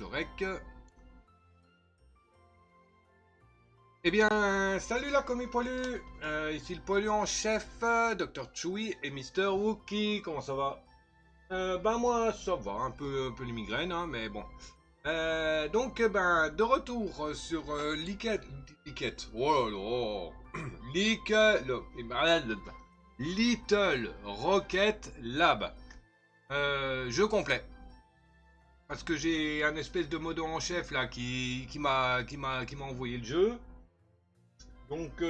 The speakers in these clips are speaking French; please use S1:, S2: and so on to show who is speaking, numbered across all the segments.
S1: le rec. Eh bien, salut la commis poilu. Ici le poilu en chef, Dr. Chewie et Mister Wookie. Comment ça va? Ben moi, ça va, un peu les migraines, hein, mais bon. Donc, ben, de retour sur Liquette. Oh là là. Little Rocket Lab. Jeu complet. Parce que j'ai un espèce de modo en chef là qui m'a envoyé le jeu. Donc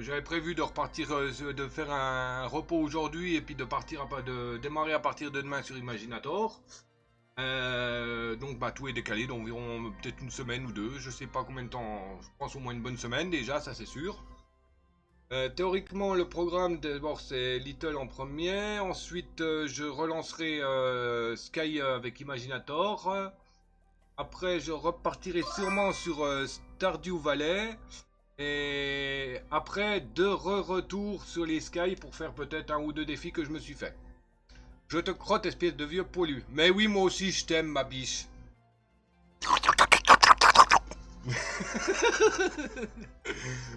S1: j'avais prévu de repartir, de faire un repos aujourd'hui et puis de démarrer à partir de demain sur Imaginator. Donc bah tout est décalé d'environ peut-être une semaine ou deux, je sais pas combien de temps, je pense au moins une bonne semaine déjà, ça c'est sûr. Théoriquement le programme d'abord c'est Little en premier, ensuite je relancerai Sky avec Imaginator. Après je repartirai sûrement sur Stardew Valley. Et après, de retour sur les Sky pour faire peut-être un ou deux défis que je me suis fait. Je te crotte, espèce de vieux poilu. Mais oui, moi aussi, je t'aime, ma biche.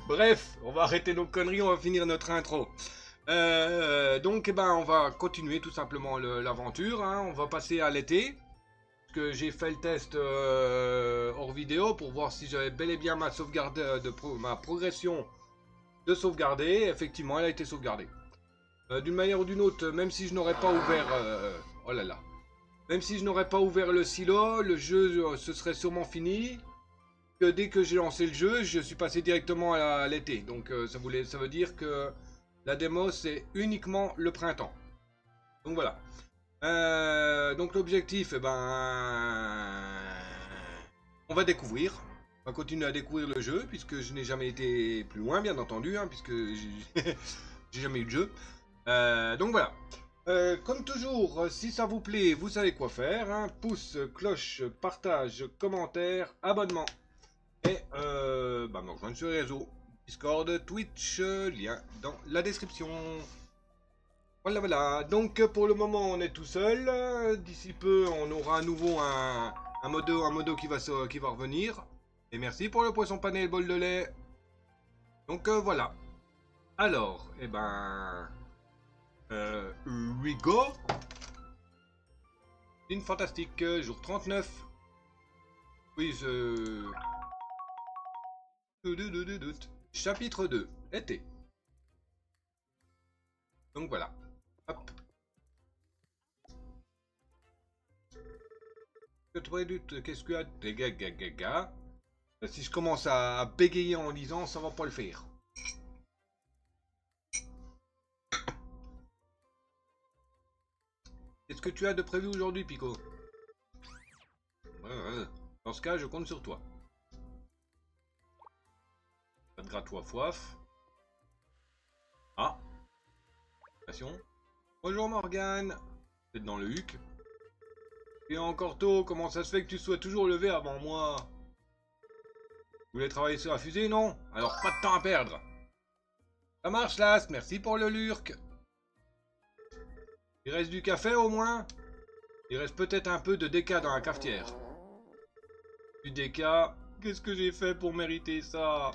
S1: Bref, on va arrêter nos conneries, on va finir notre intro. Donc, eh ben, on va continuer tout simplement l'aventure. Hein. On va passer à l'été. Que j'ai fait le test hors vidéo pour voir si j'avais bel et bien ma sauvegarde ma progression de sauvegarder. Effectivement, elle a été sauvegardée. D'une manière ou d'une autre, même si je n'aurais pas ouvert oh là là. Même si je n'aurais pas ouvert le silo, le jeu se serait sûrement fini. Que dès que j'ai lancé le jeu, je suis passé directement à l'été. Donc ça veut dire que la démo c'est uniquement le printemps. Donc voilà. Donc l'objectif, eh ben, on va découvrir. On va continuer à découvrir le jeu, puisque je n'ai jamais été plus loin, bien entendu, hein, puisque j'ai jamais eu de jeu. Donc voilà. Comme toujours, si ça vous plaît, vous savez quoi faire. Hein. Pouce, cloche, partage, commentaire, abonnement. Et bah, me rejoindre sur les réseaux. Discord, Twitch, lien dans la description. Voilà, voilà. Donc pour le moment, on est tout seul. D'ici peu, on aura à nouveau un modo qui va revenir. Et merci pour le poisson pané et le bol de lait. Donc voilà. Alors, eh ben... we go. Une fantastique, jour 39. Oui, Chapitre 2, été. Donc voilà. Hop. Qu'est-ce que tu as gaga. Si je commence à bégayer en lisant, ça va pas le faire. Qu'est-ce que tu as de prévu aujourd'hui, Pico? Dans ce cas, je compte sur toi. Pas de grattoir foif. Ah. Passion. Bonjour Morgane. Peut-être dans le huc. Et encore tôt, comment ça se fait que tu sois toujours levé avant moi? Vous voulez travailler sur la fusée, non? Alors pas de temps à perdre. Ça marche, Last, merci pour le lurk. Il reste du café au moins? Il reste peut-être un peu de déca dans la cafetière. Du déca? Qu'est-ce que j'ai fait pour mériter ça?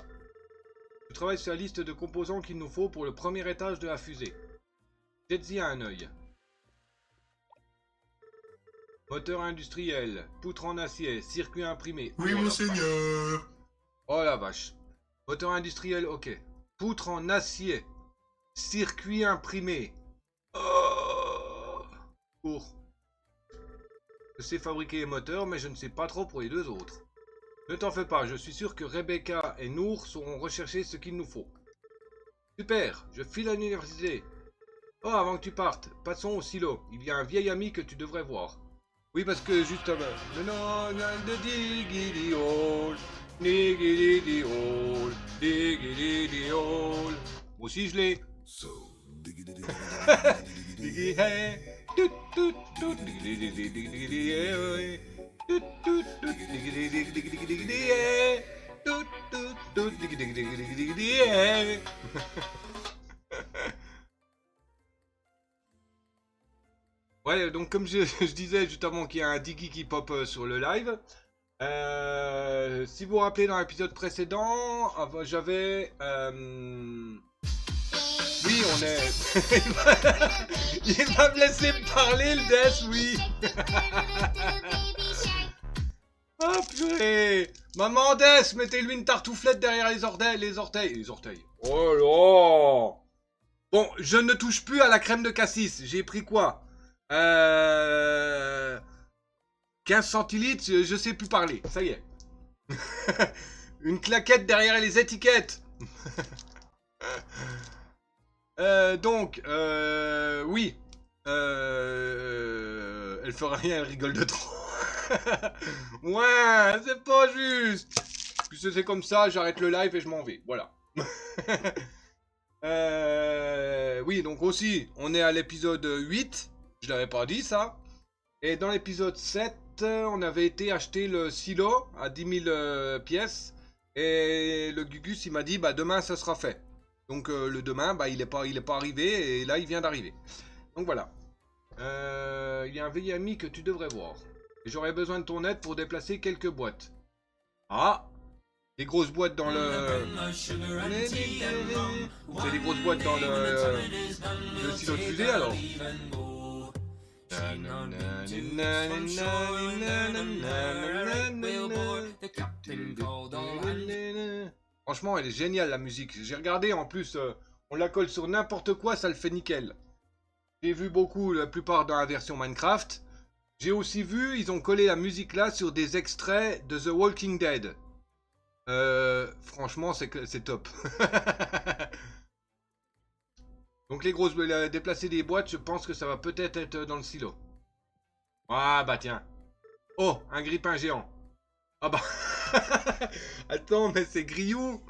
S1: Je travaille sur la liste de composants qu'il nous faut pour le premier étage de la fusée. Jetez-y un œil. Moteur industriel, poutre en acier, circuit imprimé.
S2: Oui, monseigneur.
S1: Oh la vache. Moteur industriel, ok. Poutre en acier. Circuit imprimé. Oh. Cours. Je sais fabriquer les moteurs, mais je ne sais pas trop pour les deux autres. Ne t'en fais pas, je suis sûr que Rebecca et Nour sauront rechercher ce qu'il nous faut. Super, je file à l'université. Oh, avant que tu partes, passons au silo. Il y a un vieil ami que tu devrais voir. Oui, parce que juste avant... Non, de diggity hole, diggity hole, diggity hole. Moi aussi je l'ai. Diggity hey, tout tout tout, diggity diggity hey, tout tout tout, diggity diggity hey, tout tout tout, diggity diggity hey. Ouais, donc comme je disais juste avant qu'il y a un Diggy qui pop sur le live. Si vous vous rappelez dans l'épisode précédent, j'avais... Oui, on est... Il va me laisser parler le Death, oui. Oh purée. Maman Death, mettez-lui une tartouflette derrière les orteils. Les orteils. Oh là. Bon, je ne touche plus à la crème de cassis. J'ai pris quoi 15 centilitres, je sais plus parler. Ça y est. Une claquette derrière les étiquettes. Oui. Elle fera rien, elle rigole de trop. Ouais, c'est pas juste. Puisque c'est comme ça, j'arrête le live et je m'en vais. Voilà. Oui, donc aussi, on est à l'épisode 8. Je l'avais pas dit ça. Et dans l'épisode 7, on avait été acheter le silo à 10 000 pièces. Et le Gugus, il m'a dit, bah demain, ça sera fait. Donc le demain, bah il est pas arrivé. Et là, il vient d'arriver. Donc voilà. Il y a un vieil ami que tu devrais voir. J'aurais besoin de ton aide pour déplacer quelques boîtes. Ah! Des grosses boîtes dans le... C'est des grosses boîtes dans le silo de fusée alors. Franchement, elle est géniale la musique. J'ai regardé en plus, on la colle sur n'importe quoi, ça le fait nickel. J'ai vu beaucoup, la plupart dans la version Minecraft. J'ai aussi vu, ils ont collé la musique là sur des extraits de The Walking Dead. Franchement, c'est top. Donc les grosses, déplacer des boîtes, je pense que ça va peut-être être dans le silo. Ah bah tiens. Oh, un grippin géant. Ah bah. Attends, mais c'est Griou.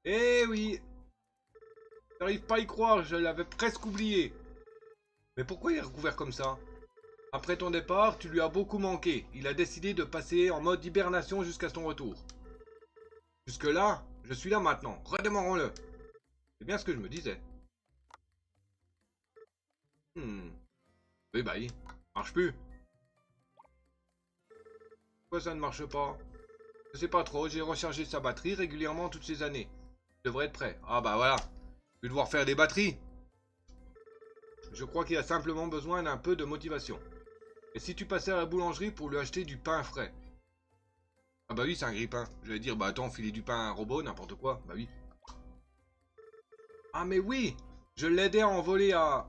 S1: Eh oui. J'arrive pas à y croire, je l'avais presque oublié. Mais pourquoi il est recouvert comme ça? Après ton départ, tu lui as beaucoup manqué. Il a décidé de passer en mode hibernation jusqu'à ton retour. Jusque-là, je suis là maintenant. Redémarrons-le. C'est bien ce que je me disais. Oui, bah, il marche plus. Pourquoi ça ne marche pas? Je sais pas trop, j'ai rechargé sa batterie régulièrement toutes ces années. Je devrais être prêt. Ah bah voilà. Je vais devoir faire des batteries. Je crois qu'il a simplement besoin d'un peu de motivation. Et si tu passais à la boulangerie pour lui acheter du pain frais? Ah bah oui, c'est un grippin. J'allais dire, bah attends, filer du pain à un robot, n'importe quoi. Bah oui. Ah mais oui, je l'aidais à envoler à...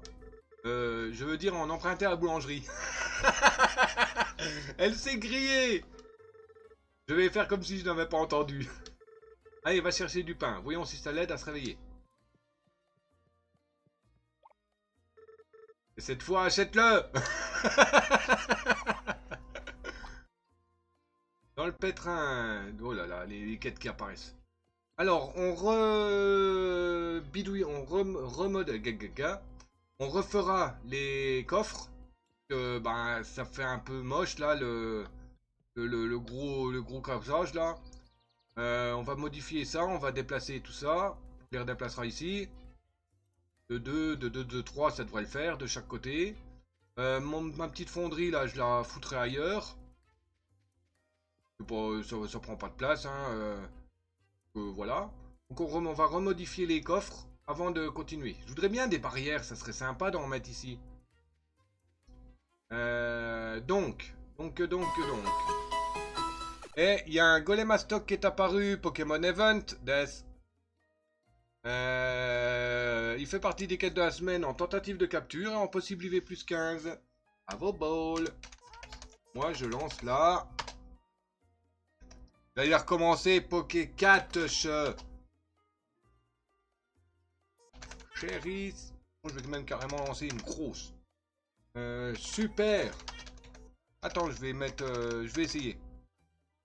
S1: je veux dire en emprunter à la boulangerie. Elle s'est grillée. Je vais faire comme si je n'avais pas entendu. Allez, va chercher du pain. Voyons si ça l'aide à se réveiller. Et cette fois, achète-le. Dans le pétrin. Oh là là, les quêtes qui apparaissent. Alors, on bidouille, on remode... On refera les coffres. Ben, ça fait un peu moche là, le gros cassage là. On va modifier ça, on va déplacer tout ça. On les redéplacera ici. De 2, de 3, ça devrait le faire de chaque côté. Ma petite fonderie là, je la foutrai ailleurs. Ça prend pas de place, hein. Voilà. Donc on va remodifier les coffres avant de continuer. Je voudrais bien des barrières, ça serait sympa d'en mettre ici. Donc. Et il y a un golem à stock qui est apparu, Pokémon Event, Death. Il fait partie des quêtes de la semaine en tentative de capture et en possible IV plus 15. À vos balls. Moi je lance là. D'aller recommencer Poké 4 Chéris. Je vais même carrément lancer une grosse. Super. Attends, je vais mettre. Je vais essayer.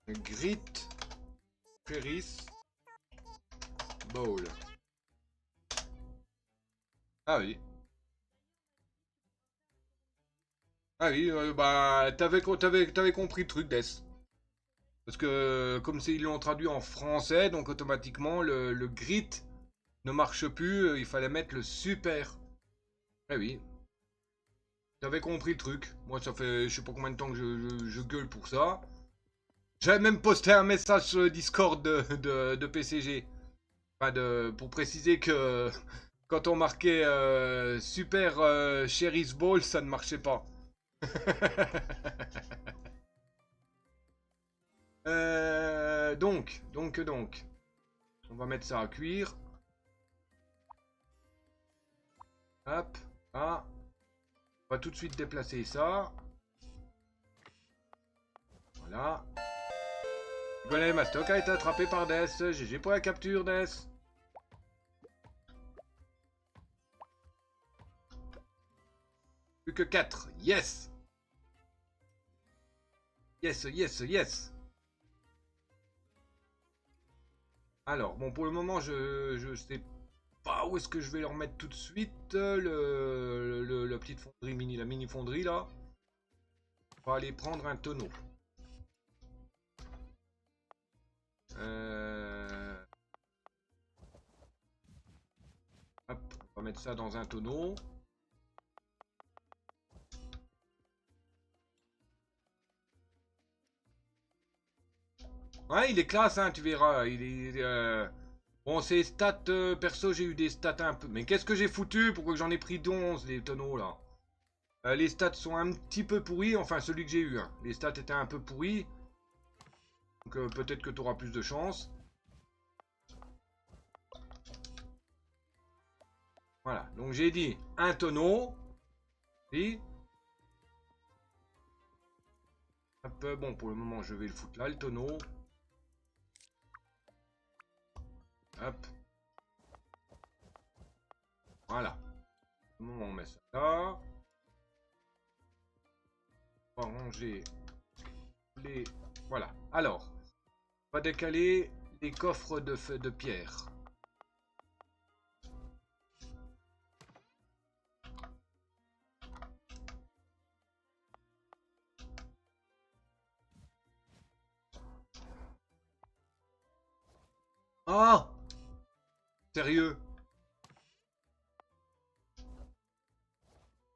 S1: Grit. Chéris. Bowl. Ah oui. Ah oui, bah t'avais compris le truc, Death. Parce que comme ils l'ont traduit en français, donc automatiquement le grit ne marche plus, il fallait mettre le super. Ah oui. T'avais compris le truc. Moi, ça fait je sais pas combien de temps que je gueule pour ça. J'avais même posté un message sur le Discord de PCG. Enfin, pour préciser que quand on marquait Super Cherry's Ball, ça ne marchait pas. Donc. On va mettre ça à cuire. Hop, là. On va tout de suite déplacer ça. Voilà. Voilà, ma stock a été attrapé par Death. GG pour la capture, Death. Plus que 4. Yes. Yes. Alors, bon, pour le moment, je sais pas où est-ce que je vais leur mettre tout de suite la petite fonderie la mini fonderie là. On va aller prendre un tonneau. Hop, on va mettre ça dans un tonneau. Ouais, il est classe, hein, tu verras. Bon, c'est stats, perso, j'ai eu des stats un peu... Mais qu'est-ce que j'ai foutu? Pourquoi j'en ai pris 11, les tonneaux, là? Les stats sont un petit peu pourris, enfin, celui que j'ai eu. Hein. Les stats étaient un peu pourris. Donc, peut-être que tu auras plus de chance. Voilà, donc j'ai dit un tonneau. Oui. Hop, bon, pour le moment, je vais le foutre là, le tonneau. Hop. Voilà. On met ça là. On va ranger les... Voilà. Alors, on va décaler les coffres de pierre. Ah! Sérieux?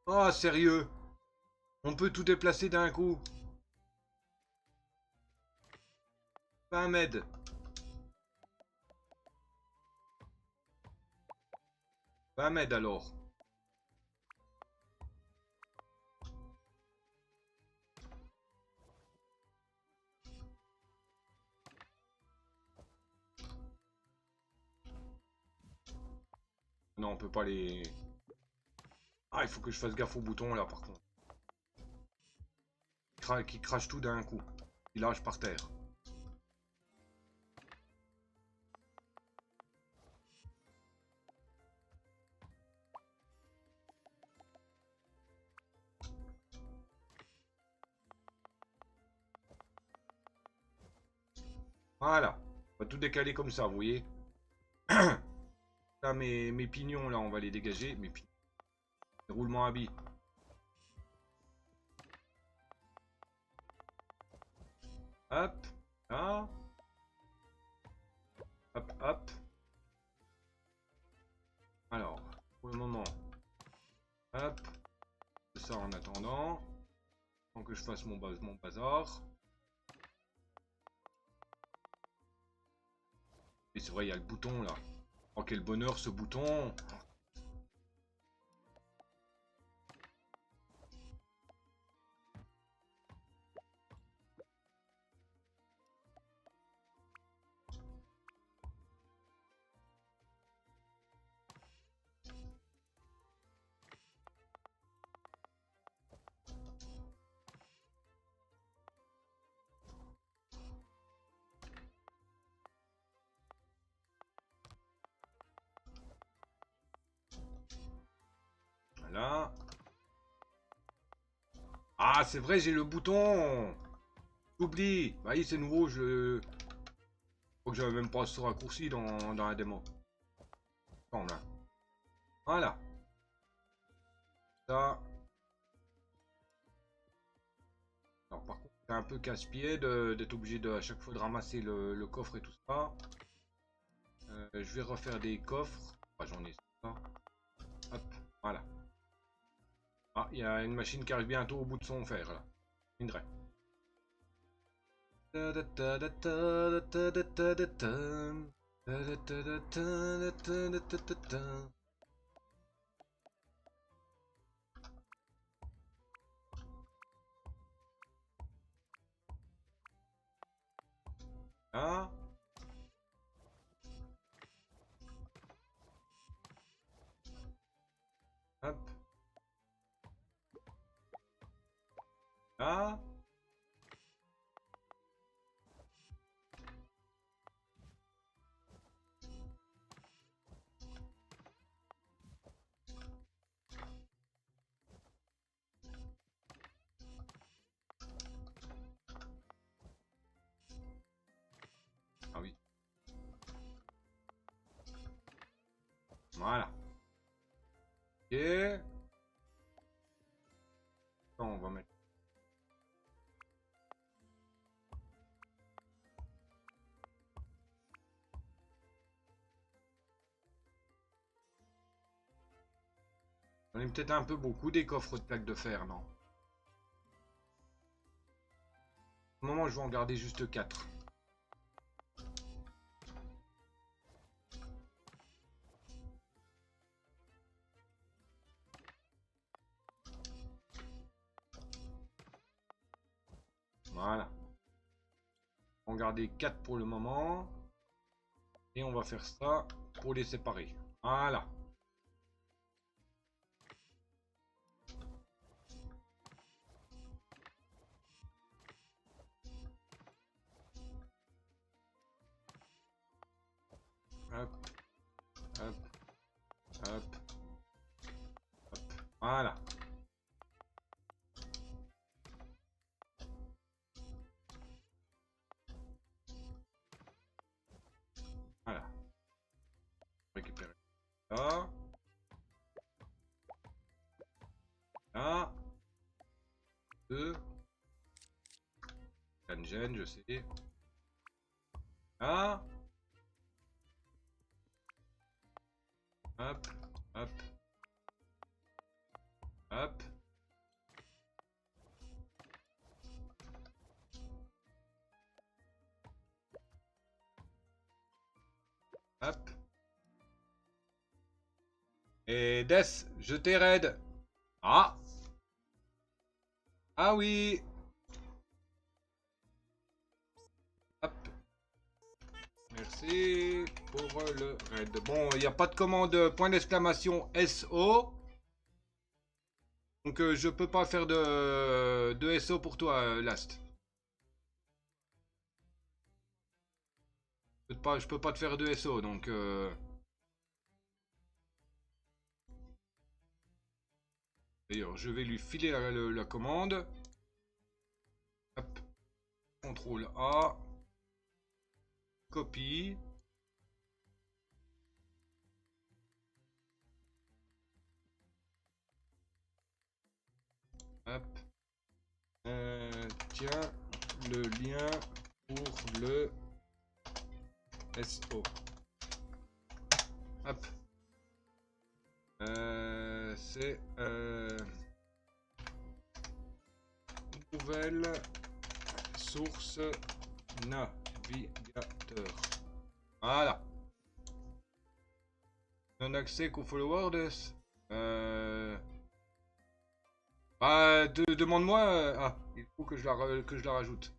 S1: Ah, sérieux? On peut tout déplacer d'un coup. 20 mètres. 20 mètres alors. Non, on peut pas les... Ah, il faut que je fasse gaffe au bouton là par contre. Qui crache tout d'un coup. Il lâche par terre. Voilà. On va tout décaler comme ça, vous voyez. Là, mes pignons, là, on va les dégager. Mes roulements à billes. Hop. Là. Hop. Alors, pour le moment. Hop. Ça en attendant. Tant que je fasse mon bazar. Et c'est vrai, il y a le bouton là. Oh, quel bonheur ce bouton! Voilà. Ah, c'est vrai, j'ai le bouton! J'oublie! Bah oui, c'est nouveau, je crois que j'avais même pas ce raccourci dans la démo. Semble, hein. Voilà. Ça. Alors par contre, c'est un peu casse-pied d'être obligé de à chaque fois de ramasser le coffre et tout ça. Je vais refaire des coffres. Ah, j'en ai ça. Hop, voilà. Ah, il y a une machine qui arrive bientôt au bout de son fer là. Une vraie. Ah. Hop. Ah. Ah oui. Voilà. Ok. On va mettre. On est peut-être un peu beaucoup des coffres de plaques de fer, non? Au moment, je vais en garder juste 4. Voilà. On va en garder 4 pour le moment. Et on va faire ça pour les séparer. Voilà. Hop, hop, hop, hop. Voilà. Voilà. Récupérer ça. Là. 2. Gêne, je sais. Là. Hop, hop. Hop. Hop. Et Death, je t'ai raid. Ah. Ah oui. Hop. Merci pour le raid. Bon, il n'y a pas de commande point d'exclamation SO. Donc je peux pas faire de SO pour toi, Last. Je peux pas te faire de SO, donc... D'ailleurs, je vais lui filer la commande. Hop. CTRL A. Copie. Hop. Tiens, le lien pour le SO. Hop. C'est nouvelle source navigateur. Voilà. Non accès qu'aux followers. Bah, demande-moi. Ah, il faut que je la rajoute.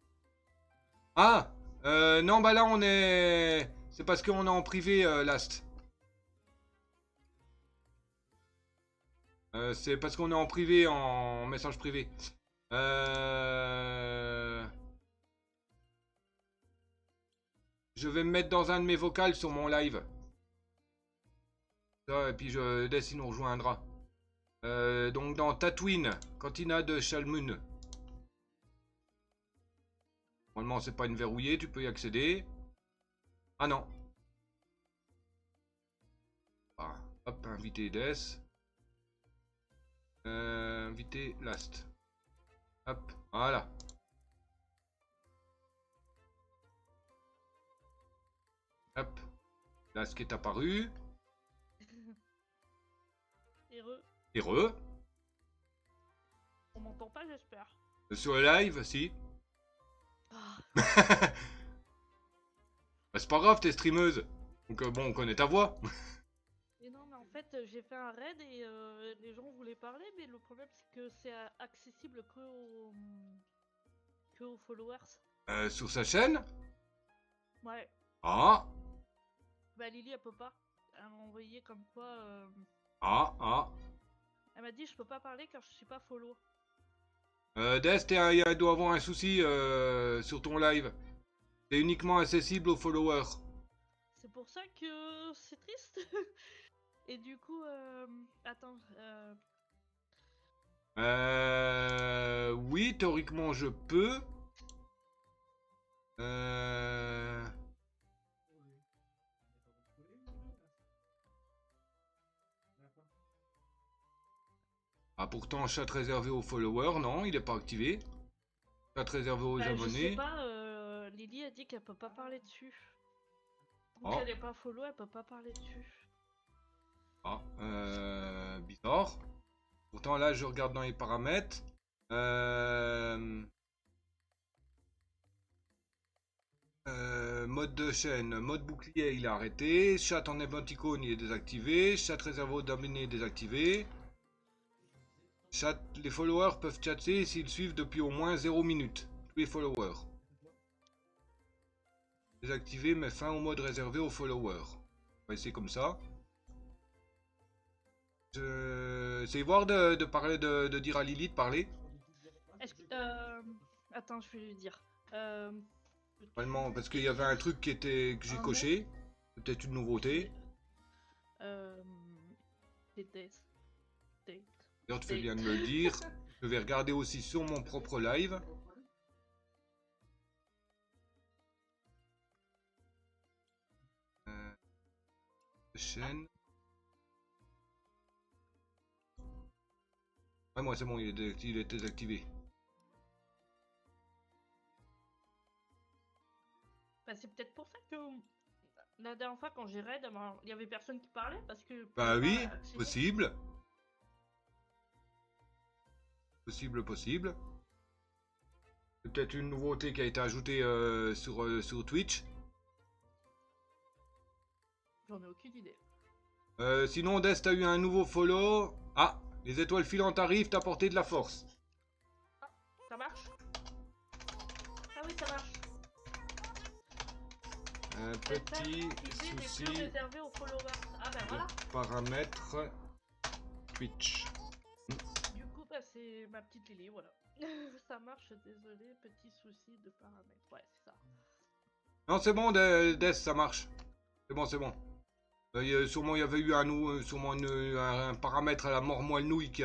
S1: Ah, non, bah là on est. C'est parce qu'on est en privé, Last. C'est parce qu'on est en privé, en message privé. Je vais me mettre dans un de mes vocals sur mon live. Ça, et puis Death il nous rejoindra. Donc dans Tatooine, cantina de Shalmun. Normalement c'est pas une verrouillée, tu peux y accéder. Ah non. Ah, hop, inviter Death. Inviter Last. Hop, voilà. Hop. Last qui est apparu.
S2: Heureux.
S1: Heureux.
S2: On m'entend pas, j'espère.
S1: Sur le live, si.
S2: Ah,
S1: Bah, c'est pas grave, t'es streameuse. Donc bon, on connaît ta voix.
S2: et non, mais en fait, j'ai fait un raid et les gens voulaient parler, mais le problème c'est que c'est accessible que aux followers.
S1: Sur sa chaîne.
S2: Ouais.
S1: Ah,
S2: Bah Lily, elle peut pas. Elle m'a envoyé comme quoi.
S1: ah.
S2: Elle m'a dit je peux pas parler car je suis pas follow.
S1: Dest, il doit avoir un souci sur ton live. C'est uniquement accessible aux followers.
S2: C'est pour ça que c'est triste. Et du coup, attends.
S1: Oui, théoriquement, je peux. Euh... Ah, pourtant, chat réservé aux followers, non, il n'est pas activé. Chat réservé aux
S2: Bah, je sais
S1: abonnés.
S2: pas. Lily a dit qu'elle peut pas parler dessus. Donc
S1: Oh.
S2: elle est pas follow, elle peut pas parler dessus.
S1: Ah, bizarre. Pourtant, là, je regarde dans les paramètres. Mode de chaîne, mode bouclier, il est arrêté. Chat en émoticône, il est désactivé. Chat réservé aux abonnés, désactivé. Chat, les followers peuvent chatter s'ils suivent depuis au moins 0 minutes. Tous les followers. Désactivé, met fin au mode réservé aux followers. On va essayer comme ça. C'est voir de parler, de dire à Lily de parler.
S2: Est-ce que. Attends, je vais lui dire.
S1: Normalement, parce qu'il y avait un truc que j'ai coché. Peut-être une nouveauté. D'ailleurs, tu fais bien de me le dire. Je vais regarder aussi sur mon propre live. Chaîne. Ouais, moi c'est bon, il est désactivé.
S2: Bah, c'est peut-être pour ça que la dernière fois quand j'ai raid, il y avait personne qui parlait parce que.
S1: Bah oui, possible. Possible. C'est peut-être une nouveauté qui a été ajoutée sur Twitch.
S2: J'en ai aucune idée.
S1: Sinon, Dest a eu un nouveau follow. Ah, les étoiles filantes arrivent, t'as porté de la force.
S2: Ah, ça marche? Ah oui, ça marche.
S1: Un petit souci.
S2: Réservé aux followers. Ah ben voilà.
S1: Paramètres Twitch.
S2: Du coup, bah, c'est ma petite Lily, voilà. Ça marche, désolé, petit souci de paramètres. Ouais, c'est ça.
S1: Non, c'est bon, Dest, ça marche. C'est bon. Sûrement, il y avait eu un paramètre à la mort moelle nouille qui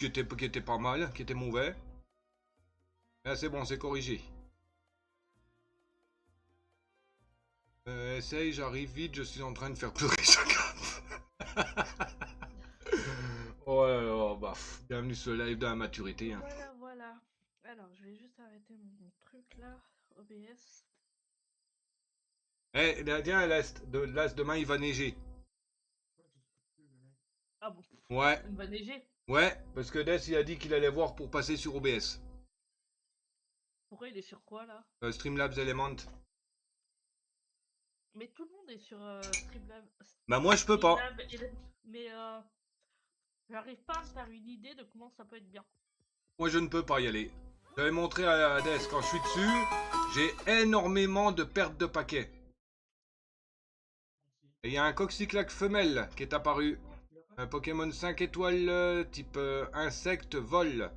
S1: était pas mal, qui était mauvais. Là, c'est bon, c'est corrigé. Essaye, j'arrive vite, je suis en train de faire pleurer chacun. Oh là là, bah, bienvenue sur le live de la maturité. Hein.
S2: Voilà. Alors, je vais juste arrêter mon truc là, OBS.
S1: Eh, tiens, l'Est, demain il va neiger.
S2: Ah bon?
S1: Ouais.
S2: Il va neiger?
S1: Ouais, parce que Des il a dit qu'il allait voir pour passer sur OBS.
S2: Pourquoi il est sur quoi là?
S1: Streamlabs Element.
S2: Mais tout le monde est sur Streamlab.
S1: Bah moi je peux pas.
S2: Mais j'arrive pas à me faire une idée de comment ça peut être bien.
S1: Moi je ne peux pas y aller. J'avais montré à Des quand je suis dessus, j'ai énormément de pertes de paquets. Et il y a un Coxyclac femelle qui est apparu. Un Pokémon 5 étoiles type insecte vol.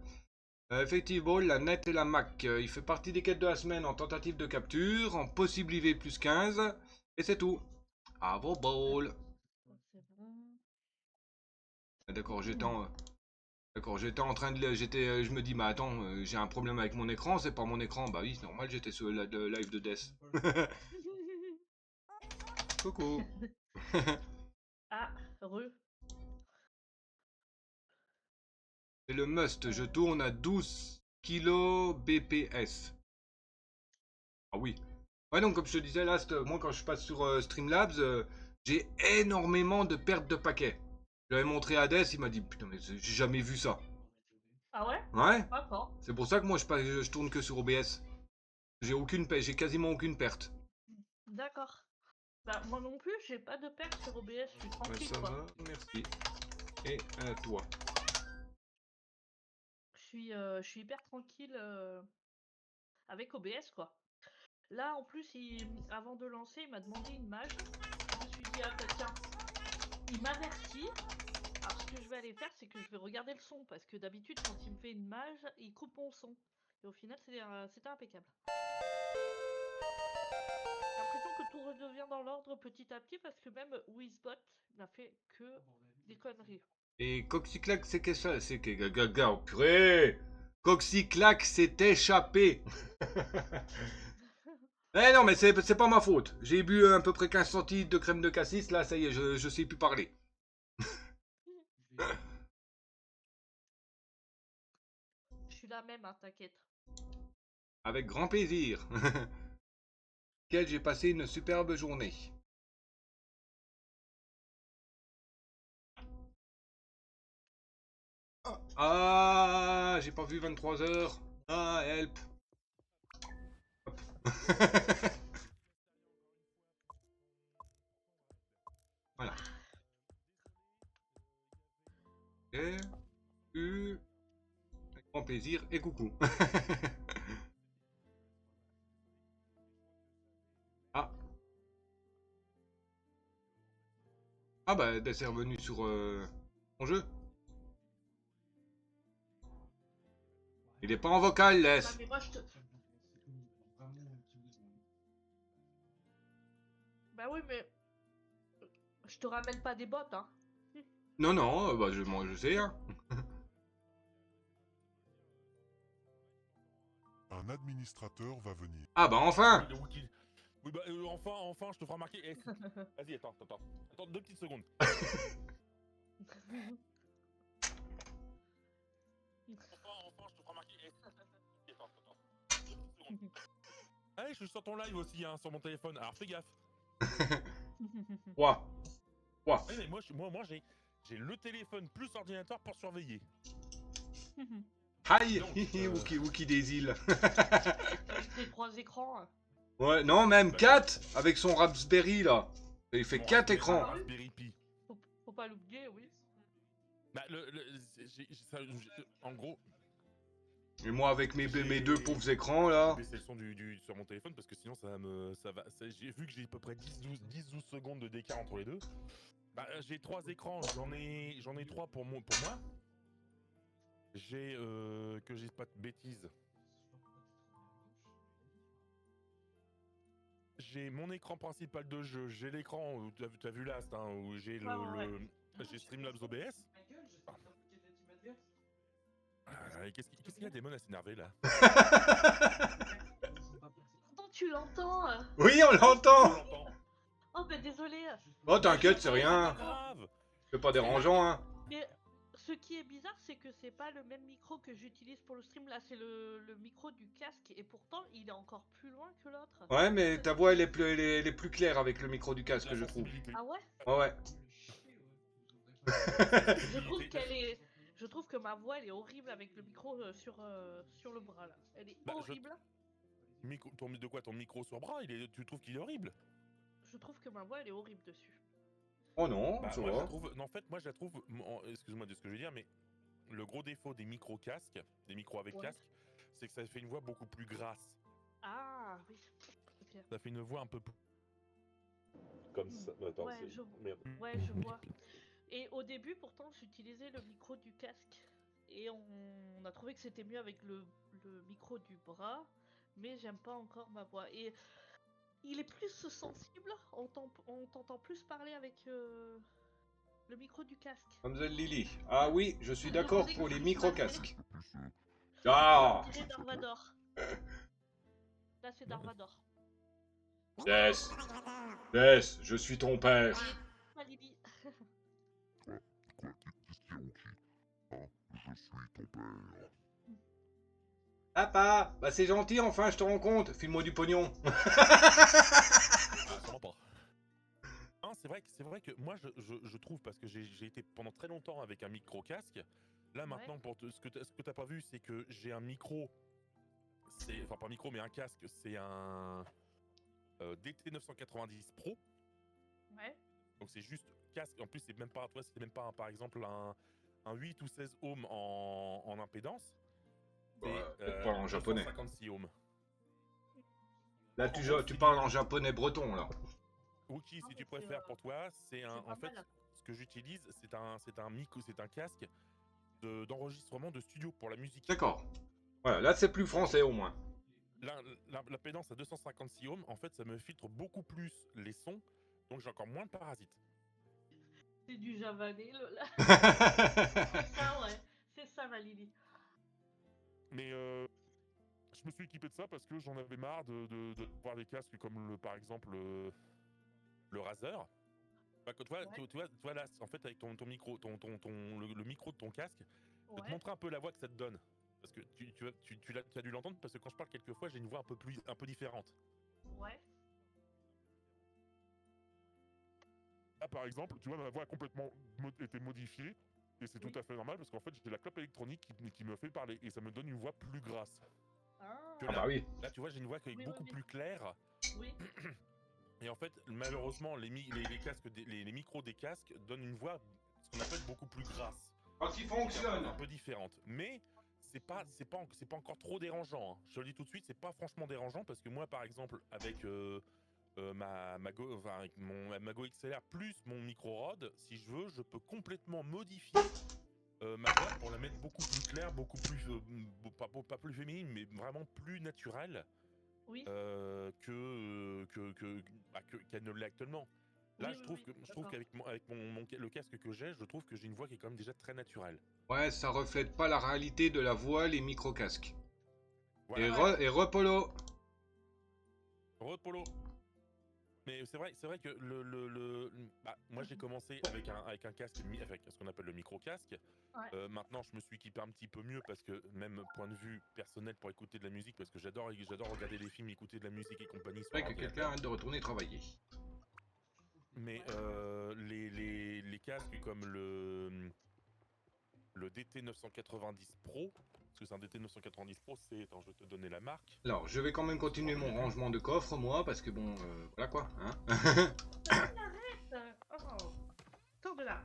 S1: Effectivement, la net et la Mac. Il fait partie des quêtes de la semaine en tentative de capture, en possible IV plus 15. Et c'est tout. À vos balles.
S2: C'est bon.
S1: D'accord, j'étais en train de... je me dis, mais attends, j'ai un problème avec mon écran, c'est pas mon écran. Bah oui, c'est normal, j'étais sur le live de Death. Coucou.
S2: Ah,
S1: C'est le must, je tourne à 12 kg BPS. Ah oui. Ouais, donc comme je te disais, là, moi quand je passe sur Streamlabs, j'ai énormément de pertes de paquets. Je l'avais montré à Des, il m'a dit putain mais j'ai jamais vu ça.
S2: Ah ouais?
S1: Ouais.
S2: D'accord.
S1: C'est pour ça que moi je tourne que sur OBS. J'ai quasiment aucune perte.
S2: D'accord. Bah moi non plus, j'ai pas de perte sur OBS, je suis
S1: Ouais,
S2: tranquille
S1: ça
S2: quoi.
S1: va, merci. Et toi.
S2: Je suis hyper tranquille avec OBS quoi. Là en plus, avant de lancer, il m'a demandé une mage. Je me suis dit, ah bah, tiens, il m'avertit. Alors ce que je vais aller faire, c'est que je vais regarder le son, parce que d'habitude quand il me fait une mage, il coupe mon son. Et au final, c'était impeccable. J'ai l'impression que tout redevient dans l'ordre petit à petit, parce que même Wizbot n'a fait que des conneries.
S1: Et Coxyclac, c'est que ça? C'est que gaga, oh, purée! Coxyclac s'est échappé! Eh non, mais c'est pas ma faute. J'ai bu à peu près 15 centilitres de crème de cassis, là, ça y est, je sais plus parler.
S2: Je suis la même, hein, t'inquiète.
S1: Avec grand plaisir. Quel j'ai passé une superbe journée. Ah, j'ai pas vu 23 heures. Ah, help. Hop. Voilà. Et, avec grand plaisir et coucou. Ah. Ah bah, c'est revenu sur mon jeu. Il est pas en vocal,
S2: Ah,
S1: laisse.
S2: mais moi je te... Bah oui, mais je te ramène pas des bottes, hein.
S1: Non, non, bah moi je sais, hein.
S3: Un administrateur va venir.
S1: Ah bah enfin.
S4: Oui, le wiki. Oui, bah, enfin, je te ferai remarquer. Eh, vas-y, attends, 2 petites secondes. Enfin, je te ferai remarquer. Eh, attends. 2 petites secondes. Ah, je suis sur ton live aussi, hein, sur mon téléphone. Alors fais gaffe.
S1: Quoi? Quoi?
S4: Oui, mais moi j'ai le téléphone plus ordinateur pour surveiller.
S1: Aïe.
S4: Donc,
S1: Wookie des îles.
S2: Avec les 3 écrans.
S1: Ouais, non, même
S4: Bah,
S1: 4 avec son Raspberry là. Il fait
S4: Bon,
S1: 4
S4: Raspberry-
S1: écrans.
S4: Raspberry Pi.
S2: Faut pas l'oublier, oui.
S4: Bah, en gros,
S1: Et moi avec mes
S4: J'ai-
S1: deux pauvres écrans là.
S4: j'ai baissé le son sur mon téléphone parce que sinon j'ai vu que j'ai à peu près 10-12 secondes de d'écart entre les deux. Bah, j'ai 3 écrans, j'en ai 3 pour moi. J'ai que j'ai pas de bêtises. J'ai mon écran principal de jeu, j'ai l'écran où t'as vu Last, hein, où j'ai j'ai Streamlabs OBS. Qu'est-ce qu'il y a Damon à s'énerver là?
S2: Pourtant, tu l'entends.
S1: Oui, on l'entend.
S2: Oh, bah désolé.
S1: Oh, t'inquiète, c'est rien.
S4: Grave.
S1: C'est pas dérangeant, hein.
S2: Mais ce qui est bizarre, c'est que c'est pas le même micro que j'utilise pour le stream. Là, c'est le micro du casque. Et pourtant, il est encore plus loin que l'autre.
S1: Ouais, mais ta voix elle est plus claire avec le micro du casque, je trouve.
S2: Ah ouais?
S1: Ouais, ouais.
S2: Je trouve que ma voix, elle est horrible avec le micro sur le bras, là. Elle est
S4: Bah,
S2: horrible.
S4: De quoi ton micro sur bras, tu trouves qu'il est horrible?
S2: Je trouve que ma voix, elle est horrible dessus.
S1: Oh non,
S4: Bah,
S1: ça
S4: moi, je
S1: va.
S4: la trouve, non, en fait, moi je la trouve, excuse-moi de ce que je veux dire, mais le gros défaut des micros casques, des micros avec
S2: Ouais.
S4: casque, c'est que ça fait une voix beaucoup plus grasse.
S2: Ah, oui. Ok.
S4: Ça fait une voix un peu plus... Comme ça. Attends,
S2: Ouais,
S4: Merde.
S2: Ouais, je vois. Et au début, pourtant, j'utilisais le micro du casque. Et on a trouvé que c'était mieux avec le micro du bras. Mais j'aime pas encore ma voix. Et il est plus sensible. On t'entend plus parler avec le micro du casque.
S1: Mademoiselle Lily. Ah oui, je suis d'accord pour les micro-casques. Ah.
S2: On dirait Darvador. Là, c'est Darvador.
S1: Yes. Yes, je suis ton père.
S2: Pas Lily.
S1: Papa, bah c'est gentil, enfin je te rends compte. File-moi du pognon.
S4: Ah, sûrement pas. c'est vrai que moi je trouve, parce que j'ai été pendant très longtemps avec un micro casque. Là
S2: Ouais.
S4: maintenant, ce que t'as pas vu, c'est que j'ai un micro, enfin pas un micro mais un casque, c'est un DT 990 Pro.
S2: Ouais.
S4: Donc c'est juste casque. En plus c'est même pas, toi c'est même pas par exemple un 8 ou 16 ohms en impédance. C'est
S1: Peut-être pas en japonais.
S4: 256 ohms.
S1: Là, tu parles en japonais breton, là.
S4: Wookie,
S2: Non,
S4: si
S2: mais
S4: tu préfères, pour toi, c'est un.
S2: c'est pas
S4: En fait,
S2: mal.
S4: ce que j'utilise, c'est un casque d'enregistrement de studio pour la musique.
S1: D'accord. Voilà, là, c'est plus français, au moins.
S4: La pédance à 256 ohms, en fait, ça me filtre beaucoup plus les sons, donc j'ai encore moins de parasites.
S2: C'est du javanais, là. C'est ça, ouais. C'est ça, ma Lily.
S4: Mais je me suis équipé de ça parce que j'en avais marre de voir des casques comme par exemple le Razer. Bah, que toi,
S2: Ouais.
S4: tu vois là, en fait, avec ton micro, le micro de ton casque, je vais te
S2: Ouais.
S4: montrer un peu la voix que ça te donne. Parce que tu as dû l'entendre, parce que quand je parle quelquefois, j'ai une voix un peu différente.
S2: Ouais.
S4: Là, par exemple, tu vois, ma voix a complètement été modifiée. Et c'est
S2: Oui.
S4: tout à fait normal parce qu'en fait, j'ai la clope électronique qui me fait parler. Et ça me donne une voix plus grasse.
S2: Ah.
S4: Que
S1: Ah bah oui.
S4: Là, tu vois, j'ai une voix qui est
S2: Oui,
S4: beaucoup
S2: oui.
S4: plus claire.
S2: Oui.
S4: Et en fait, malheureusement, les casques, les micros des casques donnent une voix, ce qu'on appelle beaucoup plus grasse.
S1: Quand il
S4: Un
S1: fonctionne.
S4: peu différente. Mais c'est pas encore trop dérangeant. Hein. Je te le dis tout de suite, c'est pas franchement dérangeant parce que moi, par exemple, avec ma Go XLR plus mon micro Rode, si je veux, je peux complètement modifier ma voix pour la mettre beaucoup plus claire, beaucoup plus pas plus féminine, mais vraiment plus naturelle
S2: Oui.
S4: qu'elle ne l'est actuellement. Là,
S2: Oui,
S4: je
S2: oui,
S4: trouve
S2: oui,
S4: que je trouve
S2: d'accord.
S4: qu'avec le casque que j'ai, je trouve que j'ai une voix qui est quand même déjà très naturelle.
S1: Ouais, ça reflète pas la réalité de la voix, les micro-casques.
S4: Voilà.
S1: Et repolo.
S4: Repolo. Mais c'est vrai que moi j'ai commencé avec un casque, avec ce qu'on appelle le micro-casque.
S2: Ouais.
S4: Maintenant, je me suis équipé un petit peu mieux parce que même point de vue personnel pour écouter de la musique, parce que j'adore regarder des films, écouter de la musique et compagnie sur
S1: C'est vrai que quelqu'un
S4: l'ordinateur.
S1: arrête de retourner travailler.
S4: Mais les casques comme le DT 990 Pro, parce que c'est un DT 990 Pro, attends, je vais te donner la marque.
S1: Alors, je vais quand même continuer mon rangement de coffre, moi, parce que bon, voilà quoi, hein.
S2: Arrête. Oh. Tombe là.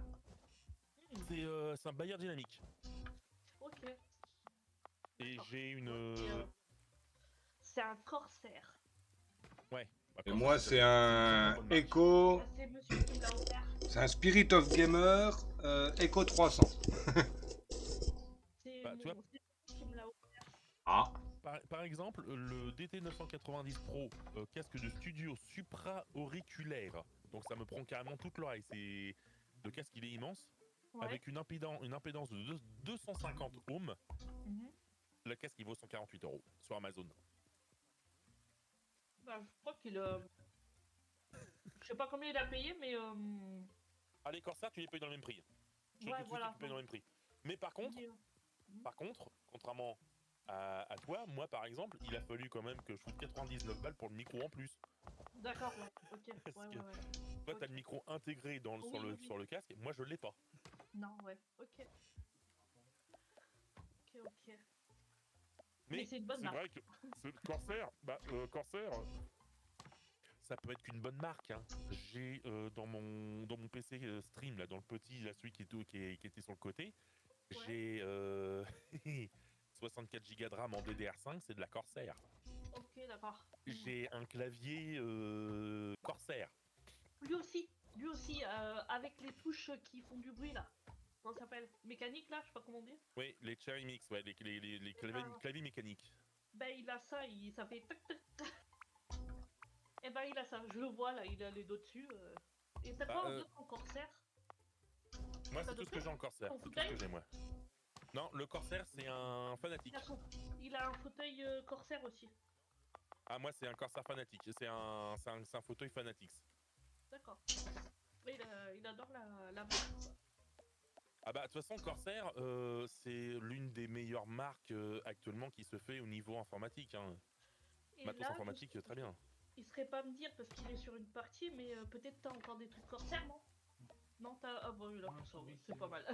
S4: C'est un Bayer Dynamique.
S2: Ok.
S4: Et
S2: D'accord.
S4: j'ai une.
S2: C'est un corsaire.
S4: Ouais.
S1: Et moi, c'est un
S4: bonne marque.
S1: Echo.
S2: Ah, c'est monsieur qui me l'a offert.
S1: C'est un Spirit of Gamer Echo 300.
S2: C'est
S4: Bah, tu vois,
S2: c'est lui qui me l'a offert.
S1: Ah.
S4: par exemple, le DT 990 Pro, casque de studio supra-auriculaire. Donc ça me prend carrément toute l'oreille. Le casque, il est immense.
S2: Ouais.
S4: Avec une impédance de 250 ohms.
S2: Mhm.
S4: Le casque, il vaut 148 € sur Amazon.
S2: Bah, je crois qu'il je sais pas combien il a payé, mais
S4: Ah, les Corsair, tu les payes dans le même prix. Je
S2: ouais,
S4: te dis
S2: voilà.
S4: que tu payes dans le même prix. Mais par contre, contrairement à toi, moi par exemple, il a fallu quand même que je foute 99 balles pour le micro en plus.
S2: D'accord, ouais. Ok.
S4: Parce
S2: Ouais,
S4: que
S2: ouais, ouais.
S4: toi,
S2: Ok.
S4: t'as le micro intégré
S2: Oui.
S4: sur le casque, moi je l'ai pas.
S2: Non, ouais. Ok. Ok.
S4: Mais
S2: c'est une bonne marque.
S4: vrai que Corsair, Corsair, ça peut être qu'une bonne marque. Hein. J'ai dans mon PC stream, là, dans le petit, là, celui qui était sur le côté,
S2: Ouais.
S4: j'ai 64 Go de RAM en DDR5, c'est de la Corsair.
S2: Ok, d'accord.
S4: J'ai un clavier Corsair.
S2: Lui aussi, avec les touches qui font du bruit là. Comment ça s'appelle? Mécanique là, je sais pas comment dire.
S4: Oui, les Cherry Mix, ouais, les claviers mécaniques.
S2: Ben il a ça, ça fait tac tac tac. Et ben il a ça, je le vois là, il a les dos dessus. Et t'as quoi en d'autre en Corsair?
S4: Moi,
S2: T'as
S4: c'est tout ce que j'ai en Corsair,
S2: ton
S4: c'est tout ce que
S2: fauteuil?
S4: j'ai moi. Non, le Corsair, c'est un Fanatic.
S2: Il a un fauteuil Corsair aussi.
S4: Ah, moi, c'est un Corsair Fanatic, c'est un fauteuil Fanatics.
S2: D'accord. Mais il adore la marque.
S4: Ah bah de toute façon Corsair c'est l'une des meilleures marques actuellement qui se fait au niveau informatique. Hein.
S2: Et
S4: Matos
S2: là,
S4: informatique très bien.
S2: il serait pas me dire parce qu'il est sur une partie, mais peut-être t'as encore des trucs corsaires, non? Non, t'as. Ah bon, il a pour ça, ouais, c'est pas mal.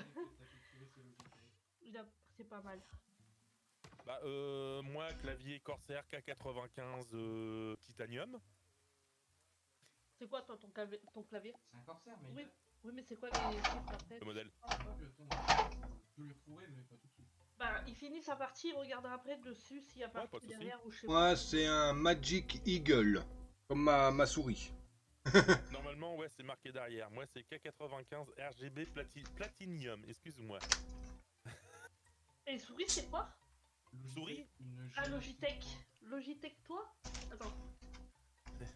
S2: C'est pas mal.
S4: Bah, moi, clavier Corsair K95 titanium.
S2: C'est quoi toi ton clavier?
S5: C'est un corsaire, mais
S2: Oui. Oui, mais c'est quoi les chiffres après?
S4: Le modèle.
S5: je peux le trouver, mais pas tout de suite.
S2: Bah, il finit sa partie, il regardera après dessus s'il y a
S4: pas
S2: pas
S4: de
S2: derrière ou je sais
S1: Moi,
S2: pas.
S1: c'est un Magic Eagle. Comme ma souris.
S4: Normalement, ouais, c'est marqué derrière. Moi, c'est K95 RGB Platinium. Excuse-moi.
S2: Et souris, c'est quoi?
S4: Souris?
S2: Ah, Logitech. Logitech, toi? Attends.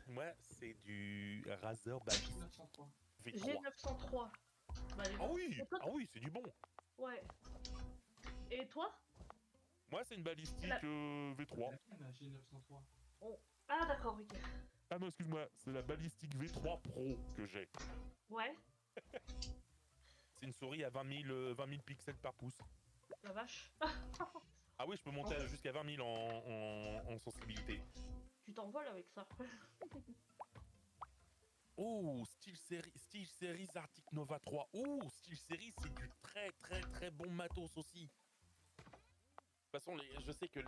S4: Moi, c'est du Razer Ballistic
S5: 903.
S4: V3.
S2: G903. Bah, allez,
S4: Ah oui,
S2: et toi,
S4: c'est du bon.
S2: ouais. Et toi?
S4: Moi, c'est une balistique
S2: La-
S4: V3.
S5: La G903.
S2: Ah, d'accord, ok.
S4: Ah non, excuse-moi, c'est la balistique V3 Pro que j'ai.
S2: Ouais,
S4: C'est une souris à 20 000 pixels par pouce.
S2: la vache.
S4: Ah oui, je peux monter jusqu'à 20 000 en sensibilité.
S2: Tu t'envoles avec ça.
S4: Oh, Steel Series Arctic Nova 3. Oh, Steel Series, c'est du très très très bon matos aussi. De toute façon, je sais que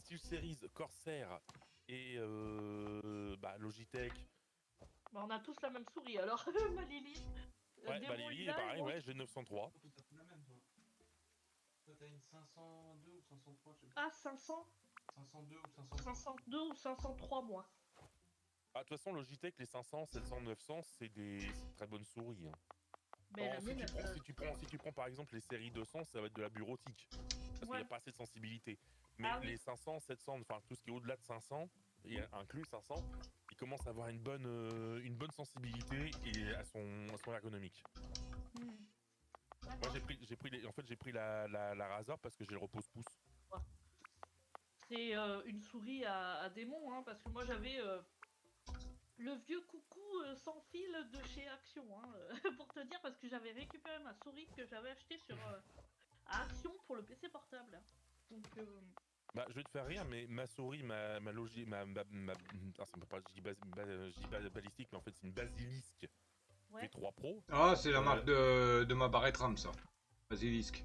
S4: Steel Series, Corsair et Logitech.
S2: Bah, on a tous la même souris alors, ma Lily.
S4: Ouais,
S2: Démon
S4: Lily,
S2: Lila,
S4: pareil,
S2: et moi
S4: ouais,
S2: aussi.
S4: j'ai 903.
S5: Toi, t'as la même, toi. Toi, t'as une 502 ou 503, je sais plus.
S2: Ah, 500,
S5: 502 ou 503.
S2: 502 ou 503, moi.
S4: Ah, de toute façon, Logitech, les 500, 700, 900, c'est des très bonnes souris. Hein.
S2: Mais la
S4: Bon,
S2: mienne,
S4: si tu prends par exemple les séries 200, ça va être de la bureautique. Parce qu'il n'y
S2: ouais.
S4: a pas assez de sensibilité. Mais
S2: Ah oui.
S4: les 500, 700, enfin tout ce qui est au-delà de 500, et inclus 500, il commence à avoir une bonne sensibilité et à son ergonomique.
S2: Hmm.
S4: Moi
S2: D'accord.
S4: j'ai pris la Razer parce que j'ai le repose-pouce.
S2: C'est une souris à démon, hein, parce que moi j'avais le vieux coucou sans fil de chez Action, hein, pour te dire, parce que j'avais récupéré ma souris que j'avais achetée sur à Action pour le PC portable. Donc,
S4: Bah, je vais te faire rire, mais ma souris, ma c'est pas, je dis balistique, mais en fait c'est une Basilisk
S2: ouais.
S4: V3 Pro.
S1: Ah, c'est la marque de ma barrette RAM, ça. Basilisk.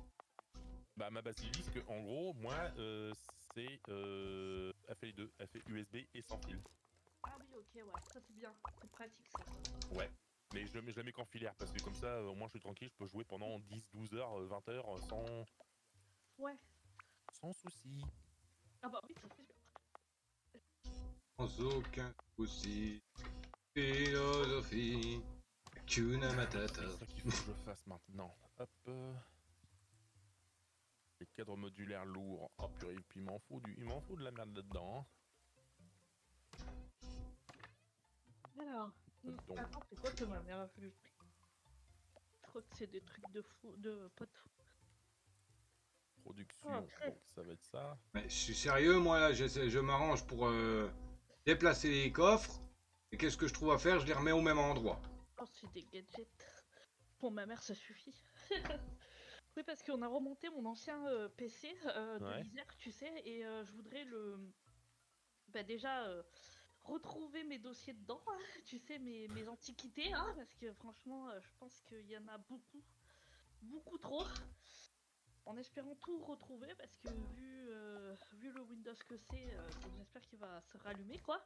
S4: Bah, ma Basilisk, en gros, moi, elle fait les deux. Elle fait USB et sans fil.
S2: Ah oui, ok, ouais, ça c'est bien, c'est pratique ça.
S4: Ouais. Mais je la mets qu'en filaire, parce que comme ça, au moins je suis tranquille, je peux jouer pendant 10, 12 heures, 20 heures,
S2: Ouais.
S4: sans souci.
S2: Ah bah oui, ça c'est sûr.
S1: Sans aucun souci. Philosophie. Hakuna Matata.
S4: C'est ça qu'il faut que je fasse maintenant. Hop. Les cadres modulaires lourds. Oh purée, et puis il m'en faut de la merde là-dedans.
S2: Alors,
S4: Donc.
S2: attends, c'est quoi que ma mère a fait le prix? Je crois que c'est des trucs de fou, de potes.
S4: Production,
S2: Ah,
S4: donc ça va être ça.
S1: Mais je suis sérieux, moi, là, je m'arrange pour déplacer les coffres. Et qu'est-ce que je trouve à faire? Je les remets au même endroit.
S2: Oh, c'est des gadgets. Pour ma mère, ça suffit. Oui, parce qu'on a remonté mon ancien PC de
S4: Ouais.
S2: l'Isère, tu sais, et je voudrais bah, déjà retrouver mes dossiers dedans, hein, tu sais, mes antiquités, hein, parce que franchement, je pense qu'il y en a beaucoup, beaucoup trop. En espérant tout retrouver, parce que vu le Windows que c'est, j'espère qu'il va se rallumer, quoi.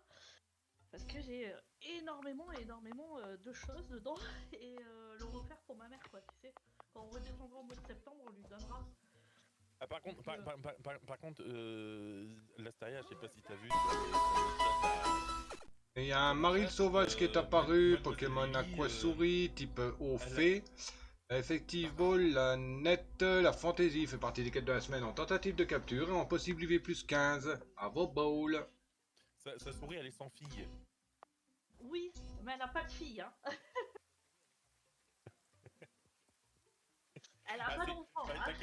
S2: Parce que j'ai énormément de choses dedans, et le refaire pour ma mère, quoi, tu sais. Quand on redescendra au mois de septembre, on lui donnera.
S4: Ah, par contre,
S2: Donc,
S4: par contre, l'Astaria, je sais pas si t'as vu sur le chat,
S1: Et il y a un Maril sauvage qui est apparu, Pokémon Aquasouris, type eau fée. Effective Ball, la nette, la fantaisie fait partie des quêtes de la semaine en tentative de capture et en possible IV plus 15. À vos bowls.
S4: sa souris, elle est sans fille.
S2: oui, mais elle n'a pas de fille, hein. Elle a
S4: Ah,
S2: pas
S4: c'est-
S2: d'enfant, hein.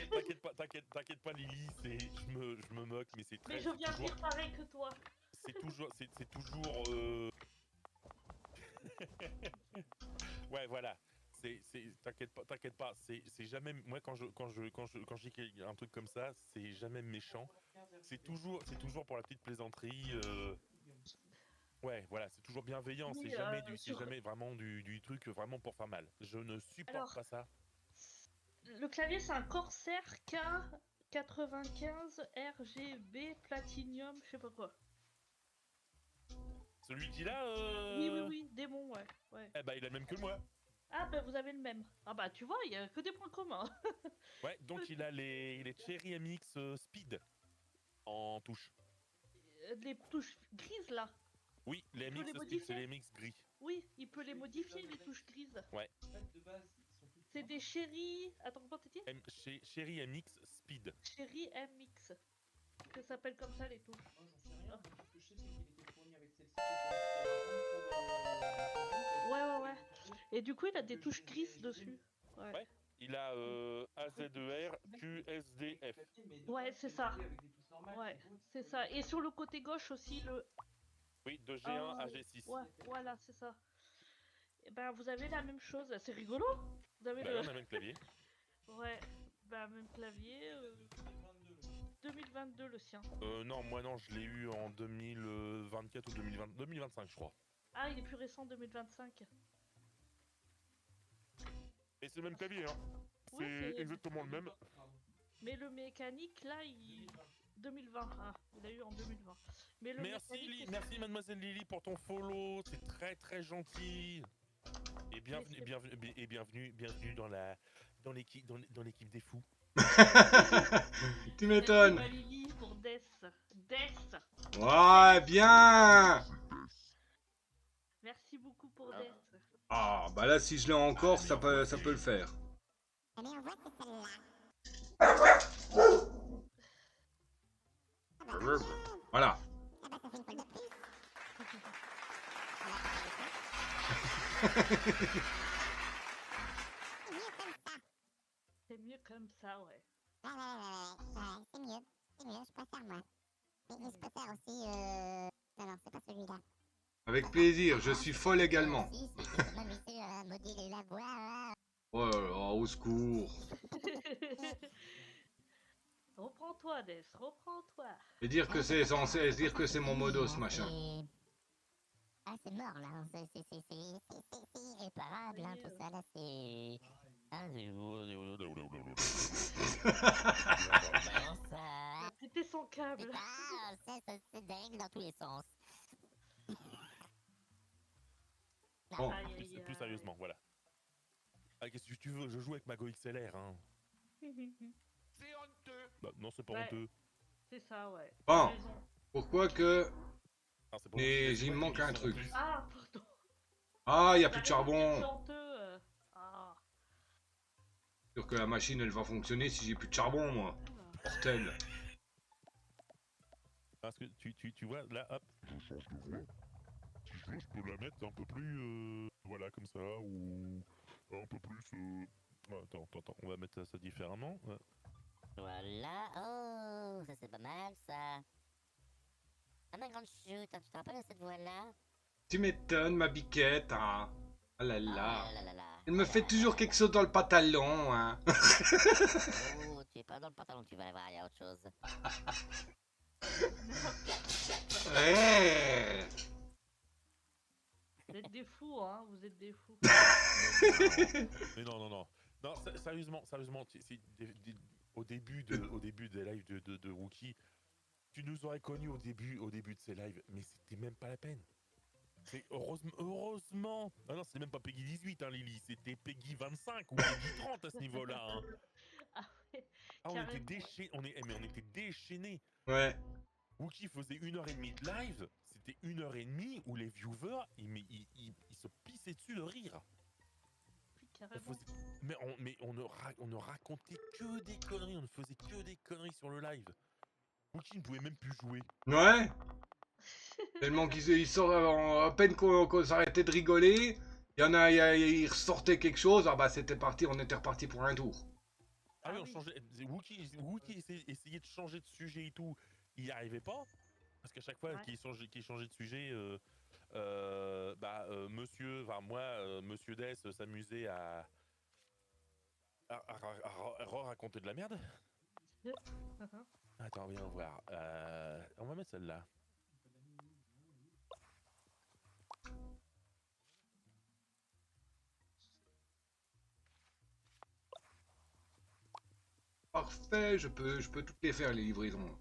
S4: T'inquiète pas, Lily, je me moque, mais c'est très.
S2: Mais je viens dire pareil que toi.
S4: C'est toujours. Ouais, voilà. T'inquiète pas. C'est jamais. Moi, quand j'ai un truc comme ça, c'est jamais méchant. C'est toujours pour la petite plaisanterie. Ouais, voilà, c'est toujours bienveillant,
S2: Oui,
S4: c'est
S2: sur-
S4: jamais vraiment du truc vraiment pour faire mal. Je ne supporte
S2: Alors,
S4: pas ça.
S2: le clavier, c'est un Corsair K95 RGB Platinum, je sais pas quoi.
S4: Celui-ci là,
S2: Oui, démon, ouais. Ouais.
S4: eh ben, il a le même que moi.
S2: Ah, bah vous avez le même. Ah, bah tu vois, il y a que des points communs.
S4: Ouais, donc il a les Cherry MX Speed en touche.
S2: Les touches grises là,
S4: Oui, les
S2: il peut les
S4: MX Speed, c'est
S2: modifier.
S4: les MX gris.
S2: Oui, il peut les modifier, les touches grises.
S4: Ouais,
S5: En fait, de base, ils sont tous
S2: C'est
S5: noirs.
S2: des chéris. Attends, comment t'as dit
S4: Cherry MX Speed.
S2: Chéri MX. Ça s'appelle comme ça les touches.
S5: Moi, j'en sais rien. Moi, tout ce que je sais, c'est qu'il était fourni avec celle-ci qui était pour
S2: Ouais. Et du coup, il a des touches grises dessus. Ouais.
S4: Ouais, il a AZER QSDF.
S2: Ouais, c'est ça. Ouais, c'est ça. Et sur le côté gauche aussi, le.
S4: Oui, de G1 à
S2: Ah,
S4: G6.
S2: ouais, voilà, c'est ça. Et ben, vous avez la même chose. C'est rigolo. Vous avez
S4: Bah,
S2: le.
S4: on a même clavier.
S2: Ouais, bah, même clavier. 2022 le sien.
S4: Non, moi non, je l'ai eu en 2024 ou 2025, je crois.
S2: Ah, il est plus récent, 2025.
S4: Et c'est le même clavier, hein.
S2: Oui,
S4: C'est
S2: c'est.
S4: exactement le même.
S2: Mais le mécanique, là, il. 2020. Ah, il a eu en 2020. Mais le mécanique.
S4: Merci mademoiselle Lily pour ton follow, c'est très très gentil. Et bienvenue,
S2: c'est-
S4: bienvenue dans l'équipe des fous.
S1: Tu
S2: Merci
S1: m'étonnes.
S2: Malili pour Death. Death.
S1: Ouais, bien.
S2: Merci beaucoup pour Death.
S1: Ah, bah là, si je l'ai encore, ça peut le faire.
S6: Allez, on voit que c'est celle-là.
S1: Voilà.
S6: Ah bah, ça fait une fois de plus. C'est mieux comme ça.
S2: C'est mieux comme ça, ouais.
S6: Ouais, c'est mieux. C'est mieux, je préfère moi. Et je préfère aussi, non, non, c'est pas celui-là.
S1: Avec plaisir, je suis folle également.
S6: Si, c'est qui m'a mis sur moduler la voix.
S1: Oh là là, au secours.
S2: Reprends-toi, Death, reprends-toi.
S1: Et dire que c'est censé dire que c'est mon modos, machin.
S6: Ah, c'est mort là, c'est irréparable, hein, tout ça là, c'est. Ah, ça.
S2: C'était son câble.
S6: Putain, c'est dingue dans tous les sens.
S1: Bon.
S2: Aïe, aïe,
S4: Plus
S2: aïe.
S4: sérieusement, voilà. Ah, qu'est-ce que tu veux? Je joue avec ma Go XLR, hein.
S5: C'est honteux.
S4: Bah, non, c'est pas
S2: Ouais.
S4: honteux.
S2: C'est ça, ouais.
S1: Bon.
S2: T'as raison.
S1: Pourquoi que...
S4: Non, c'est pas
S1: Mais
S4: honteux,
S1: il me
S4: c'est
S1: manque
S4: pas
S1: un
S4: qu'ils sont
S1: truc.
S4: plus.
S2: Ah, pardon.
S1: Ah, il n'y a
S2: T'as
S1: plus de
S2: raison, c'est
S1: charbon.
S2: honteux. Ah.
S1: Sûr que la machine, elle va fonctionner si j'ai plus de charbon, moi. Mortel.
S4: Parce que tu vois, là, hop.
S3: Je change de voix. Si je veux, je peux la mettre un peu plus, voilà, comme ça, ou un peu plus.
S4: Attends, on va mettre ça différemment. Ouais.
S6: Voilà, oh, ça c'est pas mal ça. Ah ma grande chute, hein, tu te rappelles de cette voix-là?
S1: Tu m'étonnes, ma biquette, hein. Ah là là.
S6: Oh là là là.
S1: Elle me fait toujours quelque chose dans le pantalon, hein.
S6: Oh, tu es pas dans le pantalon, tu vas aller voir, il y a autre chose.
S1: Ouais.
S2: Vous êtes des fous, hein. Vous êtes des fous.
S4: Mais non. Non, sérieusement, au début des lives de Wookie, tu nous aurais connus au début de ces lives, mais c'était même pas la peine. C'est heureusement. Ah non, c'était même pas Peggy 18, hein, Lily, c'était Peggy 25 ou Peggy 30 à ce niveau-là. Hein.
S2: Ah ouais.
S4: Ah, on était
S2: Carrément.
S4: déchaînés. On était déchaînés.
S1: Ouais.
S4: Wookie faisait 1h30 de live. C'était 1h30 où les viewers, ils se pissaient dessus de rire.
S2: Oui, carrément.
S4: Mais on ne racontait que des conneries. On ne faisait que des conneries sur le live. Wookie ne pouvait même plus jouer.
S1: Ouais. Tellement qu'il sort à peine qu'on s'arrêtait de rigoler. Il ressortait quelque chose. Ah bah c'était parti, on était reparti pour un tour.
S4: Ah oui,
S2: Ah
S4: on
S2: oui.
S4: changeait. Wookie essayait de changer de sujet et tout. Il n'y arrivait pas. Parce qu'à chaque fois
S2: Ouais.
S4: qu'il changeait de sujet, monsieur, enfin moi, monsieur Dess s'amusait à raconter de la merde. Attends, viens voir. On va mettre celle-là.
S1: parfait, je peux toutes les faire, les livraisons.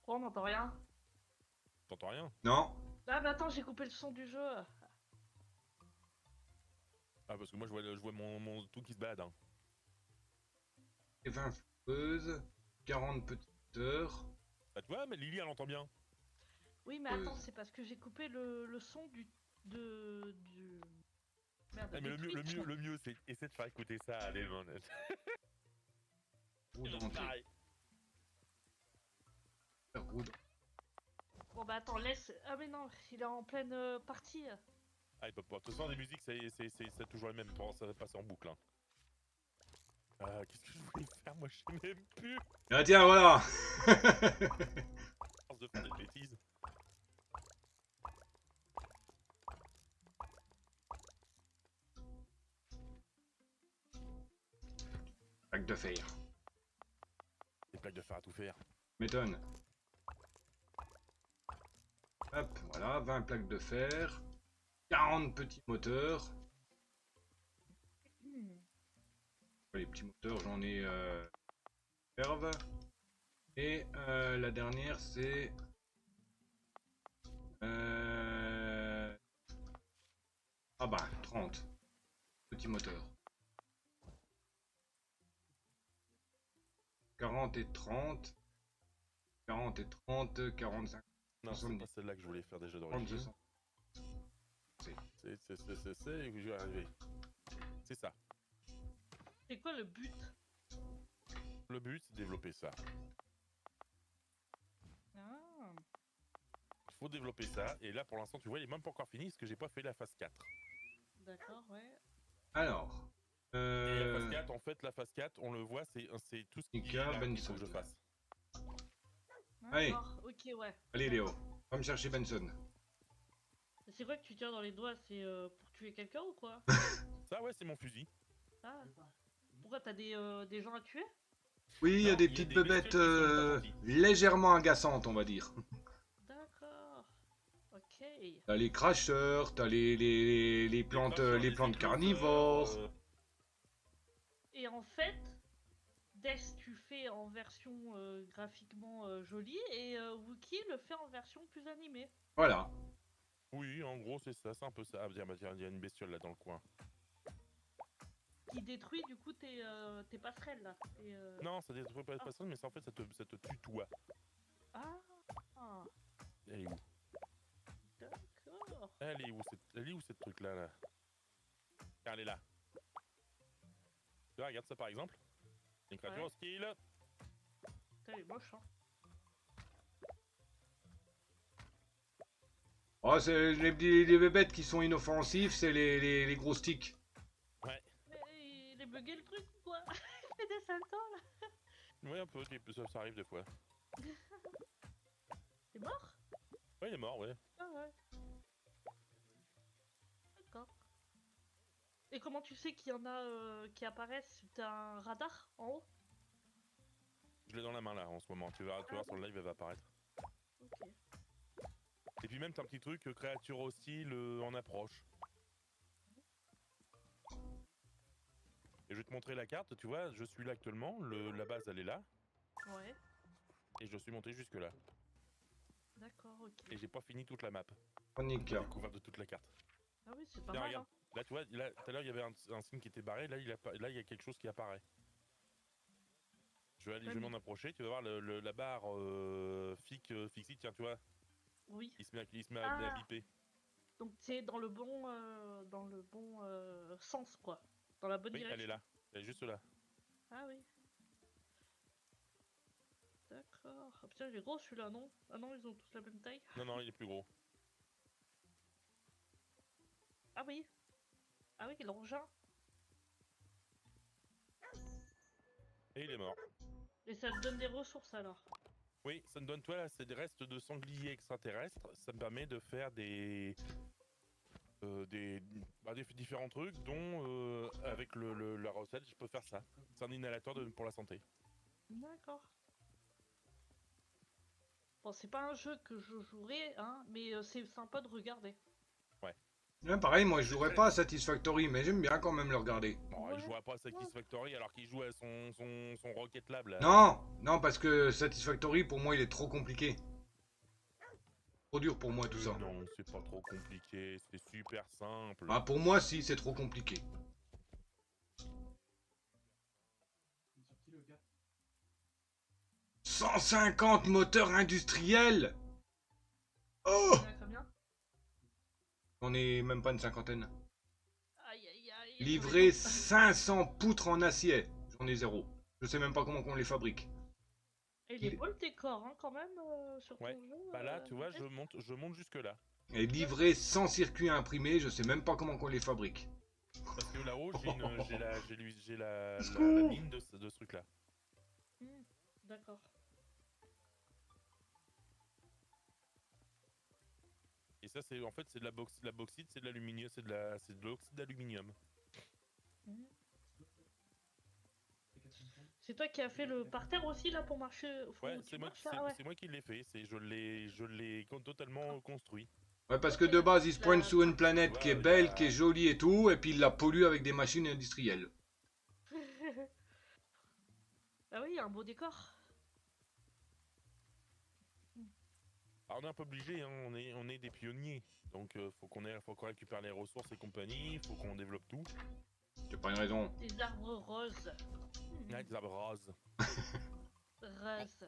S2: Quoi, on n'entend rien?
S4: T'entends rien?
S1: Non?
S2: Ah, mais attends, j'ai coupé le son du jeu.
S4: Ah, parce que moi, je vois mon tout qui se balade. Hein.
S1: Et 20 footeuses, 40 petites heures.
S4: Bah, tu vois, mais Lily, elle entend bien.
S2: Oui, mais attends, c'est parce que j'ai coupé le son du. Merde,
S4: Ah, mais
S2: de Twitch.
S4: le mieux, c'est essayer de faire écouter ça à des gens.
S1: Roue dentée.
S4: Pareil.
S1: Roue dentée.
S2: Bon, bah attends, laisse. Ah, mais non, il est en pleine partie.
S4: Ah, il peut pas. De toute façon, des musiques, c'est toujours les mêmes. Ça va passer en boucle. Hein. Qu'est-ce que je voulais faire? Moi, je sais même plus.
S1: Ah tiens, voilà.
S4: À force de faire des bêtises.
S1: Plaque de fer.
S4: Des plaques de fer à tout faire.
S1: M'étonne. Hop, voilà, 20 plaques de fer. 40 petits moteurs.
S2: Hmm.
S1: Les petits moteurs, j'en ai réserve. Et la dernière, c'est... Ah bah, 30 petits moteurs. 40 et 30. 40 et 30, 45.
S4: Non, c'est
S1: 70.
S4: pas celle-là que je voulais faire déjà
S1: 30,
S4: d'origine.
S1: 60.
S4: Et je vais y arriver. C'est ça.
S2: C'est quoi le but?
S4: Le but, c'est de développer ça.
S2: Ah.
S4: Il faut développer ça. Et là, pour l'instant, tu vois, il est même pas encore fini parce que j'ai pas fait la phase 4.
S2: D'accord, ouais.
S1: Alors...
S4: Et la phase 4, en fait, la phase 4, on le voit, c'est tout ce qui
S1: Nika,
S4: est là qu'il faut
S1: Benson.
S4: que je fasse.
S1: Allez.
S2: D'accord, ok, ouais.
S1: Allez Léo, va me chercher Benson.
S2: C'est quoi que tu tiens dans les doigts? C'est pour tuer quelqu'un ou quoi?
S4: Ça, ouais, c'est mon fusil.
S2: Ah. Pourquoi t'as des gens à tuer?
S1: Oui, il y a
S4: Non,
S1: des
S4: il y a
S1: petites
S4: des
S1: bébêtes
S4: bestioles qui sont pas gentilles.
S1: légèrement agaçantes, on va dire.
S2: D'accord. Ok.
S1: T'as les crashers, t'as les plantes,
S4: crashers,
S1: les
S4: les
S1: plantes
S4: écloseurs,
S1: carnivores.
S2: Et en fait, Death tu fais en version graphiquement jolie et Wookie le fait en version plus animée.
S1: Voilà.
S4: Oui, en gros, c'est ça, c'est un peu ça. Ah, tiens, bah, tiens, il y a une bestiole là dans le coin.
S2: Qui détruit du coup tes passerelles là.
S4: Non, ça détruit pas les personnes, mais ça, en fait, ça te tutoie.
S2: Ah. Ah.
S4: Elle est où?
S2: D'accord.
S4: Elle est où cette truc là? Ah, elle est là. Tu vois, regarde ça par exemple. Une créature
S2: Ouais.
S4: hostile.
S2: Putain, elle est moche hein.
S1: Oh, c'est les bébêtes qui sont inoffensifs, c'est les gros sticks.
S4: Ouais.
S2: Mais il est bugué le truc ou quoi? Il fait des saltos là.
S4: Ouais, un peu, ça arrive des fois.
S2: T'es mort?
S4: Ouais, il est mort, ouais.
S2: Ah ouais. D'accord. Et comment tu sais qu'il y en a qui apparaissent? T'as un radar en haut?
S4: Je l'ai dans la main là en ce moment. Tu vas voir sur le live, elle va apparaître.
S2: Ok.
S4: Et puis même, t'as un petit truc, créature hostile en approche. Et je vais te montrer la carte, tu vois, je suis là actuellement, la base elle est là,
S2: Ouais.
S4: et je suis monté jusque là.
S2: D'accord, ok.
S4: Et j'ai pas fini toute la map,
S1: Chronique.
S4: la découverte de toute la carte.
S2: Ah oui, c'est pas
S4: Tiens,
S2: mal
S4: regarde,
S2: hein.
S4: là tu vois, là, tout à l'heure il y avait un signe qui était barré, là il y a quelque chose qui apparaît. Je vais m'en approcher, tu vas voir la barre fixie, tiens, tu vois,
S2: Oui.
S4: il se met à biper.
S2: Donc c'est dans le bon sens quoi. Dans la bonne
S4: Oui,
S2: direction.
S4: elle est là, elle est juste là.
S2: Ah oui. D'accord. Ah putain, il est gros celui-là, non? Ah non, ils ont tous la même taille.
S4: Non, non, il est plus gros.
S2: Ah oui. Ah oui, l'engin.
S4: Et il est mort.
S2: Et ça te donne des ressources alors.
S4: Oui, ça me donne, toi là, c'est des restes de sangliers extraterrestres. Ça me permet de faire des différents trucs, dont avec la recette, je peux faire ça. C'est un inhalateur pour la santé.
S2: D'accord. Bon, c'est pas un jeu que je jouerai, hein, mais c'est sympa de regarder.
S4: Ouais.
S1: Ouais, pareil, moi je jouerais pas à Satisfactory, mais j'aime bien quand même le regarder.
S4: Bon,
S2: Ouais.
S4: il jouera pas à Satisfactory alors qu'il joue à son Rocket Lab là.
S1: Non, non, parce que Satisfactory pour moi il est trop compliqué. Trop dur pour moi tout ça.
S4: Non, c'est pas trop compliqué, c'est super simple.
S1: Bah, pour moi, si, c'est trop compliqué.
S5: Il est sorti le gars.
S1: 150 moteurs industriels. Oh,
S2: Il y en a combien?
S1: on est même pas une cinquantaine.
S2: Aïe aïe aïe.
S1: Livré 500 poutres en acier. J'en ai zéro. Je sais même pas comment on les fabrique.
S2: Et il est beau le décor, hein, quand même, sur ton
S4: Ouais.
S2: jeu.
S4: Bah là, tu vois, je monte jusque là.
S1: Et livré sans circuit imprimé, je sais même pas comment on les fabrique.
S4: Parce que là-haut, j'ai la
S1: Secours.
S4: mine de ce truc-là.
S2: D'accord.
S4: Et ça, c'est en fait, c'est de la bauxite, c'est de l'aluminium, c'est de l'oxyde d'aluminium.
S2: Mhm.
S5: C'est 400.
S2: C'est toi qui as fait le parterre aussi là pour marcher.
S4: Ouais,
S2: Tu
S4: c'est moi,
S2: marches, là, ouais.
S4: c'est moi qui l'ai fait. Je l'ai totalement construit.
S1: Ouais, parce que
S2: Ok.
S1: de base, il se pointe
S2: La-
S1: sur une planète
S4: Tu
S1: qui est
S4: vois,
S1: belle,
S4: il y a-
S1: qui est jolie et tout, et puis il la pollue avec des machines industrielles.
S2: Ah oui, il y a un beau décor.
S4: Alors on est un peu obligé, hein, on est des pionniers. Donc faut qu'on récupère les ressources et compagnie, faut qu'on développe tout.
S1: C'est pas une raison.
S2: Des arbres roses.
S4: Ouais, des arbres rases.
S2: Roses.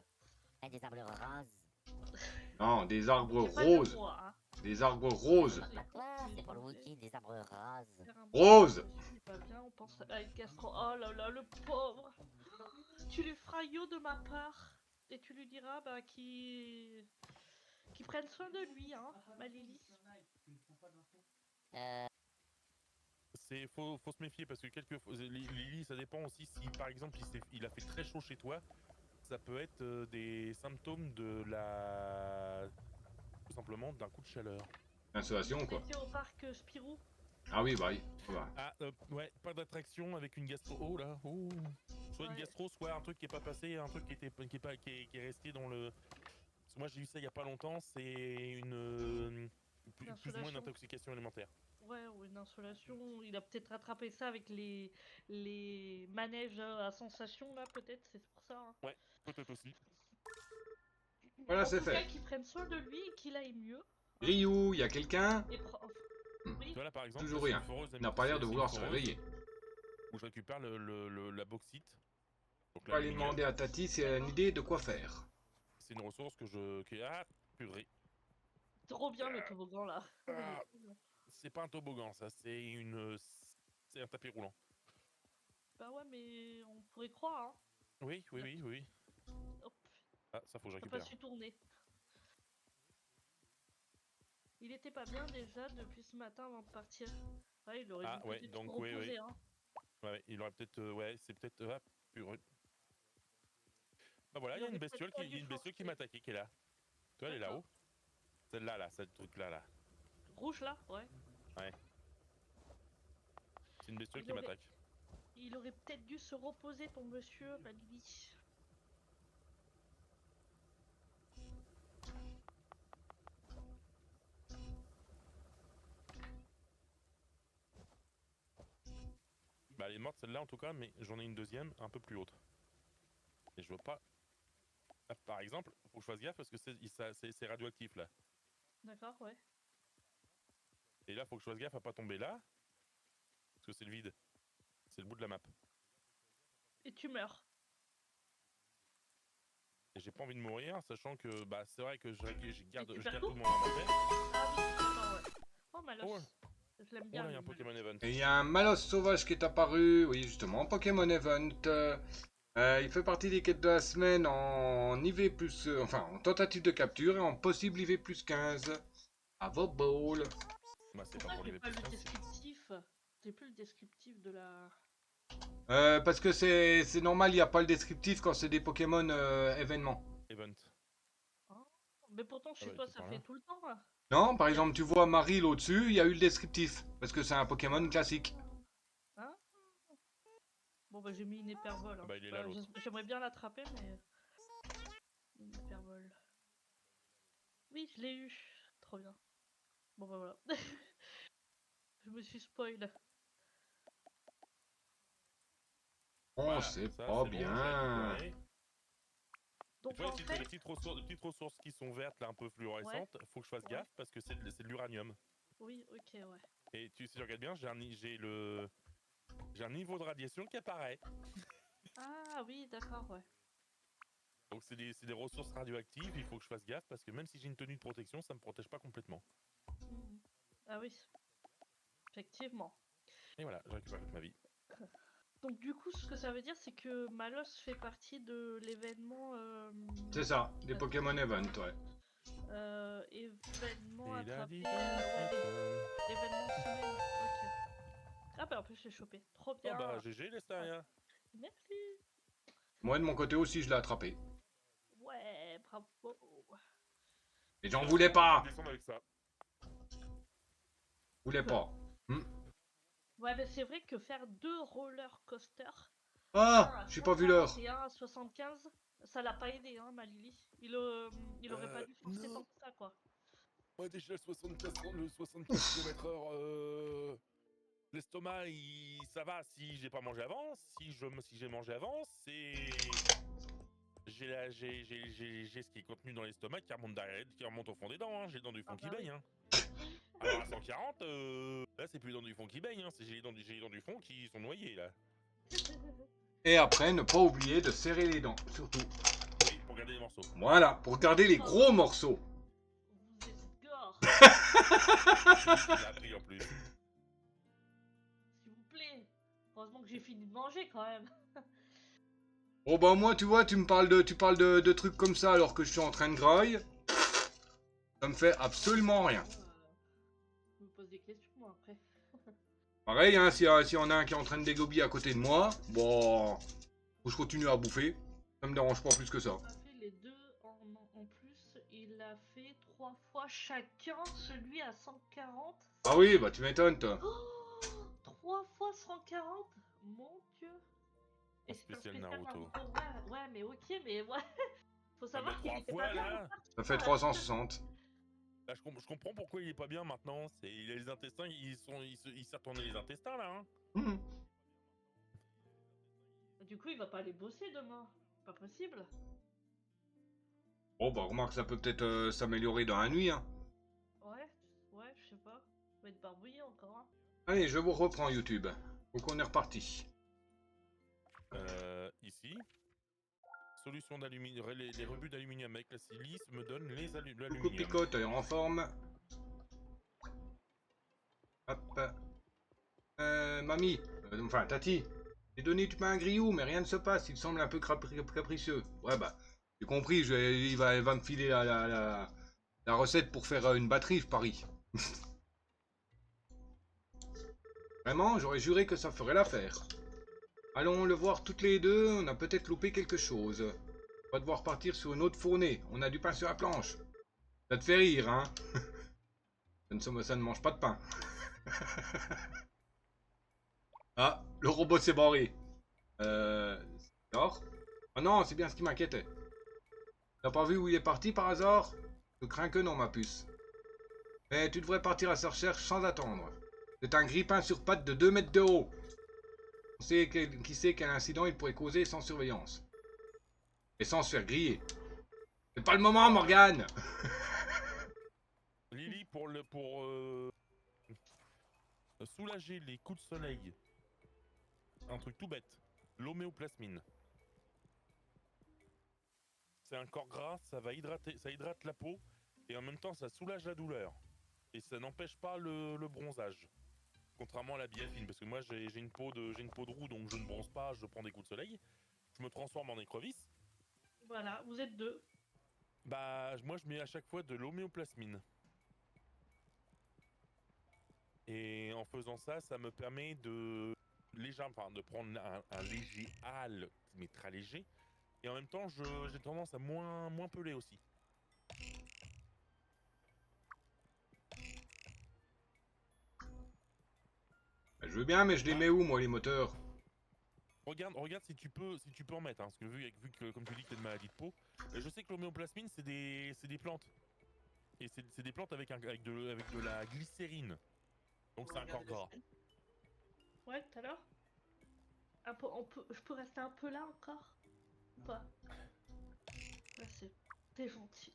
S6: Et des arbres roses.
S1: Non, des arbres
S2: C'est pas le
S1: roses.
S2: bois, hein.
S1: Des arbres roses.
S6: Pas toi, c'est pour le wiki, des arbres roses.
S2: Faire un
S1: Rose.
S2: monsieur, il est pas bien, on pense à une gastro. Oh là là, le pauvre. Tu lui feras yo de ma part. Et tu lui diras bah qu'il prenne soin de lui, hein, ma Lily.
S5: Tu ne prends pas d'infos.
S6: Euh,
S4: Faut se méfier parce que Lily, ça dépend aussi si par exemple il a fait très chaud chez toi. Ça peut être des symptômes de la... Tout simplement d'un coup de chaleur.
S1: Insolation, quoi.
S2: C'était au parc Spirou.
S1: Ah oui, bah oui. Ouais.
S4: Ah, ouais, pas d'attraction avec une gastro. Oh là, oh. Soit une
S2: Ouais.
S4: gastro, soit un truc qui est pas passé, un truc qui est resté dans le... Parce que moi j'ai vu ça il y a pas longtemps, c'est plus ou moins une
S2: Insolation.
S4: intoxication alimentaire.
S2: Ouais, ou une insolation. Il a peut-être rattrapé ça avec les manèges à sensation, là, peut-être, c'est pour ça. Hein.
S4: Ouais, peut-être aussi.
S1: Voilà,
S2: En
S1: c'est
S2: tout cas,
S1: fait.
S2: qu'il prenne soin de lui et qu'il aille mieux.
S1: Ryu, y a quelqu'un?
S2: Et oui,
S4: Voilà par exemple,
S1: Toujours
S4: c'est une
S1: rien.
S4: foreuse,
S1: Il n'a pas l'air de
S4: c'est une
S1: vouloir se
S4: foreuse
S1: réveiller.
S4: Où je récupère la bauxite. Donc
S1: On va aller
S4: l'aluminium.
S1: demander à Tati si elle a une idée de quoi faire.
S4: C'est une ressource Ah, purée.
S2: trop bien le toboggan, là.
S4: Ah. C'est pas un toboggan, ça, c'est un tapis roulant.
S2: Bah ouais, mais on pourrait croire, hein.
S4: Oui.
S2: Hop,
S4: Ah, ça faut que je
S2: t'as pas
S4: récupère.
S2: su tourner. Il était pas bien déjà depuis ce matin avant de partir. Ouais, il aurait
S4: Ah,
S2: dû
S4: ouais,
S2: peut-être
S4: donc
S2: se
S4: oui.
S2: reposer, hein.
S4: Ouais, il aurait peut-être. Ouais, c'est peut-être. Ah, purée. Bah voilà, il y a
S2: aurait
S4: une
S2: peut-être
S4: bestiole
S2: pas
S4: qui,
S2: dû
S4: qui
S2: forcer.
S4: m'a attaqué, qui est là. Toi, elle est
S2: D'accord.
S4: là-haut. Celle-là, là, ce truc-là, là.
S2: Rouge, là, ouais.
S4: C'est une bestiole
S2: Il
S4: qui
S2: aurait-
S4: m'attaque.
S2: Il aurait peut-être dû se reposer, ton monsieur, ma Lily.
S4: Bah, elle est morte celle-là en tout cas, mais j'en ai une deuxième un peu plus haute. Et je veux pas. Ah, par exemple, faut que je fasse gaffe parce que c'est radioactif là.
S2: D'accord, ouais.
S4: Et là, faut que je fasse gaffe à pas tomber là. Parce que c'est le vide. C'est le bout de la map.
S2: Et tu meurs.
S4: Et j'ai pas envie de mourir, sachant que bah c'est vrai que je garde
S2: tu
S4: je
S2: perds
S4: garde
S2: tout
S4: tout mon inventaire.
S2: Ah oui, d'accord, ouais. Oh, Malos.
S4: Oh, ouais.
S2: Je l'aime
S4: Oh
S2: bien,
S4: là, il y a un
S2: le
S4: Pokémon
S2: Malos.
S4: Event.
S1: Et il y a un Malos sauvage qui est apparu. Oui, justement, Pokémon Event. Il fait partie des quêtes de la semaine en IV plus... enfin, en tentative de capture et en possible IV plus 15. À vos balls.
S4: Bah c'est pas
S2: Pourquoi
S4: pour
S2: j'ai
S4: les
S2: pas le
S4: petits.
S2: descriptif? J'ai plus le descriptif de la...
S1: Parce que c'est normal, il n'y a pas le descriptif quand c'est des Pokémon événements.
S4: Event.
S2: Hein. Mais pourtant,
S4: Ah
S2: chez
S4: bah,
S2: toi,
S4: c'est
S2: ça
S4: par
S2: fait
S4: là.
S2: tout le temps, là.
S1: Non, par exemple, tu vois Maril au-dessus, il y a eu le descriptif. Parce que c'est un Pokémon classique.
S2: Hein. Bon, bah, j'ai mis une hypervole. Hein.
S4: Ah bah, il est là, l'autre.
S2: J'aimerais bien l'attraper, mais... Une hypervole. Oui, je l'ai eu. Trop bien. Bon, bah, voilà. Je me suis spoil.
S1: Oh,
S4: Voilà,
S1: c'est
S4: ça,
S1: pas
S4: bon, j'ai
S1: bien.
S4: récupéré.
S2: Donc
S4: Tu vois,
S2: en
S4: les
S2: fait,
S4: petites ressources qui sont vertes, là, un peu fluorescentes, faut que je fasse
S2: Ouais.
S4: gaffe parce que c'est de l'uranium.
S2: oui, ok, ouais.
S4: Et si tu regardes bien, j'ai un niveau de radiation qui apparaît.
S2: Ah oui, d'accord, ouais.
S4: Donc c'est des ressources radioactives, il faut que je fasse gaffe parce que même si j'ai une tenue de protection, ça me protège pas complètement.
S2: Mhm. Ah oui, effectivement.
S4: Et voilà, je récupère toute ma vie.
S2: Donc du coup, ce que ça veut dire, c'est que Malos fait partie de l'événement...
S1: C'est ça, des
S2: Attends,
S1: Pokémon
S2: c'est quoi
S1: Event, ouais.
S2: Événement
S4: Et la
S2: attrapé...
S4: vie
S2: l'événement semaine. Ok. Ah bah en plus, j'ai chopé. Trop
S4: Oh
S2: bien.
S4: bah GG les stariens.
S2: Merci.
S1: Moi, de mon côté aussi, je l'ai attrapé.
S2: Ouais, bravo.
S1: Et j'en voulais pas.
S4: Descendre avec ça.
S1: Je voulais pas.
S2: Ouais, mais c'est vrai que faire 2 roller coasters,
S1: Ah,
S2: un à
S1: j'ai pas vu l'heure.
S2: 140 et un à 75, ça l'a pas aidé, hein, ma Lily. Il aurait pas dû forcer
S4: non.
S2: tant que ça, quoi.
S4: Moi déjà le 64 km/h, l'estomac ça va si j'ai pas mangé avant. Si j'ai mangé avant, j'ai ce qui est contenu dans l'estomac qui remonte derrière, qui remonte au fond des dents. Hein. J'ai les dents du fond
S2: Ah
S4: qui
S2: bah oui.
S4: baignent. Hein. Alors à 140, là c'est plus les dents du fond qui baignent. Hein. J'ai les dents du fond qui sont noyées là.
S1: Et après, ne pas oublier de serrer les dents, surtout.
S4: Oui, pour garder les morceaux.
S1: Voilà, pour garder les gros morceaux.
S2: Vous êtes gore.
S4: C'est lui qui me l'a appris en plus.
S2: S'il vous plaît. Heureusement que j'ai fini de manger, quand même.
S1: Oh bah moi, tu vois, tu parles de trucs comme ça alors que je suis en train de graille. Ça me fait absolument rien.
S2: Je me pose des questions, moi, après.
S1: Pareil, hein, si y en a un qui est en train de dégobiller à côté de moi, bon, faut que je continue à bouffer. Ça me dérange pas plus que ça.
S2: On a fait les deux en plus. Il a fait 3 fois chacun, celui à 140.
S1: Ah oui, bah tu m'étonnes, toi.
S2: Oh, 3 fois 140. Mon dieu.
S4: En
S2: Et c'est un
S4: spécial
S2: spécial
S4: Naruto.
S2: Ouais, mais ok, mais ouais. Faut
S4: Ah bah
S2: savoir qu'il
S4: 3
S2: était
S4: fois
S2: pas bien.
S4: là.
S1: Ça fait 360.
S4: Là, je comprends pourquoi il est pas bien maintenant. Il a les intestins, il s'est retourné les intestins là. Hein.
S1: Mhm.
S2: Du coup, il va pas aller bosser demain. Pas possible.
S1: Oh bah remarque, ça peut peut-être s'améliorer dans la nuit, hein.
S2: Ouais, je sais pas. Il va être barbouillé encore. Hein.
S1: Allez, je vous reprends YouTube. Donc on est reparti.
S4: Ici. Solution d'aluminium. Les rebuts d'aluminium avec la silice me donnent
S1: Coucou
S4: l'aluminium.
S1: Picote, en forme. Hop. Mamie, enfin Tati, j'ai donné du pain à Griou, mais rien ne se passe, il semble un peu capricieux. Ouais bah, j'ai compris, il va me filer la recette pour faire une batterie, je parie. Vraiment, j'aurais juré que ça ferait l'affaire. Allons le voir toutes les deux, on a peut-être loupé quelque chose. On va devoir partir sur une autre fournée, on a du pain sur la planche. Ça te fait rire, hein? Ça ne mange pas de pain. Ah, le robot s'est barré. Alors? Ah non, c'est bien ce qui m'inquiétait. T'as pas vu où il est parti par hasard? Je crains que non, ma puce. Mais tu devrais partir à sa recherche sans attendre. C'est un grippin sur pattes de 2 mètres de haut. Qui sait quel incident il pourrait causer sans surveillance. Et sans se faire griller. C'est pas le moment, Morgane!
S4: Lily, pour soulager les coups de soleil, un truc tout bête, l'homéoplasmine. C'est un corps gras, ça hydrate la peau et en même temps ça soulage la douleur. Et ça n'empêche pas le bronzage. Contrairement à la biafine, parce que moi j'ai une peau de roux donc je ne bronze pas, je prends des coups de soleil. Je me transforme en écrevisse.
S2: Voilà, vous êtes deux.
S4: Bah moi je mets à chaque fois de l'homéoplasmine. Et en faisant ça, ça me permet de prendre un léger hâle, mais très léger. Et en même temps, j'ai tendance à moins peler aussi.
S1: Je veux bien, mais je les mets où, moi, les moteurs?
S4: Regarde si tu peux en mettre, hein, parce que vu que comme tu dis que tu as une maladie de peau, je sais que l'homéoplasmine c'est des plantes. Et c'est des plantes avec de la glycérine. Donc c'est un corps gras.
S2: Ouais, tout à l'heure. Je peux rester un peu là encore ou pas? Ouais, c'est gentil.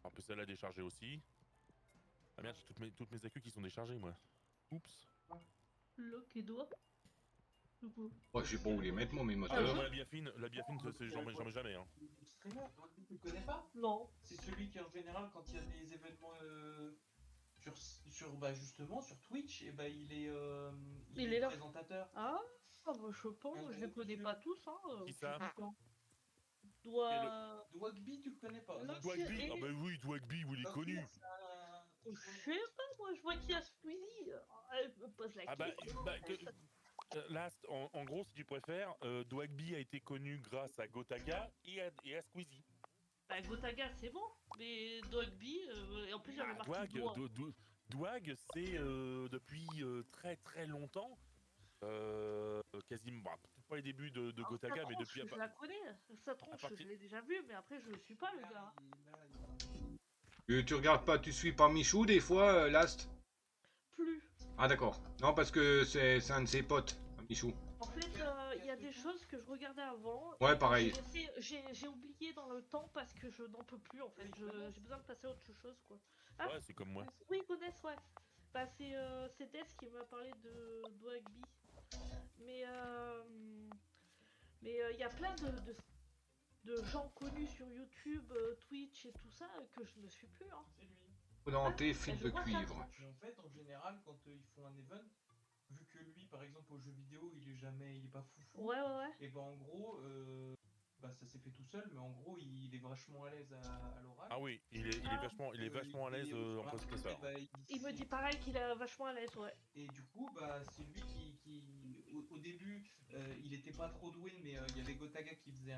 S4: En plus elle a déchargé aussi. Ah merde, j'ai toutes mes accus qui sont déchargés moi. Oups.
S2: Lock et doigt. Du coup.
S1: Oh, je sais pas où les mettre, moi, mes
S4: Ah
S1: moteurs.
S4: non, moi la biafine, j'en mets jamais. Hein.
S5: Le streamer, toi, tu le connais pas?
S2: Non.
S5: C'est celui qui, en général, quand il y a des événements bah, justement, sur Twitch, et bah, il est
S2: là.
S5: présentateur.
S2: Ah, bah, je pense, je les connais pas tous, hein.
S4: Qui ça?
S2: Doigt.
S5: Dwagby, tu le connais pas?
S2: Non,
S5: Non,
S4: Dwagby.
S2: et-
S4: Ah bah oui, Dwagby, oui, il est connu.
S2: Je sais pas, moi je vois qu'il y a Squeezie. Elle me pose la
S4: Ah bah,
S2: question.
S4: Last, en gros, si tu préfères, Dwagby a été connu grâce à Gotaga et à Squeezie.
S2: Bah, Gotaga, c'est bon, mais Dogby, et en plus j'avais marqué doigt.
S4: Dwag, c'est depuis très très longtemps, quasiment, bah, peut-être pas les débuts de
S2: Alors,
S4: Gotaga,
S2: sa
S4: mais
S2: tronche,
S4: depuis...
S2: je la connais. Sa tronche,
S4: partir-
S2: je l'ai déjà vue, mais après je le suis pas, le gars.
S1: Tu regardes pas, tu suis pas Michou des fois, Last?
S2: Plus.
S1: Ah d'accord. Non, parce que c'est un de ses potes, Michou.
S2: En fait, il y a des choses que je regardais avant.
S1: Ouais,
S2: et
S1: pareil.
S2: J'ai oublié dans le temps parce que je n'en peux plus, en fait. J'ai besoin de passer à autre chose, quoi. Ah,
S4: Ouais, c'est comme moi.
S2: oui, ils connaissent, ouais. Bah, c'est Des qui m'a parlé de Dwagby. Mais il y a plein de gens connus sur YouTube, Twitch et tout ça que je ne suis plus. Hein.
S5: C'est lui.
S1: Denté,
S2: Ah,
S1: fil
S2: je
S1: de
S2: vois sa
S1: cuivre.
S2: tronche.
S5: Et en fait, en général, quand ils font un event, vu que lui, par exemple, aux jeux vidéo, il est pas foufou.
S2: Ouais, ouais, ouais.
S5: Et bah en gros, bah ça s'est fait tout seul, mais en gros, il est vachement à l'aise à l'oral.
S4: Ah oui, il est vachement à l'aise en processeur.
S5: Bah,
S2: Il me dit pareil qu'il est vachement à l'aise, ouais.
S5: Et du coup, bah, c'est lui au début, il était pas trop doué, mais il y avait Gotaga qui faisait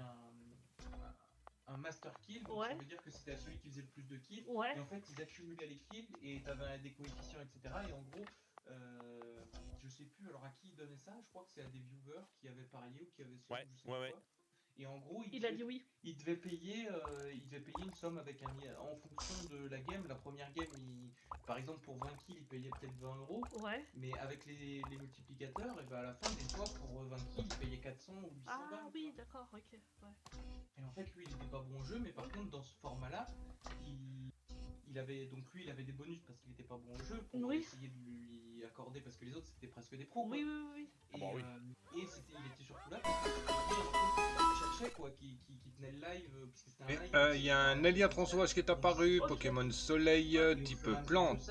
S5: un master kill, donc
S2: Ouais.
S5: ça veut dire que c'était celui qui faisait le plus de kills.
S2: Ouais.
S5: Et en fait, ils accumulaient les kills et t'avais des coefficients, etc. Et en gros, je sais plus alors à qui il donnait ça, je crois que c'est à des viewers qui avaient parié ou qui avaient
S4: Ouais,
S5: je sais pas
S4: ouais.
S5: quoi. Et en gros,
S2: Il a dit oui.
S5: il devait payer une somme avec en fonction de la game. La première game, par exemple pour 20 kills, il payait peut-être 20 euros.
S2: Ouais.
S5: Mais avec les multiplicateurs, et ben à la fin des fois pour 20 kills, il payait 400 ou 800 balles.
S2: Ah oui, d'accord, ok. Ouais.
S5: Et en fait, lui, il était pas bon au jeu, mais par contre, dans ce format-là, il avait des bonus parce qu'il était pas bon au jeu pour
S2: Oui.
S5: essayer de lui accorder parce que les autres c'était presque des pros.
S2: Oui, oui, oui.
S5: Et,
S4: bah oui.
S5: Et il était surtout là parce que c'était cherchait quoi, qui tenait le live puisque c'était un live.
S1: Il y a un Eliatron sauvage qui est apparu, Pokémon Soleil, type plante.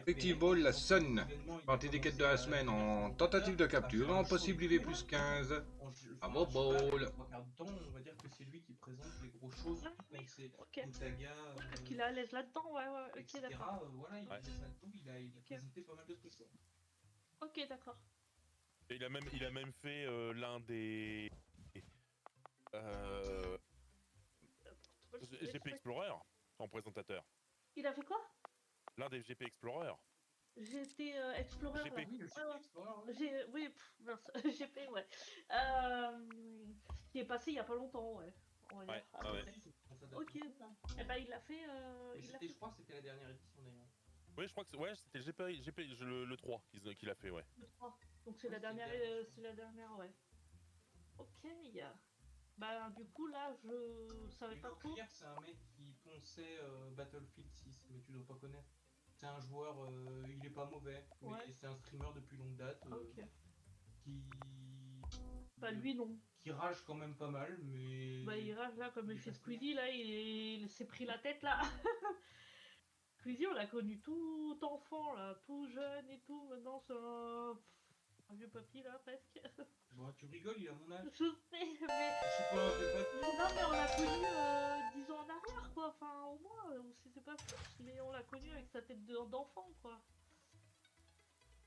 S1: Pretty Ball, la Sun. Partie des quêtes de la semaine en tentative de capture, en possible IV plus 15. Ah, bon, ball.
S5: Trois quarts du temps, on va dire que c'est lui qui présente les grosses choses,
S2: Ah,
S5: surtout
S2: oui,
S5: quand c'est
S2: ok.
S5: Gotaga,
S2: Parce qu'il est à l'aise là-dedans, ouais, ouais, ok,
S5: etc.
S2: d'accord.
S5: Voilà, il
S4: Ouais.
S5: faisait ça tout, il a présenté pas mal de trucs. Quoi.
S2: Ok, d'accord.
S4: Et il a même fait l'un des... GP Explorer en présentateur.
S2: Il a fait quoi?
S4: L'un des GP Explorer.
S2: J'étais Explorer.
S4: GP.
S2: Là.
S5: Oui, le
S2: Ouais, ouais.
S5: Explorer, ouais.
S2: Oui, mince, GP, ouais. Qui est passé il y a pas longtemps, ouais. On va dire,
S4: Ouais,
S2: à peu
S4: ouais.
S2: près.
S5: Ça date
S2: Ok.
S5: de longtemps.
S2: Eh ben, il l'a fait.
S5: Mais
S2: Il l'a
S5: c'était,
S2: fait
S5: je crois que c'était la dernière édition d'ailleurs.
S4: Oui, je crois que c'était le 3 qu'il a fait, ouais.
S2: le 3. Donc c'est
S5: Oui,
S2: la
S5: c'est
S2: dernière,
S5: bien.
S2: c'est la dernière, ouais. Ok. Bah du coup là, je savais pas trop.
S5: Hier, c'est un mec qui ponçait Battlefield 6, mais tu dois pas connaître. C'est un joueur, il est pas mauvais,
S2: Ouais.
S5: mais c'est un streamer depuis longue date
S2: Ok.
S5: qui.
S2: Bah lui non.
S5: Qui rage quand même pas mal, mais.
S2: Bah il rage là comme
S5: il
S2: il
S5: est
S2: fait
S5: pas
S2: Squeezie là, il s'est pris la tête là. Squeezie on l'a connu tout enfant là, tout jeune et tout. Maintenant c'est un vieux papy là presque.
S5: Bon, tu rigoles, il a mon âge.
S2: Je sais mais.
S5: Je suis pas un vieux papy.
S2: Non mais on l'a connu 10 ans en arrière quoi, enfin au moins, ou si c'est pas plus, mais on l'a connu avec sa tête d'enfant quoi.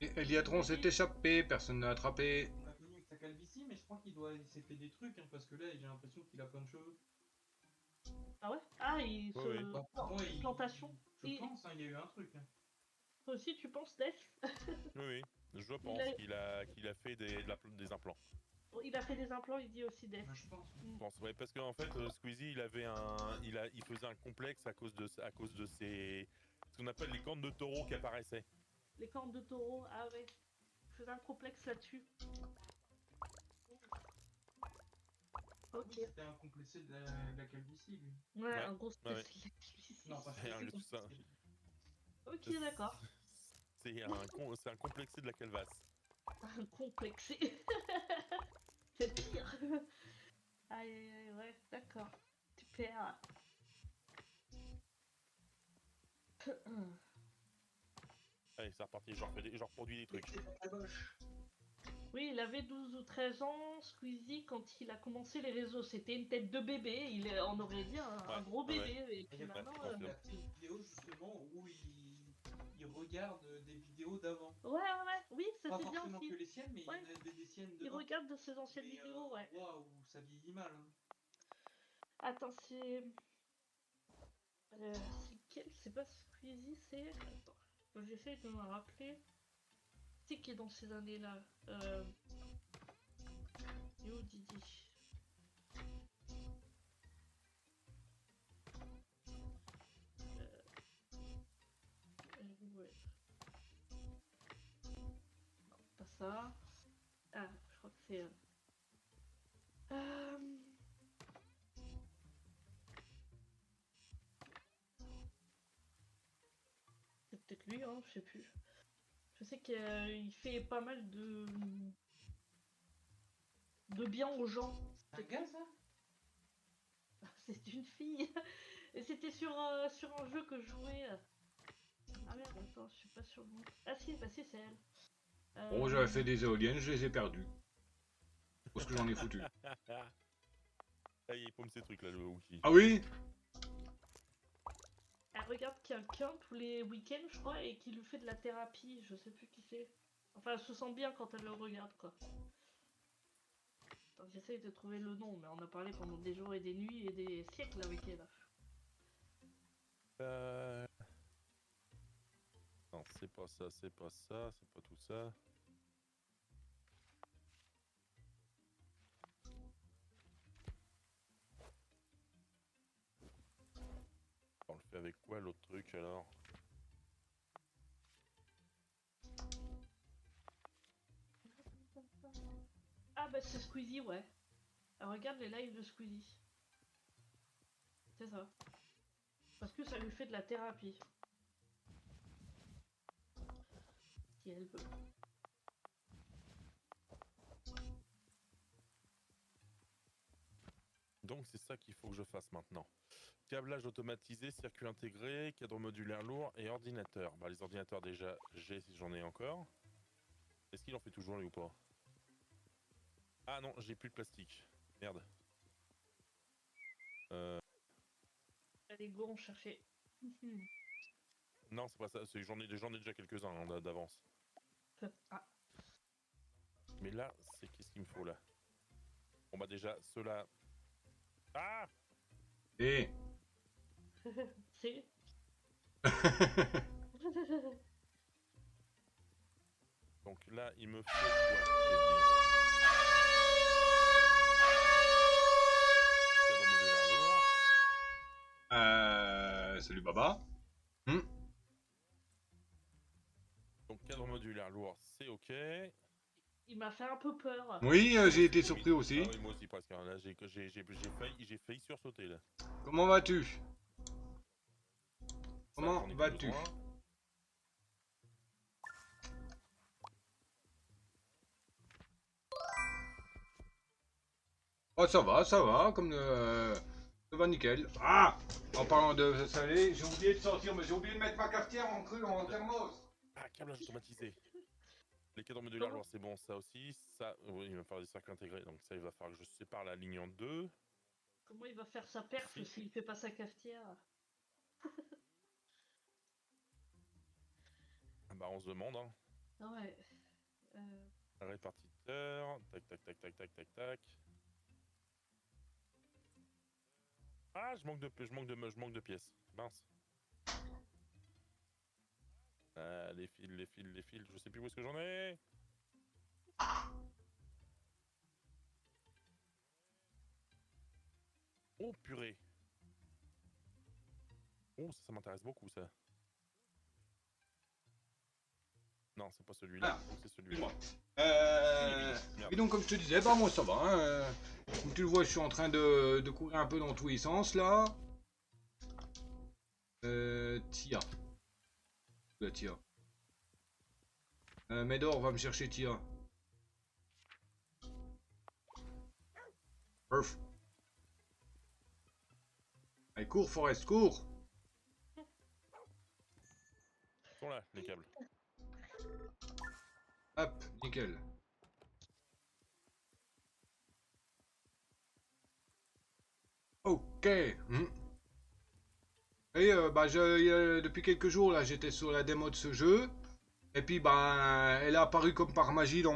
S1: Et Eliatron s'est échappé, personne n'a attrapé.
S5: On l'a connu avec sa calvitie, mais je crois il s'est fait des trucs, hein, parce que là, j'ai l'impression qu'il a plein de cheveux.
S2: Ah ouais? Ah il
S4: Ouais,
S2: se...
S4: ouais.
S5: Bah, pour moi,
S2: plantation.
S5: Je pense, hein, il y a eu un truc. Hein.
S2: Toi aussi tu penses Death?
S4: Oui, oui. Je pense
S2: a-
S4: qu'il a fait des implants.
S2: Il a fait des implants, il dit aussi des.
S5: Enfin, je pense.
S4: Je pense, ouais, parce qu'en fait, Squeezie, il faisait un complexe à cause de ses, ce qu'on appelle les cornes de taureau qui apparaissaient.
S2: Les cornes de taureau, ah ouais. Je faisais un complexe là-dessus.
S5: Oui,
S2: Ok.
S5: c'était un complexé de la calvitie, lui.
S2: Ouais,
S4: Ouais,
S2: un gros
S4: ouais, ouais.
S2: spécialiste.
S5: Non, pas
S4: C'est un-
S5: spécial.
S4: tout ça.
S2: Ok, d'accord.
S4: C'est un complexé de la calvasse.
S2: Un complexé. C'est pire. Aïe, aïe, aïe, ouais, d'accord. Super.
S4: Allez, c'est reparti, je reproduis des trucs.
S5: C'est pas moche.
S2: Oui, il avait 12 ou 13 ans, Squeezie, quand il a commencé les réseaux. C'était une tête de bébé, on aurait dit un
S4: Ouais,
S2: gros
S4: ouais,
S2: bébé. Et
S5: Il
S2: puis
S5: y a
S2: maintenant,
S5: pas il a fait une vidéo justement où il regarde des vidéos d'avant.
S2: ouais, oui,
S5: Pas
S2: c'était bien
S5: forcément
S2: aussi.
S5: que les siennes, mais
S2: Ouais.
S5: il y en avait des siennes
S2: Il
S5: dedans.
S2: regarde de ses anciennes
S5: Mais,
S2: vidéos, ouais.
S5: waouh, ça vieillit mal. Hein.
S2: Attends, c'est quel? C'est pas Squeezie, c'est. Attends, faut que j'essaie de me rappeler. C'est qui est dans ces années-là Et où Didi? Ouais. Non, pas ça. Ah, je crois que c'est. Euh, C'est peut-être lui, hein, je sais plus. Je sais qu'il fait pas mal de bien aux gens.
S5: C'est un gars, ça?
S2: C'est une fille. Et c'était sur un jeu que je jouais. Ah merde, attends, je suis pas sur le nom. Ah si, bah si, c'est elle.
S1: Oh, j'avais fait des éoliennes, je les ai perdues. Où est-ce que j'en ai foutu?
S4: Ah, il paume ces trucs là, le Wookie.
S1: Ah oui?
S2: Elle regarde quelqu'un tous les week-ends, je crois, et qui lui fait de la thérapie. Je sais plus qui c'est. Enfin, elle se sent bien quand elle le regarde, quoi. Attends, j'essaye de trouver le nom, mais on a parlé pendant des jours et des nuits et des siècles avec elle.
S4: Non, c'est pas ça, c'est pas ça, c'est pas tout ça. On le fait avec quoi l'autre truc alors?
S2: Ah bah c'est Squeezie, ouais. Elle regarde les lives de Squeezie. C'est ça. Parce que ça lui fait de la thérapie. Si elle veut.
S4: Donc c'est ça qu'il faut que je fasse maintenant. Câblage automatisé, circuit intégré, cadre modulaire lourd et ordinateur. Bah les ordinateurs déjà, j'en ai encore. Est-ce qu'il en fait toujours lui ou pas? Ah non, j'ai plus de plastique. Merde.
S2: Allez, go, on cherchait.
S4: Non, c'est pas ça, j'en ai déjà quelques-uns hein, d'avance.
S2: Ah,
S4: Mais là, c'est qu'est-ce qu'il me faut là? Bon bah déjà, ceux-là... Ah!
S1: Eh.
S2: c'est.
S4: Donc là, il me faut quoi? J'ai dit. Cadre modulaire lourd.
S1: Salut Baba.
S4: Donc cadre modulaire lourd, c'est ok.
S2: Il m'a fait un peu peur.
S1: Oui, j'ai été surpris aussi.
S4: Ah oui, moi aussi presque. Hein. Là, j'ai failli sursauter là.
S1: Comment vas-tu?
S4: Ça,
S1: Comment
S4: j'en ai plus
S1: vas-tu?
S4: besoin.
S1: Oh, ça va, comme ça va nickel. Ah! En parlant de salé, j'ai oublié de sortir, mais j'ai oublié de mettre ma cafetière en cru en thermos.
S4: Ah, câblage automatisé. Les cadres modulaires
S2: Comment
S4: lourds, c'est bon, ça aussi. Ça, oui, il va falloir des circuits intégrés. Donc ça, il va falloir que je sépare la ligne en deux.
S2: Comment il va faire sa perf
S4: Si.
S2: s'il fait pas sa cafetière?
S4: Ah bah, on se demande. Hein.
S2: Ah ouais.
S4: Répartiteur. Tac, tac, tac, tac, tac, tac, tac. Ah, je manque de pièces. Mince. Ah, les fils. Je sais plus où est-ce que j'en ai. Oh purée. Oh, ça m'intéresse beaucoup ça. Non, c'est pas celui-là.
S1: Ah,
S4: Oh, c'est celui-là.
S1: Et donc comme je te disais, bah moi ça va. Hein. Comme tu le vois, je suis en train de courir un peu dans tous les sens là. Tia. La Tia. Médor va me chercher Tia. Perf. Allez, cours Forest, cours.
S4: Ils sont là, les câbles.
S1: Hop, nickel. Ok. Et bah, depuis quelques jours là, j'étais sur la démo de ce jeu. Et puis bah, elle a apparu comme par magie dans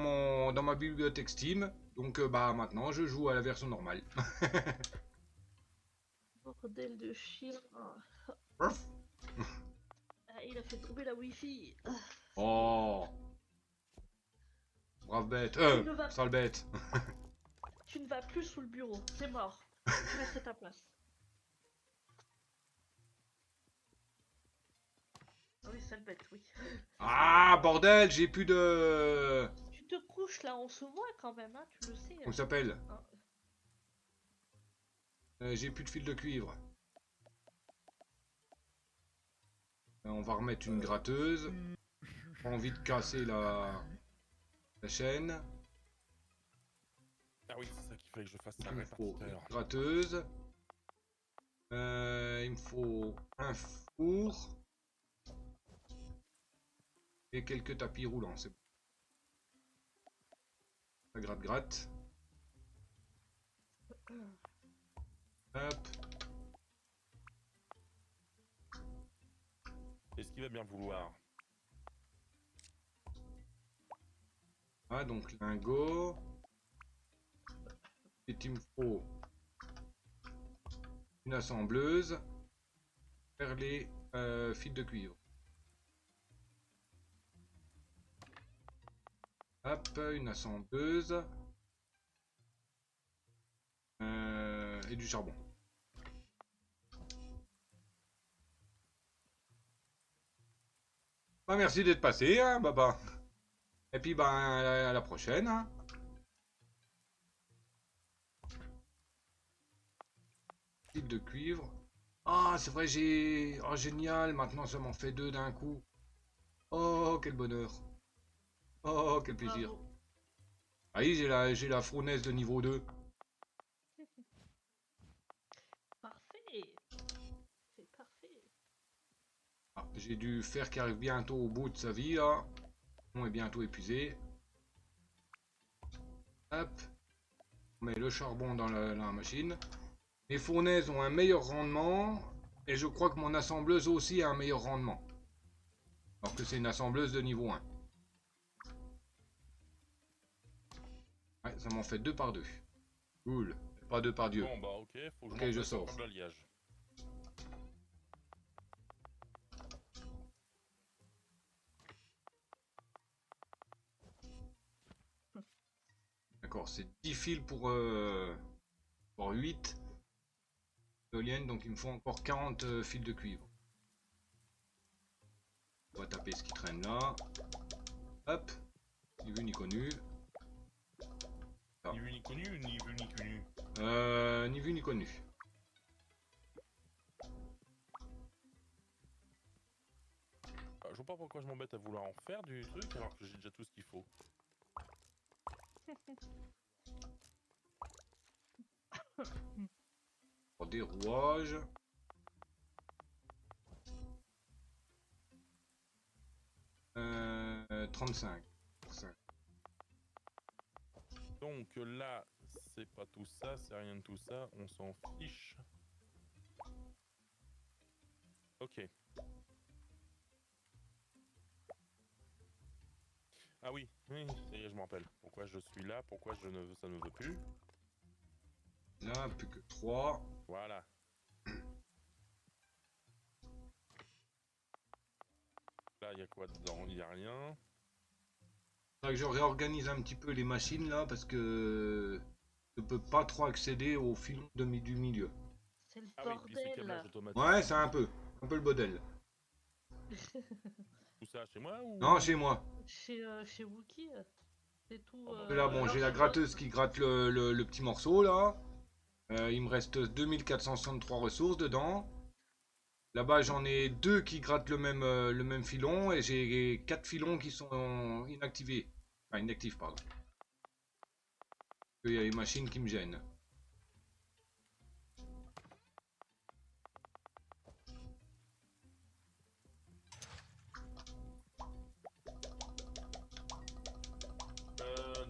S1: ma bibliothèque Steam. Donc bah maintenant, je joue à la version normale.
S2: Bordel de chien.
S1: Perf.
S2: Ah, il a fait tomber la wifi.
S1: Oh. Brave bête.
S2: Tu ne vas-
S1: Sale bête.
S2: Tu ne vas plus sous le bureau, c'est mort. Reste à ta place. Ah oui, sale bête, oui.
S1: Ah, bordel, j'ai plus de...
S2: Tu te couches là, on se voit quand même, hein, tu le sais.
S1: Comment ça s'appelle?
S2: Hein.
S1: J'ai plus de fil de cuivre. On va remettre une gratteuse. Pas envie de casser la chaîne.
S4: Ah oui, c'est ça qu'il fallait que je fasse
S1: Il
S4: un
S1: me faut une
S4: répartiteur.
S1: gratteuse. Il me faut un four. Et quelques tapis roulants, c'est bon. Ça gratte. Hop.
S4: Est-ce qu'il va bien vouloir?
S1: Ah, donc lingot. Et il me faut une assembleuse. Faire les fils de cuivre. Hop, une assembleuse. Et du charbon. Bah, merci d'être passé, hein, Baba. Et puis, bah, à la prochaine. Hein. Fil de cuivre. Ah, c'est vrai, j'ai... Oh, génial, maintenant ça m'en fait 2 d'un coup. Oh, quel bonheur. Oh, quel plaisir.
S2: Bravo.
S1: Ah oui, j'ai la fournaise de niveau 2.
S2: Parfait. C'est parfait.
S1: Ah, j'ai du fer qui arrive bientôt au bout de sa vie, là. On est bientôt épuisé. Hop. On met le charbon dans la machine. Mes fournaises ont un meilleur rendement. Et je crois que mon assembleuse aussi a un meilleur rendement. Alors que c'est une assembleuse de niveau 1. Ouais, ça m'en fait 2 par 2. Cool. Pas 2 par Dieu.
S4: Bon bah ok, faut que
S1: Ok,
S4: je
S1: je
S4: m'en
S1: sors.
S4: fasse un l'alliage.
S1: D'accord, c'est 10 fils pour 8 éoliennes, donc il me faut encore 40 fils de cuivre. On va taper ce qui traîne là. Hop, ni vu ni connu.
S4: Ni vu ni connu, ni vu ni connu.
S1: Ni vu ni connu.
S4: Je vois pas pourquoi je m'embête à vouloir en faire du truc alors que j'ai déjà tout ce qu'il faut.
S1: Pour des rouages. Euh, 35.
S4: Donc là, c'est pas tout ça, c'est rien de tout ça, on s'en fiche. Ok. Ah oui, oui, ça y est, je me rappelle. Pourquoi je suis là, pourquoi ça ne veut plus.
S1: Là, plus que 3.
S4: Voilà. Là, il y a quoi dedans? Il n'y a rien.
S1: Faudrait que je réorganise un petit peu les machines là parce que je peux pas trop accéder au filon du milieu.
S2: C'est le
S4: Ah oui, puis c'est
S2: bordel.
S4: câblage automatique.
S1: Ouais, c'est un peu le bordel.
S4: Tout ça chez moi ou...
S1: Non, chez moi.
S2: Chez Wookie, c'est tout.
S4: Oh, bah,
S1: Là, bon,
S2: alors
S1: j'ai la
S2: chez
S1: gratteuse
S2: l'autre-
S1: qui gratte le petit morceau, là. Il me reste 2463 ressources dedans. Là-bas, j'en ai 2 qui grattent le même filon et j'ai 4 filons qui sont inactivés. Enfin, inactifs, pardon. Il y a les machines qui me gênent.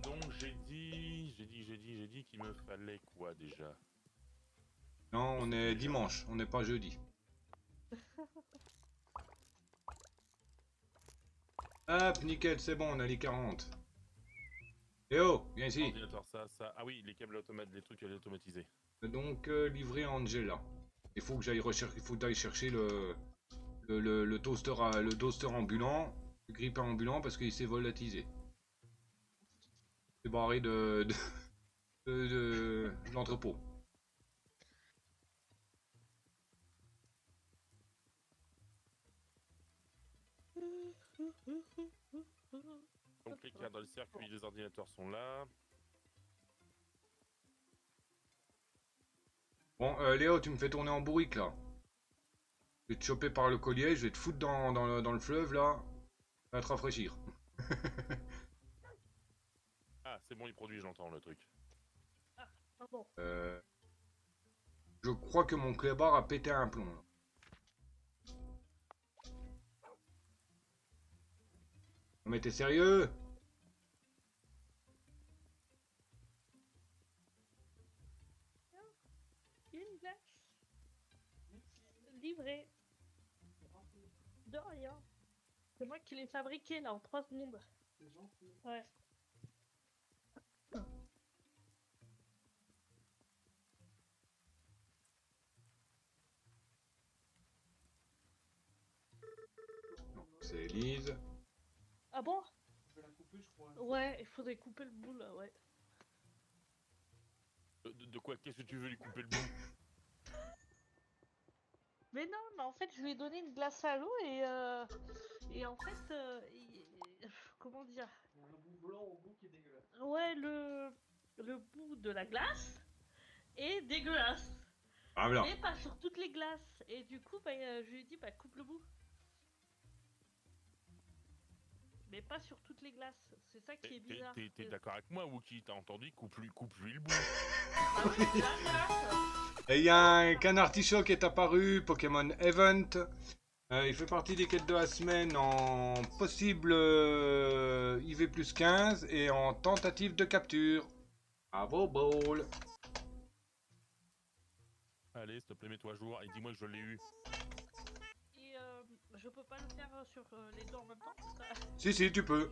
S4: Donc j'ai dit qu'il me fallait quoi déjà?
S1: Non, on est
S4: Déjà.
S1: dimanche, on n'est pas jeudi. Hop, nickel, c'est bon, on a les 40. Eh oh, viens ici.
S4: Ordinateur, ça. Ah oui, les câbles automates, les trucs automatisés.
S1: Donc, livré à Angela. Il faut que j'aille rechercher, il faut que j'aille chercher le toaster, le toaster ambulant, le gripper ambulant parce qu'il s'est volatilisé. C'est barré de l'entrepôt.
S4: Donc les cartes dans le circuit, les ordinateurs sont là.
S1: Bon, Léo, tu me fais tourner en bourrique là. Je vais te choper par le collier, je vais te foutre dans le fleuve là. Ça va te rafraîchir.
S4: Ah, c'est bon, il produit, j'entends le truc.
S2: Pardon.
S1: Je crois que mon clébard a pété un plomb. Là. Mais t'es sérieux?
S2: Une glace. Livré. De rien. C'est moi qui l'ai fabriqué là en 3 secondes.
S5: C'est gentil.
S2: Ouais.
S1: Non, c'est Elise.
S2: Ah bon?
S5: Je vais la couper, je crois.
S2: Ouais, il faudrait couper le bout là, ouais.
S4: De quoi? Qu'est-ce que tu veux lui couper le bout?
S2: Mais non, mais en fait, je lui ai donné une glace à l'eau et en fait, comment dire?
S5: Il y a un bout blanc au bout qui est dégueulasse.
S2: Ouais, le bout de la glace est dégueulasse.
S1: Ah voilà.
S2: Mais pas sur toutes les glaces. Et du coup, bah, je lui ai dit, bah, coupe le bout. Mais pas sur toutes les glaces. C'est ça qui est bizarre.
S4: T'es d'accord avec moi, Wookie? T'as entendu? Coupe-lui le bout.
S2: Ah oui, c'est la glace.
S1: Et il y a un canard artichaut qui est apparu, Pokémon Event. Il fait partie des quêtes de la semaine en possible IV plus 15 et en tentative de capture. Bravo, Ball.
S4: Allez, s'il te plaît, mets-toi à jour et dis-moi que je l'ai eu.
S2: Et je peux pas le faire sur les deux en même temps ça...
S1: Si, tu peux.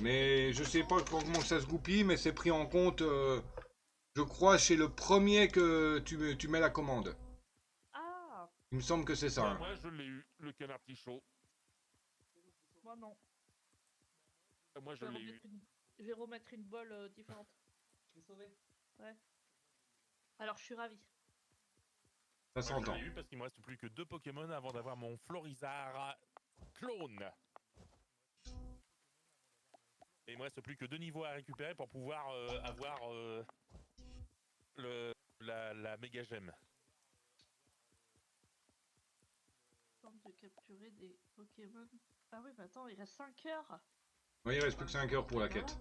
S1: Mais je sais pas comment ça se goupille, mais c'est pris en compte, je crois, chez le premier que tu mets la commande.
S2: Ah,
S1: Il me semble que c'est ça. hein.
S4: Moi, je l'ai eu, le canard artichaut.
S2: moi non.
S4: Moi, je l'ai eu.
S2: Je vais remettre une bolle différente.
S5: Je l'ai sauvé.
S2: Alors, je suis ravie.
S1: Ça
S4: Moi, je
S1: s'entend.
S4: l'ai eu parce qu'il me reste plus que 2 Pokémon avant d'avoir mon Florizard clone. Et il me reste plus que 2 niveaux à récupérer pour pouvoir avoir la méga gemme.
S2: Tente de capturer des Pokémon. Ah oui, mais attends, il reste 5 heures.
S1: Oui, il reste plus que 5 heures pour la quête.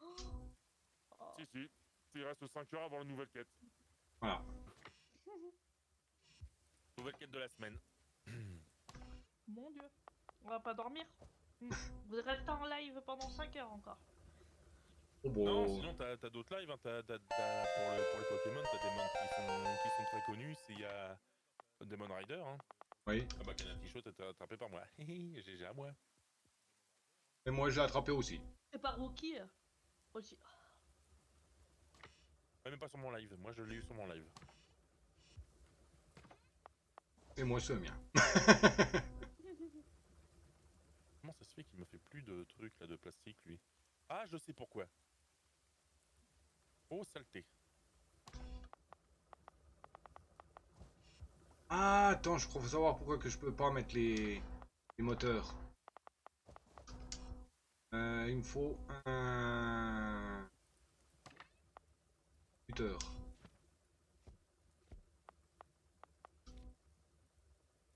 S2: Oh.
S4: Si. Il reste 5 heures avant la nouvelle quête.
S1: Voilà.
S4: Nouvelle quête de la semaine.
S2: Mon dieu. On va pas dormir. Vous restez en live pendant 5 heures encore.
S1: Oh,
S4: Non,
S1: bon.
S4: sinon t'as d'autres lives. Hein. Pour les Pokémon, t'as des mons qui sont très connus. Il y a Demon Rider. Hein.
S1: Oui.
S4: Ah bah, Canard Tichot, t'as été attrapé par moi. GG à moi.
S1: Et moi, je l'ai attrapé aussi.
S2: Et par Wookie aussi.
S4: Même pas sur mon live. Moi, je l'ai eu sur mon live.
S1: Et moi, c'est le mien.
S4: Comment ça se fait qu'il me fait plus de trucs là de plastique, lui? Ah, je sais pourquoi. Oh, saleté.
S1: Ah, attends, je crois faut savoir pourquoi que je peux pas mettre les moteurs. Il me faut un moteur.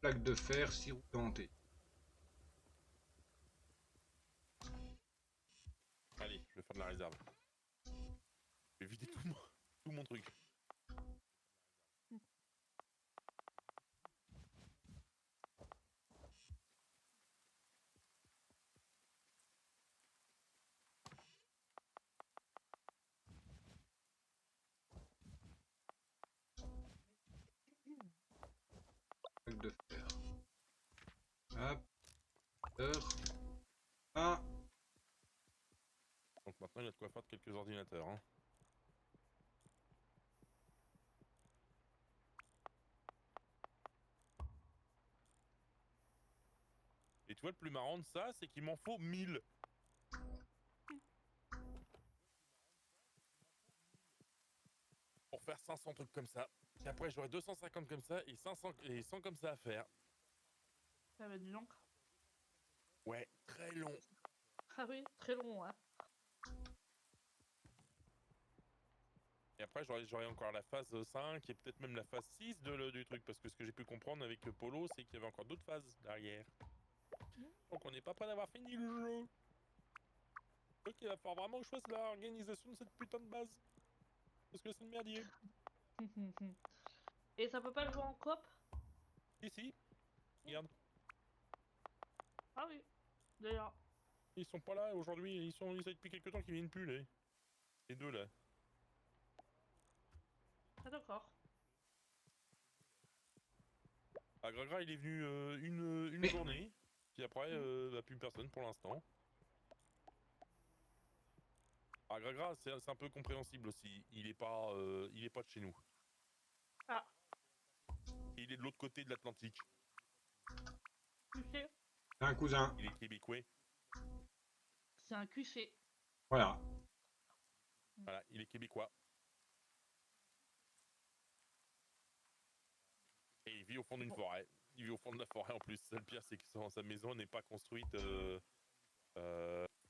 S1: Plaque de fer, 6 roues dentées.
S4: Allez, je vais faire de la réserve. Je vais vider tout mon truc.
S1: Plaque de fer. Hop. Moteur. Ah.
S4: Donc maintenant, il y a de quoi faire de quelques ordinateurs. Hein. Et tu vois, le plus marrant de ça, c'est qu'il m'en faut 1000. Pour faire 500 trucs comme ça. Et après, j'aurai 250 comme ça et 500 et 100 comme ça à faire.
S2: Ça va être long.
S4: Ouais, très long.
S2: Ah oui, très long, hein.
S4: Et après, j'aurai encore la phase 5 et peut-être même la phase 6 du truc. Parce que ce que j'ai pu comprendre avec Polo, c'est qu'il y avait encore d'autres phases derrière. Donc on n'est pas prêt d'avoir fini le jeu. Donc il va falloir vraiment que je fasse l'organisation de cette putain de base. Parce que c'est le merdier.
S2: Et ça peut pas le jouer en coop?
S4: Ici, regarde,
S2: Ah oui, d'ailleurs.
S4: ils sont pas là aujourd'hui. Ils sont depuis quelques temps qu'ils viennent plus, là. Les deux là.
S2: Ah d'accord.
S4: Ah, Gragra, il est venu une
S1: Mais-
S4: journée. Puis après, plus personne pour l'instant. Ah, Gragra, c'est un peu compréhensible aussi. Il est pas de chez nous.
S2: Ah,
S4: Il est de l'autre côté de l'Atlantique.
S2: tu sais,
S1: C'est un cousin.
S4: Il est québécois.
S2: c'est un QC.
S1: Voilà.
S4: Voilà, il est québécois. Et il vit au fond d'une forêt. Il vit au fond de la forêt en plus. Le pire, c'est que sa maison n'est pas construite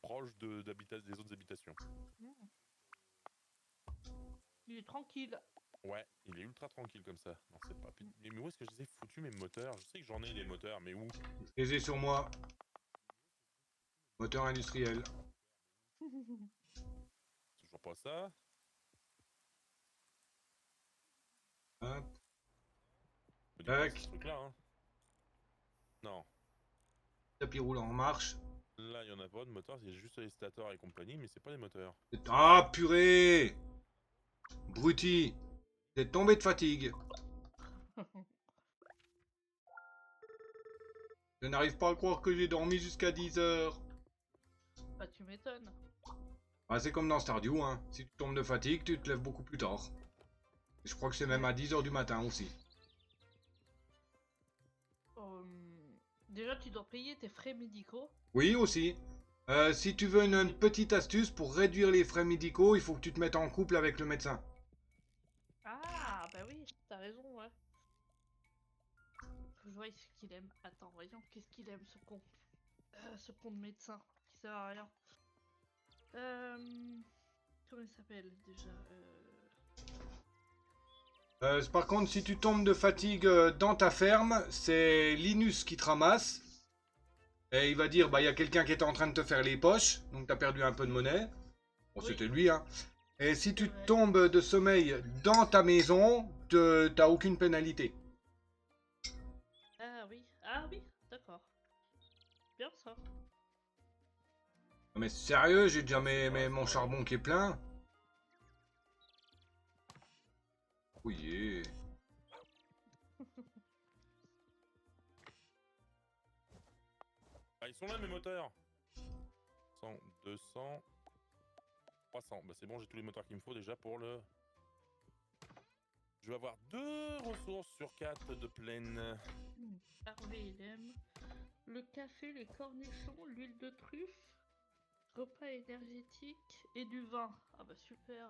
S4: proche des autres habitations.
S2: Il est tranquille.
S4: Ouais, il est ultra tranquille comme ça. Non, c'est pas. Mais où est-ce que je les ai foutus mes moteurs? Je sais que j'en ai des moteurs, mais où?
S1: Je les ai sur moi. Moteur industriel.
S4: Toujours pas ça.
S1: Hop.
S4: Je dis pas
S1: Tac.
S4: ce truc-là, hein. Non.
S1: Tapis roulant en marche.
S4: Là, il y en a pas de moteur, il y a juste les stators et compagnie, mais c'est pas des moteurs.
S1: Ah, purée! Bruti! T'es tombé de fatigue. Je n'arrive pas à croire que j'ai dormi jusqu'à 10 heures.
S2: Bah tu m'étonnes.
S1: Ah, c'est comme dans Stardew, hein. Si tu tombes de fatigue, tu te lèves beaucoup plus tard. Et je crois que c'est même à 10 heures du matin aussi.
S2: Déjà tu dois payer tes frais médicaux.
S1: Oui, aussi. Si tu veux une petite astuce pour réduire les frais médicaux, il faut que tu te mettes en couple avec le médecin.
S2: Ah bah oui, t'as raison, ouais. Faut que je vois ce qu'il aime. Attends, voyons, qu'est-ce qu'il aime ce con. Ce con de médecin, qui sert à rien. Comment il s'appelle déjà
S1: Par contre, si tu tombes de fatigue dans ta ferme, c'est Linus qui te ramasse. Et il va dire, bah, il y a quelqu'un qui était en train de te faire les poches, donc t'as perdu un peu de monnaie. Bon,
S2: Oui.
S1: c'était lui, hein. Et si tu
S2: Ouais.
S1: tombes de sommeil dans ta maison, t'as aucune pénalité.
S2: Ah oui, d'accord. Bien ça.
S1: Non, mais sérieux, j'ai déjà mon charbon qui est plein. Oui.
S4: Ah, ils sont là mes moteurs. 100, 200, 300. Bah c'est bon, j'ai tous les moteurs qu'il me faut déjà pour le... Je vais avoir 2 ressources sur 4 de pleine.
S2: Hervé, il aime le café, les cornichons, l'huile de truffe, repas énergétique et du vin. Ah bah super.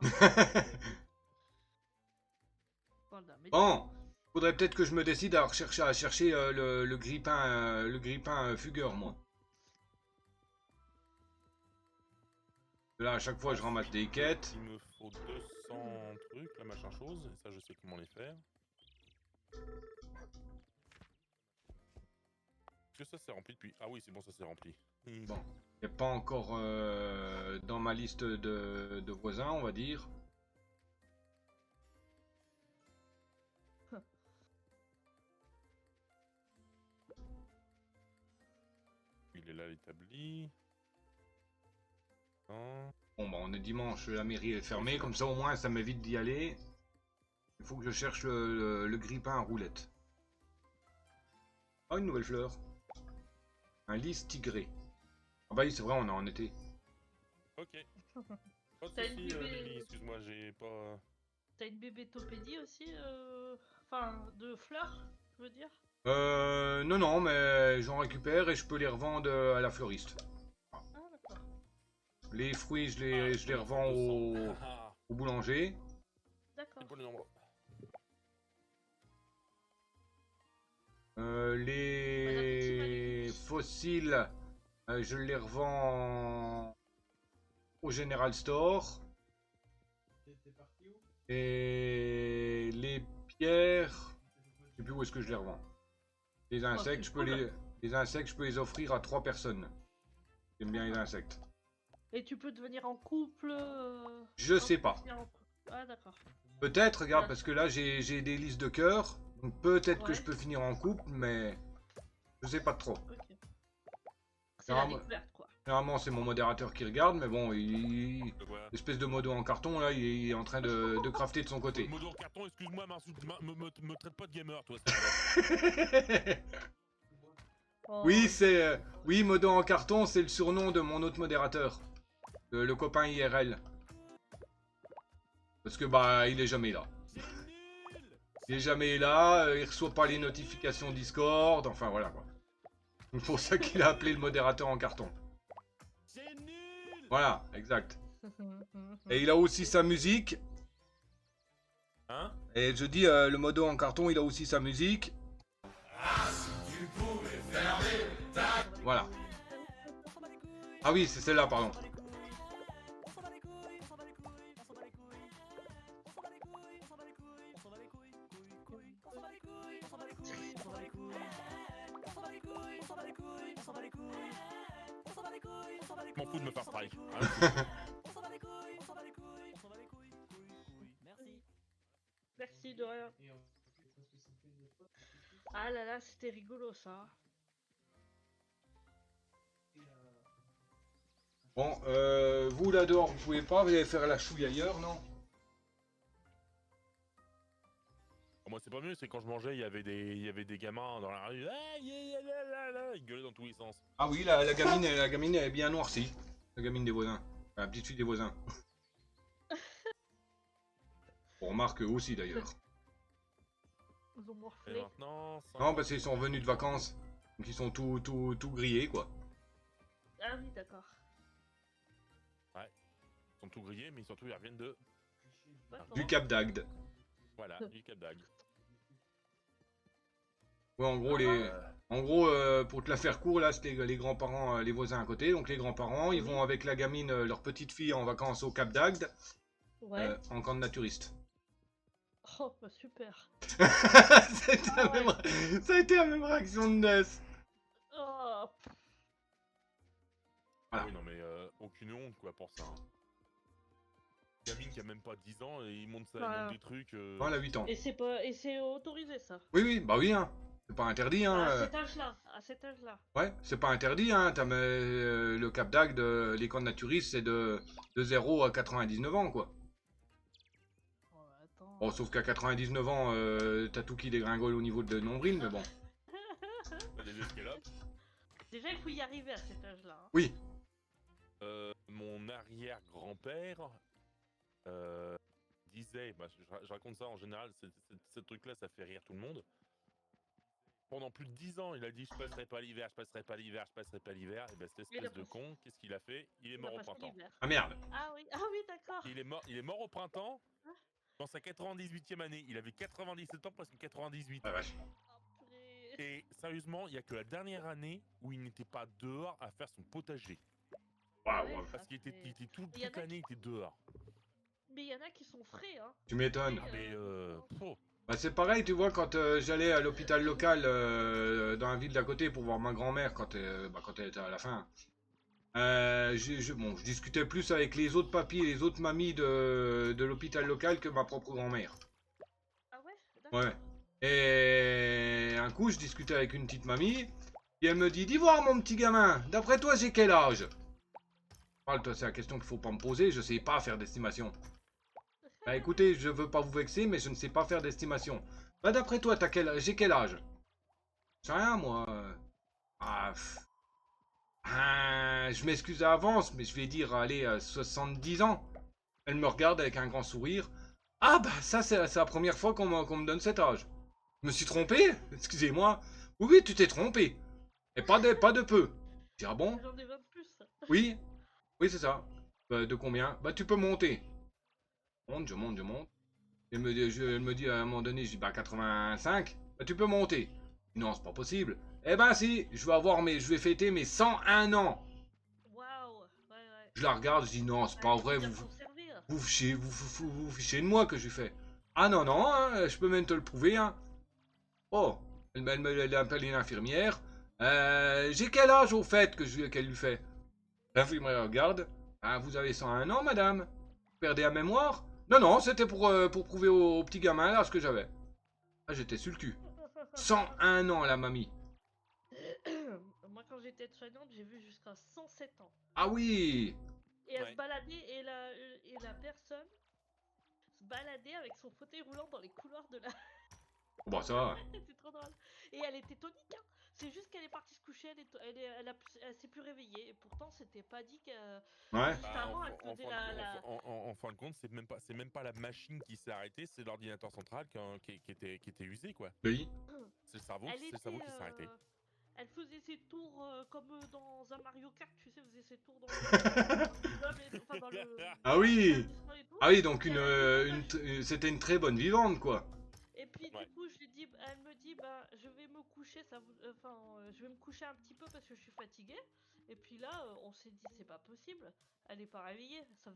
S2: Voilà, mais
S1: Bon, Faudrait peut-être que je me décide à chercher le grippin fugueur, moi. Là, à chaque fois, je ramasse des quêtes.
S4: Il me faut 200 trucs, là, machin chose, et ça, je sais comment les faire. Est-ce que ça s'est rempli depuis... Ah oui, c'est bon, ça s'est rempli.
S1: Bon, il n'est pas encore dans ma liste de voisins, on va dire.
S4: Il est là, établi. Non.
S1: Bon, bah, on est dimanche, la mairie est fermée, comme ça, au moins, ça m'évite d'y aller. Il faut que je cherche le grippin à roulette. Ah, une nouvelle fleur. Un lys tigré. Ah bah oui, c'est vrai, on est en été.
S4: Ok. Pas de
S2: T'as une
S4: soucis,
S2: bébé-
S4: Lily, excuse-moi, j'ai pas...
S2: T'as une bébétopédie aussi Enfin, de fleurs, je veux dire.
S1: Non, mais j'en récupère et je peux les revendre à la fleuriste.
S2: Ah, d'accord.
S1: Les fruits, je les revends au boulanger.
S2: D'accord.
S4: C'est pour le nombre.
S1: Les fossiles, je les revends au General Store.
S5: T'es parti où?
S1: Et les pierres, je sais plus où est-ce que je les revends. Les insectes,
S2: c'est
S1: je peux
S2: cool.
S1: les insectes, je peux les offrir à 3 personnes. J'aime bien les insectes.
S2: Et tu peux devenir en couple
S1: Je sais pas.
S2: Ah, d'accord.
S1: Peut-être, regarde, parce que là j'ai des listes de cœurs. Donc peut-être que
S2: Ouais.
S1: je peux finir en couple, mais je sais pas trop.
S2: Ok. C'est la
S1: Généralement,
S2: découverte, quoi.
S1: généralement, c'est mon modérateur qui regarde, mais bon,
S4: Voilà.
S1: l'espèce de modo en carton là, il est en train de crafter de son côté.
S4: Modo en carton, excuse-moi, me traite pas de gamer, toi. C'est
S2: Oh,
S1: Oui, oui, modo en carton, c'est le surnom de mon autre modérateur, le copain IRL. Parce que bah, il est jamais là.
S4: nul.
S1: Il est jamais là, il reçoit pas les notifications Discord, enfin voilà quoi. C'est pour ça qu'il a appelé le modérateur en carton.
S4: C'est nul.
S1: Voilà, exact. Et il a aussi sa musique.
S4: Hein?
S1: Et je dis, le modo en carton, il a aussi sa musique. Voilà. Ah oui, c'est celle-là, pardon.
S4: Je m'en fous de me faire strike. Hein.
S2: Merci de rien.
S5: Et parce que ça fait une fois que c'est tout.
S2: Ah là là, c'était rigolo ça.
S5: Et,
S1: Bon, vous là dehors, vous pouvez pas, vous allez faire la chouille ailleurs, non?
S4: Moi, c'est pas mieux, c'est quand je mangeais, il y avait des gamins dans la rue. Ah, ils gueulaient dans tous les sens.
S1: Ah oui, la gamine, la gamine elle est bien noircie. La gamine des voisins. Enfin, la petite fille des voisins. On remarque eux aussi d'ailleurs.
S2: Ils ont
S4: Et
S2: morflé.
S4: maintenant...
S1: Non, parce qu'ils sont revenus de vacances. Donc ils sont tout grillés, quoi.
S2: Ah oui, d'accord.
S4: Ils sont tout grillés, mais surtout, ils reviennent de...
S2: D'accord.
S1: Du Cap d'Agde.
S4: Voilà, du Cap d'Agde.
S1: Ouais, en gros, pour te la faire court, là, c'était les grands-parents, les voisins à côté. Donc les grands-parents, ils
S2: Oui.
S1: vont avec la gamine, leur petite fille en vacances au Cap d'Agde,
S2: Ouais.
S1: en camp de naturiste.
S2: Oh, bah super.
S1: Ça a été la même réaction de Ness.
S2: Oh,
S1: Voilà.
S4: Oui, non, mais aucune honte, quoi, pour ça. Hein. Gamine qui a même pas 10 ans et il monte, ça, il
S2: Voilà.
S4: monte des trucs...
S1: Voilà, 8 ans.
S2: et c'est pas, et c'est autorisé ça.
S1: Oui, bah oui, hein. C'est pas interdit, hein.
S2: À cet âge-là, à cet âge-là.
S1: Ouais, c'est pas interdit, hein. T'as le Cap d'Agde, les camps de naturistes, c'est de 0 à 99 ans, quoi.
S2: Oh, attends.
S1: Bon, sauf qu'à 99 ans, t'as tout qui dégringole au niveau de nombril, mais bon.
S4: des escalopes.
S2: Déjà, il faut y arriver à cet âge-là. Hein.
S1: Oui.
S4: Mon arrière-grand-père disait, bah, je raconte ça en général, ce truc-là, ça fait rire tout le monde. Pendant plus de 10 ans, il a dit je passerai pas l'hiver, je passerai pas l'hiver, je passerai pas l'hiver. Et ben cette
S2: Il a
S4: espèce de
S2: passé.
S4: con, qu'est-ce qu'il a fait? Il est
S2: On
S4: mort
S2: a
S4: au
S2: passé
S4: printemps.
S2: l'hiver.
S1: Ah merde.
S2: Ah oui, d'accord.
S4: Il est mort au printemps. dans sa 98e année. Il avait 97 ans, presque 98.
S1: Ah, vache.
S2: Après...
S4: Et sérieusement, il n'y a que la dernière année où il n'était pas dehors à faire son potager.
S1: Waouh,
S2: Ouais,
S1: waouh.
S4: Parce qu'il était, il était
S2: Il y en
S4: toute
S2: a
S4: l'année, il était dehors.
S2: Mais il y en a qui sont frais, hein.
S1: Tu m'étonnes.
S2: Frais,
S4: Mais pff,
S1: Bah, c'est pareil, tu vois, quand j'allais à l'hôpital local dans la ville d'à côté pour voir ma grand-mère quand elle était à la fin. Bon, je discutais plus avec les autres papis et les autres mamies de l'hôpital local que ma propre grand-mère.
S2: Ah ouais, d'accord.
S1: Ouais. Et un coup, je discutais avec une petite mamie, et elle me dit, dis voir mon petit gamin, d'après toi, j'ai quel âge? Parle, toi, c'est la question qu'il faut pas me poser, je sais pas faire d'estimation. Bah écoutez, je veux pas vous vexer, mais je ne sais pas faire d'estimation. Bah d'après toi, j'ai quel âge? Je sais rien, moi. Je m'excuse à l'avance, mais je vais dire, allez, 70 ans. Elle me regarde avec un grand sourire. Ah bah ça, c'est la première fois qu'on me donne cet âge. Je me suis trompé? Excusez-moi. Oui, oui, tu t'es trompé. Et pas de peu. Je dis, ah bon?
S2: J'en ai 20 de plus.
S1: Oui, oui, c'est ça. Bah, de combien? Bah tu peux monter. Je monte. Elle me dit à un moment donné, je dis, bah 85. Bah tu peux monter. Non, c'est pas possible. Eh ben si, je vais fêter mes 101 ans.
S2: Waouh, ouais.
S1: Je la regarde, je dis, non, c'est pas vrai,
S2: Bien
S1: vous
S2: conservé, hein.
S1: vous fichez de moi que je fais. Ah non, non, hein, je peux même te le prouver, hein. Oh, elle appelle une infirmière. J'ai quel âge au fait qu'elle lui fait? L'infirmière regarde. Ah, vous avez 101 ans, madame. Vous perdez la mémoire? Non, non, c'était pour prouver au petit gamin l'âge que j'avais. Ah, j'étais sur le cul. 101 ans, la mamie.
S2: Moi, quand j'étais soignante, j'ai vu jusqu'à 107 ans.
S1: Ah oui.
S2: Et elle
S4: Ouais.
S2: se baladait, et la personne se baladait avec son fauteuil roulant dans les couloirs de la...
S1: Bon, ça va.
S2: C'est trop drôle. Et elle était tonique, hein. C'est juste qu'elle est partie se coucher, elle s'est plus réveillée. Et pourtant, c'était pas dit que...
S1: Ouais.
S2: Juste
S4: bah,
S2: avant, elle faisait
S4: en fin de compte, c'est même pas la machine qui s'est arrêtée, c'est l'ordinateur central qui était usé, quoi.
S1: Oui.
S4: C'est le cerveau,
S2: Elle
S4: c'est le cerveau
S2: était,
S4: qui s'est arrêté.
S2: elle faisait ses tours comme dans un Mario Kart, tu sais, elle faisait ses tours dans le... enfin, dans le...
S1: Ah oui.
S2: l'établissement et tout.
S1: Ah oui, donc
S2: Et
S1: c'était une très bonne vivante, quoi.
S2: Et puis
S4: Ouais.
S2: du coup, elle me dit, bah, je vais me coucher, je vais me coucher un petit peu parce que je suis fatiguée. Et puis là, on s'est dit, c'est pas possible. Elle est pas réveillée. Ça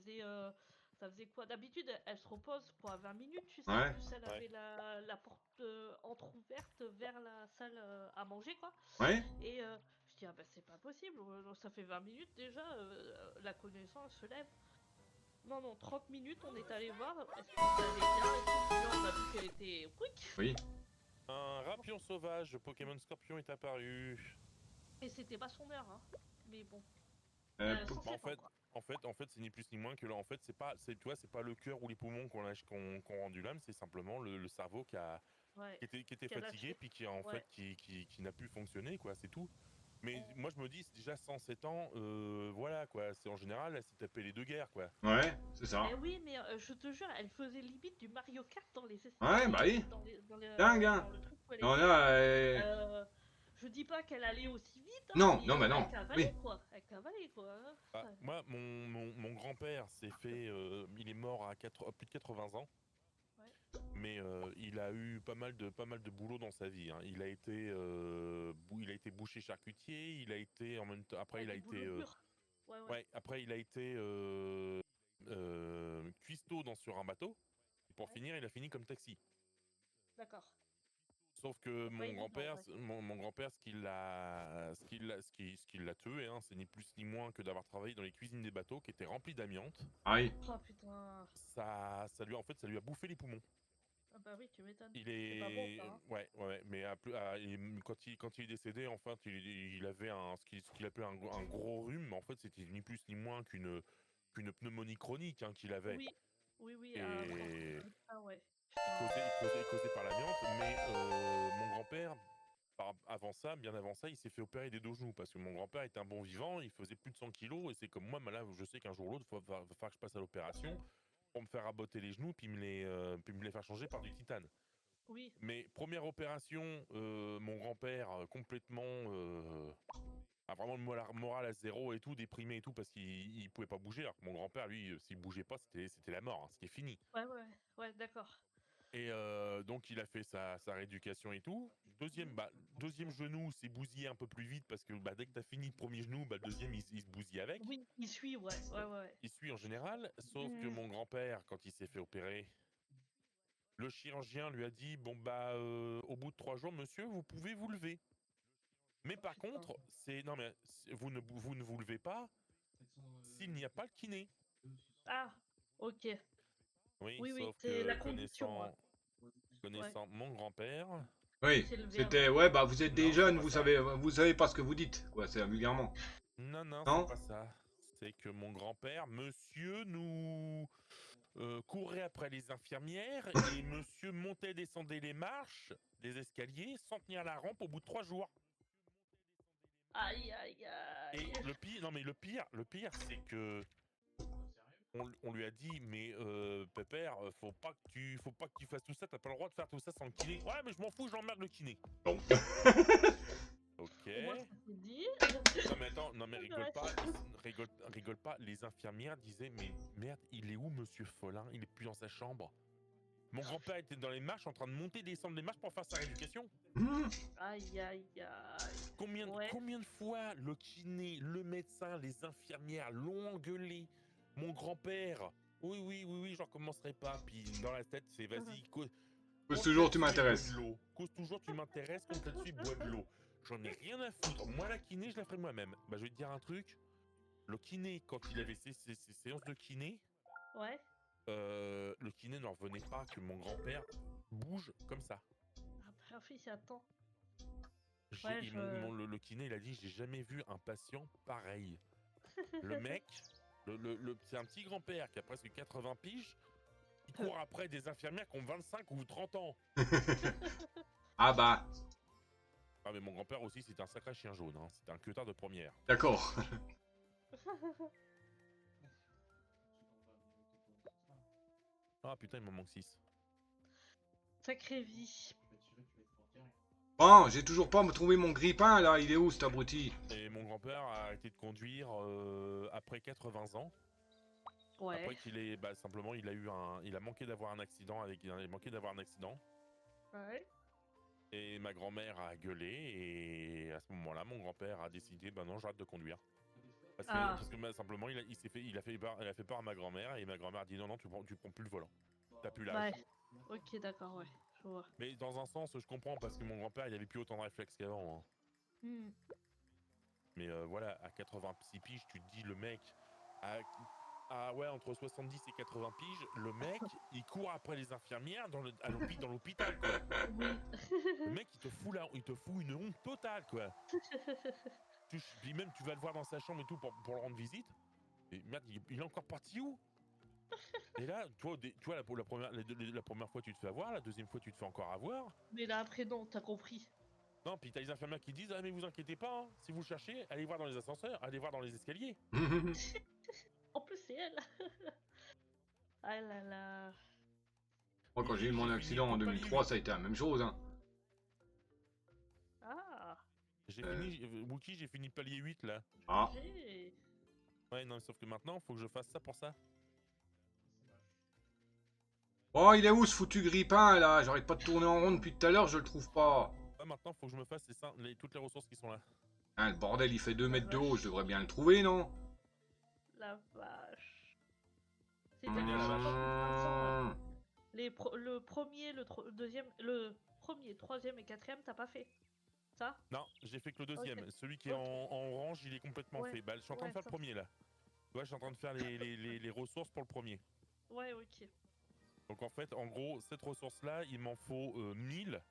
S2: faisait quoi? D'habitude, elle se repose quoi, 20 minutes, tu sais.
S1: Ouais.
S2: En plus, elle
S4: Ouais.
S2: avait la porte entrouverte vers la salle à manger, quoi.
S1: Ouais.
S2: Et je dis, ah bah c'est pas possible, ça fait 20 minutes déjà, la connaissance se lève. Non, 30 minutes, on est allé voir, est-ce que ça allait bien et tout, puis là, on a vu qu'elle était quick.
S1: Oui.
S4: Un rapion sauvage, Pokémon Scorpion est apparu.
S2: Et c'était pas son heure, hein. Mais bon.
S1: Euh,
S2: 107
S4: en fait,
S2: ans, quoi.
S4: En fait, c'est ni plus ni moins que là, en fait, tu vois, c'est pas le cœur ou les poumons qu'on ont rendu l'âme, c'est simplement le cerveau
S2: Ouais.
S4: qui était
S2: Qui a
S4: fatigué,
S2: lâché.
S4: puis qui en
S2: Ouais.
S4: fait, qui n'a plus fonctionné, quoi, c'est tout. Mais moi, je me dis, c'est déjà 107 ans, voilà, quoi. C'est en général, elle s'est tapé les deux guerres, quoi.
S1: Ouais, c'est ça.
S2: Eh oui, mais je te jure, elle faisait limite du Mario Kart dans les
S1: Ouais, bah oui.
S2: dans
S1: Dingue, hein.
S2: dans le truc où elle
S1: Non,
S2: était.
S1: là,
S2: Je dis pas qu'elle allait aussi vite, hein,
S1: Non,
S2: mais
S1: non, bah non.
S2: elle cavalait,
S1: Oui.
S2: quoi. Elle cavalait, quoi. Hein.
S4: Bah,
S2: Ça-
S4: moi, mon grand-père s'est fait, il est mort à plus de 80 ans.
S2: Ouais.
S4: Mais il a eu pas mal de boulot dans sa vie, hein. Il a été boucher charcutier, il a été en même temps. Après,
S2: Ouais,
S4: il a
S2: du
S4: été.
S2: boulot dur. Ouais.
S4: Ouais, après, il a été cuistot sur un bateau. Et pour
S2: Ouais.
S4: finir, il a fini comme taxi.
S2: D'accord.
S4: Sauf que
S2: Pas évident, ouais.
S4: mon grand-père, ce qui l'a tué, hein, c'est ni plus ni moins que d'avoir travaillé dans les cuisines des bateaux qui étaient remplies d'amiante.
S1: Ah oui.
S2: Oh putain.
S4: Ça lui a bouffé les poumons.
S2: Ah bah oui, tu m'étonnes.
S4: Il
S2: C'est pas bon,
S4: est,
S2: ça. Hein.
S4: ouais, mais quand il est décédé, en fait, il avait ce qu'il appelait un gros rhume, mais en fait, c'était ni plus ni moins qu'une pneumonie chronique, hein, qu'il avait.
S2: Oui.
S4: Et
S2: Ah ouais.
S4: causé par l'amiante, mais mon grand-père, avant ça, bien avant ça, il s'est fait opérer des deux genoux, parce que mon grand-père était un bon vivant, il faisait plus de 100 kilos, et c'est comme moi, là, je sais qu'un jour ou l'autre, il va falloir que je passe à l'opération pour me faire raboter les genoux, puis me les faire changer par du titane.
S2: Oui.
S4: Mais première opération, mon grand-père complètement Ah, vraiment le moral à zéro et tout, déprimé et tout, parce qu'il pouvait pas bouger. Alors que mon grand-père, lui, s'il bougeait pas, c'était la mort, hein, c'était fini.
S2: Ouais, d'accord.
S4: Et donc il a fait sa rééducation et tout. Deuxième genou, c'est bousillé un peu plus vite parce que dès que t'as fini le premier genou, le deuxième il se bousille avec.
S2: Oui, il suit, ouais.
S4: Il suit en général, sauf que mon grand-père, quand il s'est fait opérer, le chirurgien lui a dit bon au bout de 3 jours, monsieur, vous pouvez vous lever. Mais par
S2: putain.
S4: contre, vous ne vous levez pas s'il n'y a pas le kiné.
S2: Ah, ok.
S4: Oui,
S2: Oui,
S4: sauf
S2: c'est
S4: que
S2: la condition. Ouais.
S4: connaissant mon grand-père,
S1: Oui,
S2: C'est levé
S1: c'était...
S2: avant.
S1: Ouais, bah vous êtes des
S4: Non, c'est
S1: jeunes,
S4: pas
S1: vous
S4: ça.
S1: savez pas ce que vous dites, quoi, c'est vulgairement.
S4: Non,
S1: Non?
S4: c'est pas ça. C'est que mon grand-père, monsieur, nous courait après les infirmières et monsieur montait, descendait les marches, les escaliers, sans tenir la rampe au bout de 3 jours.
S2: Aïe.
S4: Et le pire, c'est que on lui a dit, mais Pépère, faut pas que tu fasses tout ça, t'as pas le droit de faire tout ça sans le kiné. Ouais, mais je m'en fous, j'emmerde le kiné.
S1: Bon.
S4: Ok.
S2: Moi, ça s'est dit.
S4: Non mais attends, non mais rigole
S2: Ouais.
S4: pas, rigole pas. Les infirmières disaient mais merde, il est où Monsieur Follin? Il est plus dans sa chambre. Mon grand-père était dans les marches en train de monter et descendre les marches pour faire sa rééducation.
S2: Aïe.
S4: Combien de fois le kiné, le médecin, les infirmières l'ont engueulé. Mon grand-père, oui, j'en recommencerai pas. Puis dans la tête, c'est vas-y, cause
S1: Toujours tu m'intéresses.
S4: Cause toujours tu m'intéresses, compte là-dessus, bois de l'eau. J'en ai rien à foutre. Moi, la kiné, je la ferai moi-même. Je vais te dire un truc. Le kiné, quand il avait ses séances de kiné,
S2: Ouais.
S4: le kiné n'en revenait pas que mon grand-père bouge comme ça.
S2: Ah bah oui, attends. Ouais,
S4: Le kiné, il a dit, j'ai jamais vu un patient pareil. Le mec, c'est un petit grand-père qui a presque 80 piges, il court après des infirmières qui ont 25 ou 30 ans.
S1: Ah bah,
S4: Ah mais mon grand-père aussi, c'était un sacré chien jaune, hein. C'était un queutard de première.
S1: d'accord.
S4: Ah putain, il m'en manque 6.
S2: Sacrée vie.
S1: Bon, j'ai toujours pas trouvé mon grippin là, il est où cet abruti?
S4: Et mon grand-père a arrêté de conduire après 80 ans.
S2: Ouais.
S4: Après qu'il ait, simplement, il a manqué d'avoir un accident
S2: Ouais.
S4: Et ma grand-mère a gueulé et à ce moment-là, mon grand-père a décidé, non, j'arrête de conduire. Parce que simplement, elle a fait peur à ma grand-mère et ma grand-mère a dit non, tu prends plus le volant. T'as plus l'âge.
S2: Ouais. Ok, d'accord, ouais. Je vois.
S4: Mais dans un sens, je comprends parce que mon grand-père, il avait plus autant de réflexes qu'avant. Hein. Mais voilà, à 86 piges, tu te dis, le mec, entre 70 et 80 piges, le mec, il court après les infirmières dans l'hôpital, quoi.
S2: Oui.
S4: Le mec, il te fout une honte totale, quoi. Puis même, tu vas le voir dans sa chambre et tout pour le rendre visite. Et merde, il est encore parti où? Et là, tu vois, la première fois, tu te fais avoir, la deuxième fois, tu te fais encore avoir.
S2: Mais là, après, non, t'as compris.
S4: Non, puis t'as les infirmières qui disent, ah mais vous inquiétez pas, hein, si vous cherchez, allez voir dans les ascenseurs, allez voir dans les escaliers.
S2: En plus, c'est elle. Ah là là.
S1: Moi, quand j'ai eu mon
S4: J'ai
S1: accident
S4: fini
S1: en
S4: tout
S1: 2003,
S4: palier.
S1: ça a été la même chose. Hein.
S2: Ah.
S4: Wookie, j'ai fini palier 8 là.
S1: Ah,
S2: J'ai.
S4: Ouais, non, sauf que maintenant, faut que je fasse ça pour ça.
S1: oh, il est où ce foutu grippin là? J'arrête pas de tourner en rond depuis tout à l'heure, je le trouve pas.
S4: Ouais, maintenant, faut que je me fasse toutes les ressources qui sont là.
S1: Hein, le bordel, il fait 2 mètres de haut, je devrais bien le trouver, non?
S2: La vache.
S4: Mmh.
S2: C'est-à-dire,
S4: la vache.
S1: Mmh.
S2: le premier, deuxième, le premier, troisième et quatrième, t'as pas fait ça?
S4: Non, j'ai fait que le deuxième.
S2: Ok.
S4: Celui qui est en orange, il est complètement
S2: Ouais.
S4: fait. Je suis en train de faire le
S2: ça.
S4: premier là. Ouais, je suis en train de faire les ressources pour le premier.
S2: Ouais, ok.
S4: Donc en fait, en gros, cette ressource-là, il m'en faut 1000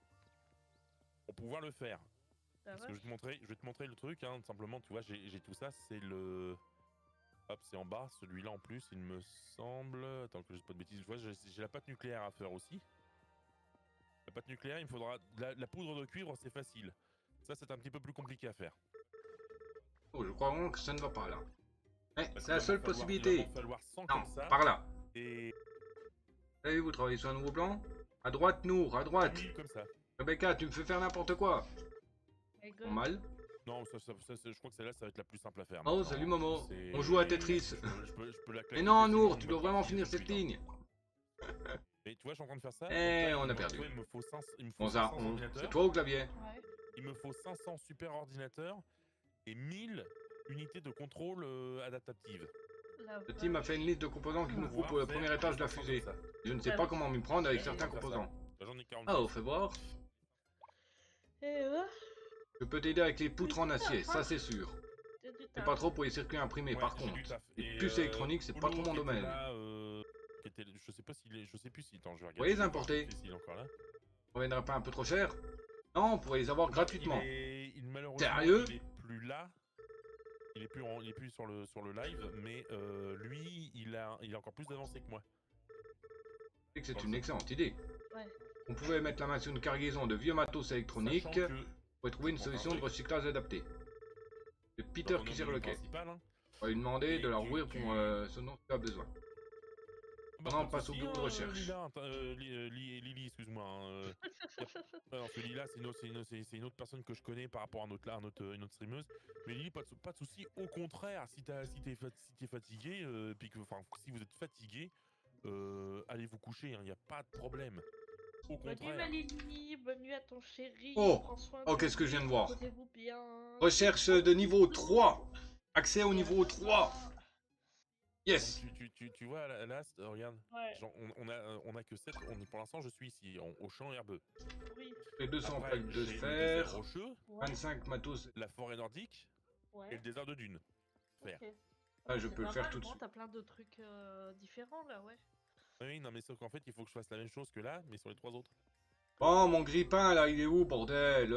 S4: pour pouvoir le faire.
S2: La
S4: Parce que
S2: vache.
S4: je vais te montrer le truc, hein. Simplement, tu vois, j'ai tout ça, c'est le... Hop, c'est en bas, celui-là en plus, il me semble... Attends que je dise pas de bêtises, tu vois, j'ai la pâte nucléaire à faire aussi. La pâte nucléaire, il me faudra... La poudre de cuivre, c'est facile. Ça, c'est un petit peu plus compliqué à faire.
S1: Oh, je crois vraiment que ça ne va pas là. Eh,
S4: Parce
S1: c'est la
S4: qu'il va
S1: seule
S4: m'en falloir-
S1: possibilité.
S4: Il va m'en falloir 100
S1: Non,
S4: comme ça.
S1: par là.
S4: Et
S1: Allez, vous travaillez sur un nouveau plan? À droite, Nour, à droite.
S4: 1000 comme ça.
S1: Rebecca, tu me fais faire n'importe quoi.
S2: My God.
S1: Normal.
S4: Non, je crois que celle-là, ça va être la plus simple à faire.
S1: Oh,
S4: maintenant,
S1: salut
S4: hein.
S1: Momo.
S4: C'est-
S1: On joue à Tetris.
S4: Je peux la claquer
S1: Mais non,
S4: facilement,
S1: Nour, tu
S4: me
S1: dois
S4: mettre
S1: vraiment
S4: un pied
S1: finir
S4: tout de
S1: cette
S4: suite, hein.
S1: ligne.
S4: Mais tu vois, je suis en train de faire ça.
S1: Eh,
S4: donc là,
S1: on a
S4: il me-
S1: perdu.
S4: tu vois, il me faut 500, il me faut
S1: Bon, ça,
S4: 500 ordinateurs.
S1: c'est toi au clavier.
S2: Ouais.
S4: Il me faut 500 super ordinateurs et 1000 unités de contrôle adaptatives.
S2: La
S1: Le team a fait une liste de composants qu'il nous faut pour le premier étage de la fusée. Je ne sais
S2: Bah
S1: pas
S2: oui.
S1: comment m'y prendre avec
S4: Ouais,
S1: certains
S4: on va faire
S1: composants.
S4: Bah, j'en ai 40.
S1: Ah, fais voir.
S2: Et
S1: Je peux t'aider avec les poutres en acier, ça c'est sûr.
S2: c'est du
S1: C'est
S2: taf.
S1: pas trop pour les circuits imprimés,
S4: Ouais,
S1: par
S4: j'ai du
S1: contre.
S4: taf.
S1: Les
S4: Et,
S1: puces électroniques, c'est pas
S4: Polo
S1: trop mon
S4: qui était
S1: domaine.
S4: là, je sais pas s'il est, je sais plus si, attends, je vais regarder.
S1: Ouais, les
S4: je vais voir
S1: importer.
S4: vite fait s'il est encore là.
S1: On viendrait pas un peu trop cher? Non, on pourrait les avoir gratuitement.
S4: Malheureusement,
S1: Sérieux?
S4: il est plus là. Il est plus sur le live, mais lui, il est encore plus avancé que moi.
S1: C'est que c'est une excellente idée.
S2: Ouais.
S1: On pouvait mettre la main sur une cargaison de vieux matos électroniques
S4: Sachant que
S1: pour trouver une solution de recyclage adaptée. C'est Peter qui gère le quai.
S4: principal, hein.
S1: On va lui demander de la
S4: Et
S1: rouvrir pour ce dont tu as besoin.
S4: Bah,
S1: Non,
S4: pas
S1: on
S4: de
S1: passe au
S4: souci,
S1: bureau de recherche.
S4: Lila, Lily, excuse-moi. Parce que Lila, c'est une autre personne que je connais par rapport à une autre streameuse. Mais Lily, pas de souci. Au contraire, si t'es fatigué, puis que, enfin, si vous êtes fatigué, allez vous coucher. Il n'y a pas de problème. Au
S2: Bonne nuit
S4: contraire.
S2: Valérie, bonne nuit à ton chéri.
S1: Oh.
S2: Prends soin
S1: Oh,
S2: de
S1: qu'est-ce que je viens de voir?
S2: Posez-vous bien.
S1: Recherche de niveau 3. Accès au niveau 3. Yes.
S4: Tu vois, là, regarde,
S2: Ouais,
S4: genre, on a que 7. Pour l'instant, je suis ici, au champ herbeux.
S2: oui.
S1: Et 200
S4: Après,
S1: plaques de
S4: j'ai le
S1: fer.
S4: désert rocheux,
S2: Ouais,
S1: 25 matos.
S4: la forêt nordique et
S2: ouais.
S4: le désert de dunes. Faire.
S2: Ok.
S1: Ah, je
S2: C'est
S1: peux le
S2: pas
S1: faire
S2: mal,
S1: tout de
S2: bon,
S1: suite.
S2: T'as plein de trucs différents là, ouais.
S4: Oui, non, mais sauf qu'en fait, il faut que je fasse la même chose que là, mais sur les 3 autres.
S1: Oh, mon grippin, là, il est où, bordel?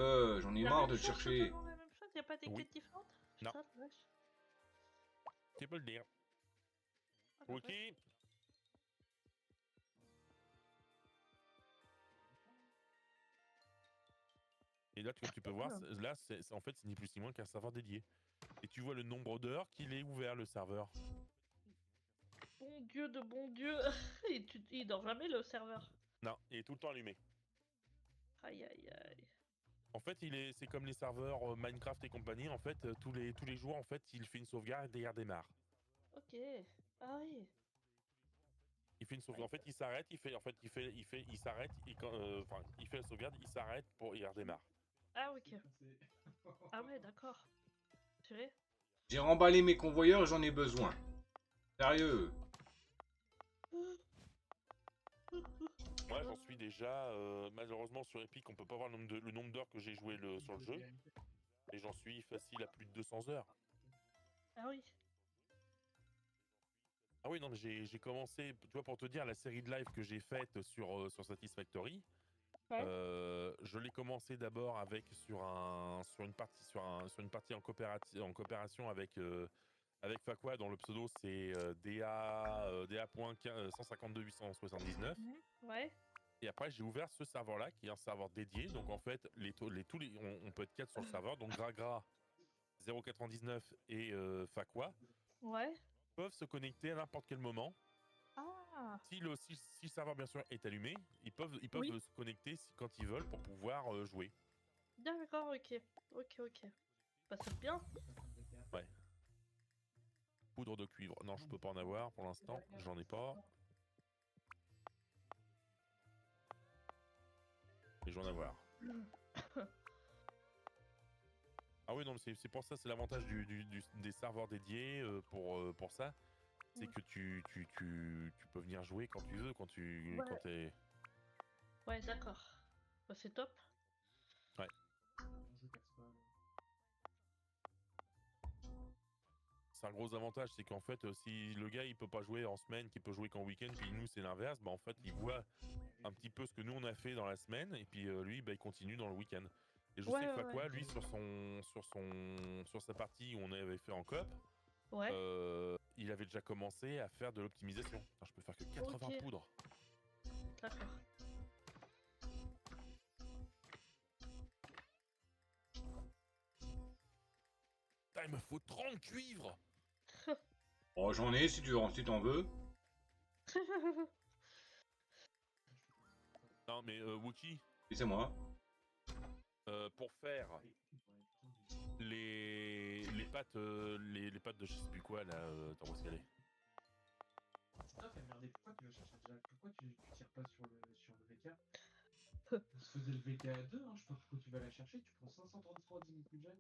S1: J'en ai
S2: La
S1: marre
S2: même
S1: de le
S2: chose,
S1: chercher.
S2: totalement la même chose, y'a pas des
S4: Oui.
S2: quêtes différentes?
S4: Non.
S2: Putain, la vache.
S4: Tu peux le dire.
S2: Ah, la
S4: Ok.
S2: vache.
S4: Et là, comme tu peux voir, là, en fait, c'est ni plus ni moins qu'un serveur dédié. Et tu vois le nombre d'heures qu'il est ouvert, le serveur.
S2: Bon Dieu de bon Dieu. Il dort jamais le serveur.
S4: Non, il est tout le temps allumé.
S2: Aïe aïe aïe.
S4: En fait, c'est comme les serveurs Minecraft et compagnie. En fait, tous les jours, en fait, il fait une sauvegarde et il redémarre.
S2: Ok. Ah oui.
S4: Il fait une sauvegarde. En fait, il s'arrête, il s'arrête, enfin, il fait la sauvegarde, il s'arrête pour, il redémarre.
S2: Ah ok. Ah ouais, d'accord. Purée.
S1: J'ai remballé mes convoyeurs, j'en ai besoin. Sérieux.
S4: Moi, j'en suis déjà, malheureusement, sur Epic, on peut pas voir le nombre d'heures que j'ai joué sur le jeu. Et j'en suis facile à plus de 200 heures.
S2: Ah oui.
S4: Ah oui, non, mais j'ai commencé, tu vois, pour te dire, la série de live que j'ai faite sur Satisfactory,
S2: Ouais.
S4: je l'ai commencé d'abord sur une partie en coopération avec Fakwa, dont le pseudo c'est DA.152.879.
S2: Ouais.
S4: Et après, j'ai ouvert ce serveur-là, qui est un serveur dédié. Donc en fait, on peut être 4 sur le serveur. Donc Gragra, 099 et Fakwa
S2: Ouais.
S4: peuvent se connecter à n'importe quel moment.
S2: Ah.
S4: Si le serveur bien sûr est allumé, ils peuvent
S2: Oui.
S4: se connecter quand ils veulent pour pouvoir jouer.
S2: D'accord, ok. Ok. Bah c'est bien.
S4: Poudre de cuivre, non je peux pas en avoir pour l'instant, j'en ai pas. Et je vais en avoir. Ah oui non mais c'est pour ça, c'est l'avantage des serveurs dédiés pour ça. C'est que tu peux venir jouer quand tu veux, quand t'es...
S2: Ouais, d'accord. Bah c'est top.
S4: C'est un gros avantage, c'est qu'en fait, si le gars il peut pas jouer en semaine, qu'il peut jouer qu'en week-end, puis nous c'est l'inverse, bah en fait il voit un petit peu ce que nous on a fait dans la semaine, et puis lui bah, il continue dans le week-end. Et je sais que Fakwa, lui sur sa partie où on avait fait en coop,
S2: Ouais.
S4: il avait déjà commencé à faire de l'optimisation. Enfin, je peux faire que 80
S2: Ok.
S4: poudres.
S2: D'accord.
S4: Putain, il me faut 30 cuivres.
S1: Oh, j'en ai si t'en veux.
S4: Non mais Wookie,
S1: Et c'est moi.
S4: pour faire les pattes, les pattes de je sais plus quoi là, attends, où est-ce qu'elle est?
S5: C'est toi qui as merdé. Pourquoi tu vas chercher déjà? Pourquoi tu tires pas sur le VK? On se faisait le VK à 2, hein. Je sais pas pourquoi tu vas la chercher. Tu prends 533 10 000 coups de jet.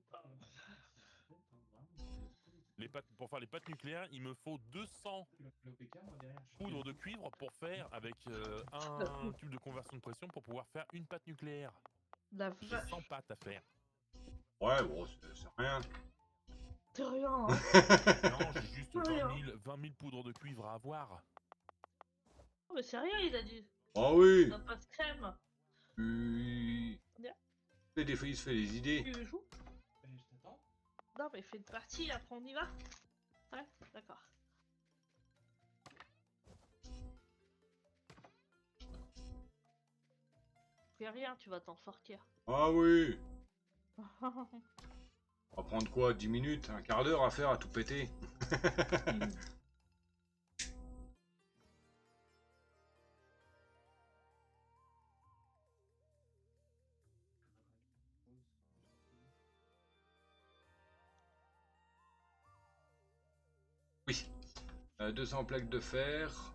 S4: Les pattes, pour faire les pattes nucléaires, il me faut 200
S5: Le VK, moi derrière.
S4: poudres de cuivre pour faire avec un tube de conversion de pression pour pouvoir faire une patte nucléaire.
S2: La
S4: J'ai
S2: vache.
S4: 100 pattes à faire.
S1: Ouais, bon, c'est rien.
S2: C'est rien, hein.
S4: Non, j'ai juste
S2: Ouais,
S4: 20 000 poudres de cuivre à avoir.
S2: Oh, mais c'est rien, il a dit.
S1: Ah oui.
S2: On n'a pas de crème.
S1: Bien. Des fois, il se fait les idées.
S2: Tu joues?
S5: Je t'attends.
S2: Non, mais fais une partie, après on y va. Ouais, d'accord. Fais rien, tu vas t'en sortir.
S1: Ah oui. On va prendre quoi, 10 minutes, un quart d'heure à faire à tout péter. Oui. 200 plaques de fer.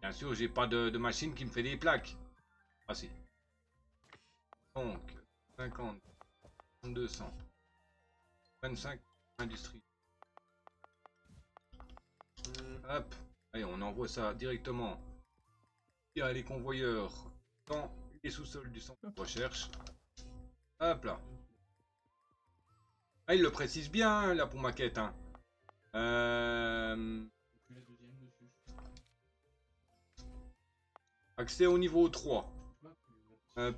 S1: Bien sûr, j'ai pas de machine qui me fait des plaques. Ah si. Donc, 50, 200, 25, industrie. Hop. Allez, on envoie ça directement via les convoyeurs dans les sous-sols du centre de recherche. Hop là. Ah, il le précise bien hein, là pour ma quête. Hein.
S5: Tu la deuxième dessus.
S1: Accès au niveau 3.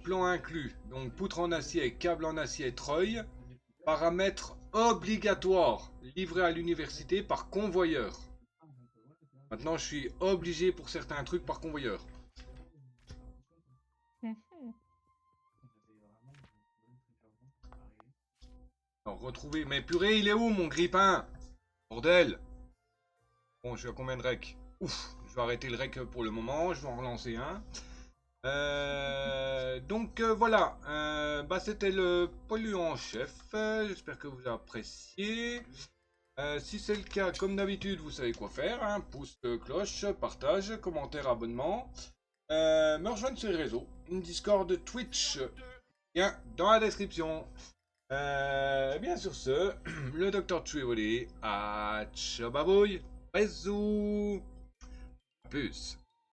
S1: Plan inclus. Donc poutre en acier, câble en acier, treuil. Paramètres obligatoires. Livré à l'université par convoyeur. Maintenant, je suis obligé pour certains trucs par convoyeur. Alors, retrouver. Mais purée, il est où mon grippin? Bordel. Bon, je suis à combien de rec? Ouf, je vais arrêter le rec pour le moment. Je vais en relancer un. Donc voilà, bah, c'était le polluant chef. J'espère que vous appréciez. Si c'est le cas, comme d'habitude, vous savez quoi faire. Hein, pouce, cloche, partage, commentaire, abonnement. Me rejoindre sur les réseaux. Discord, Twitch, lien dans la description. Bien sur ce, le Dr. Trivoli. Ciao babouille. Bisous. A plus.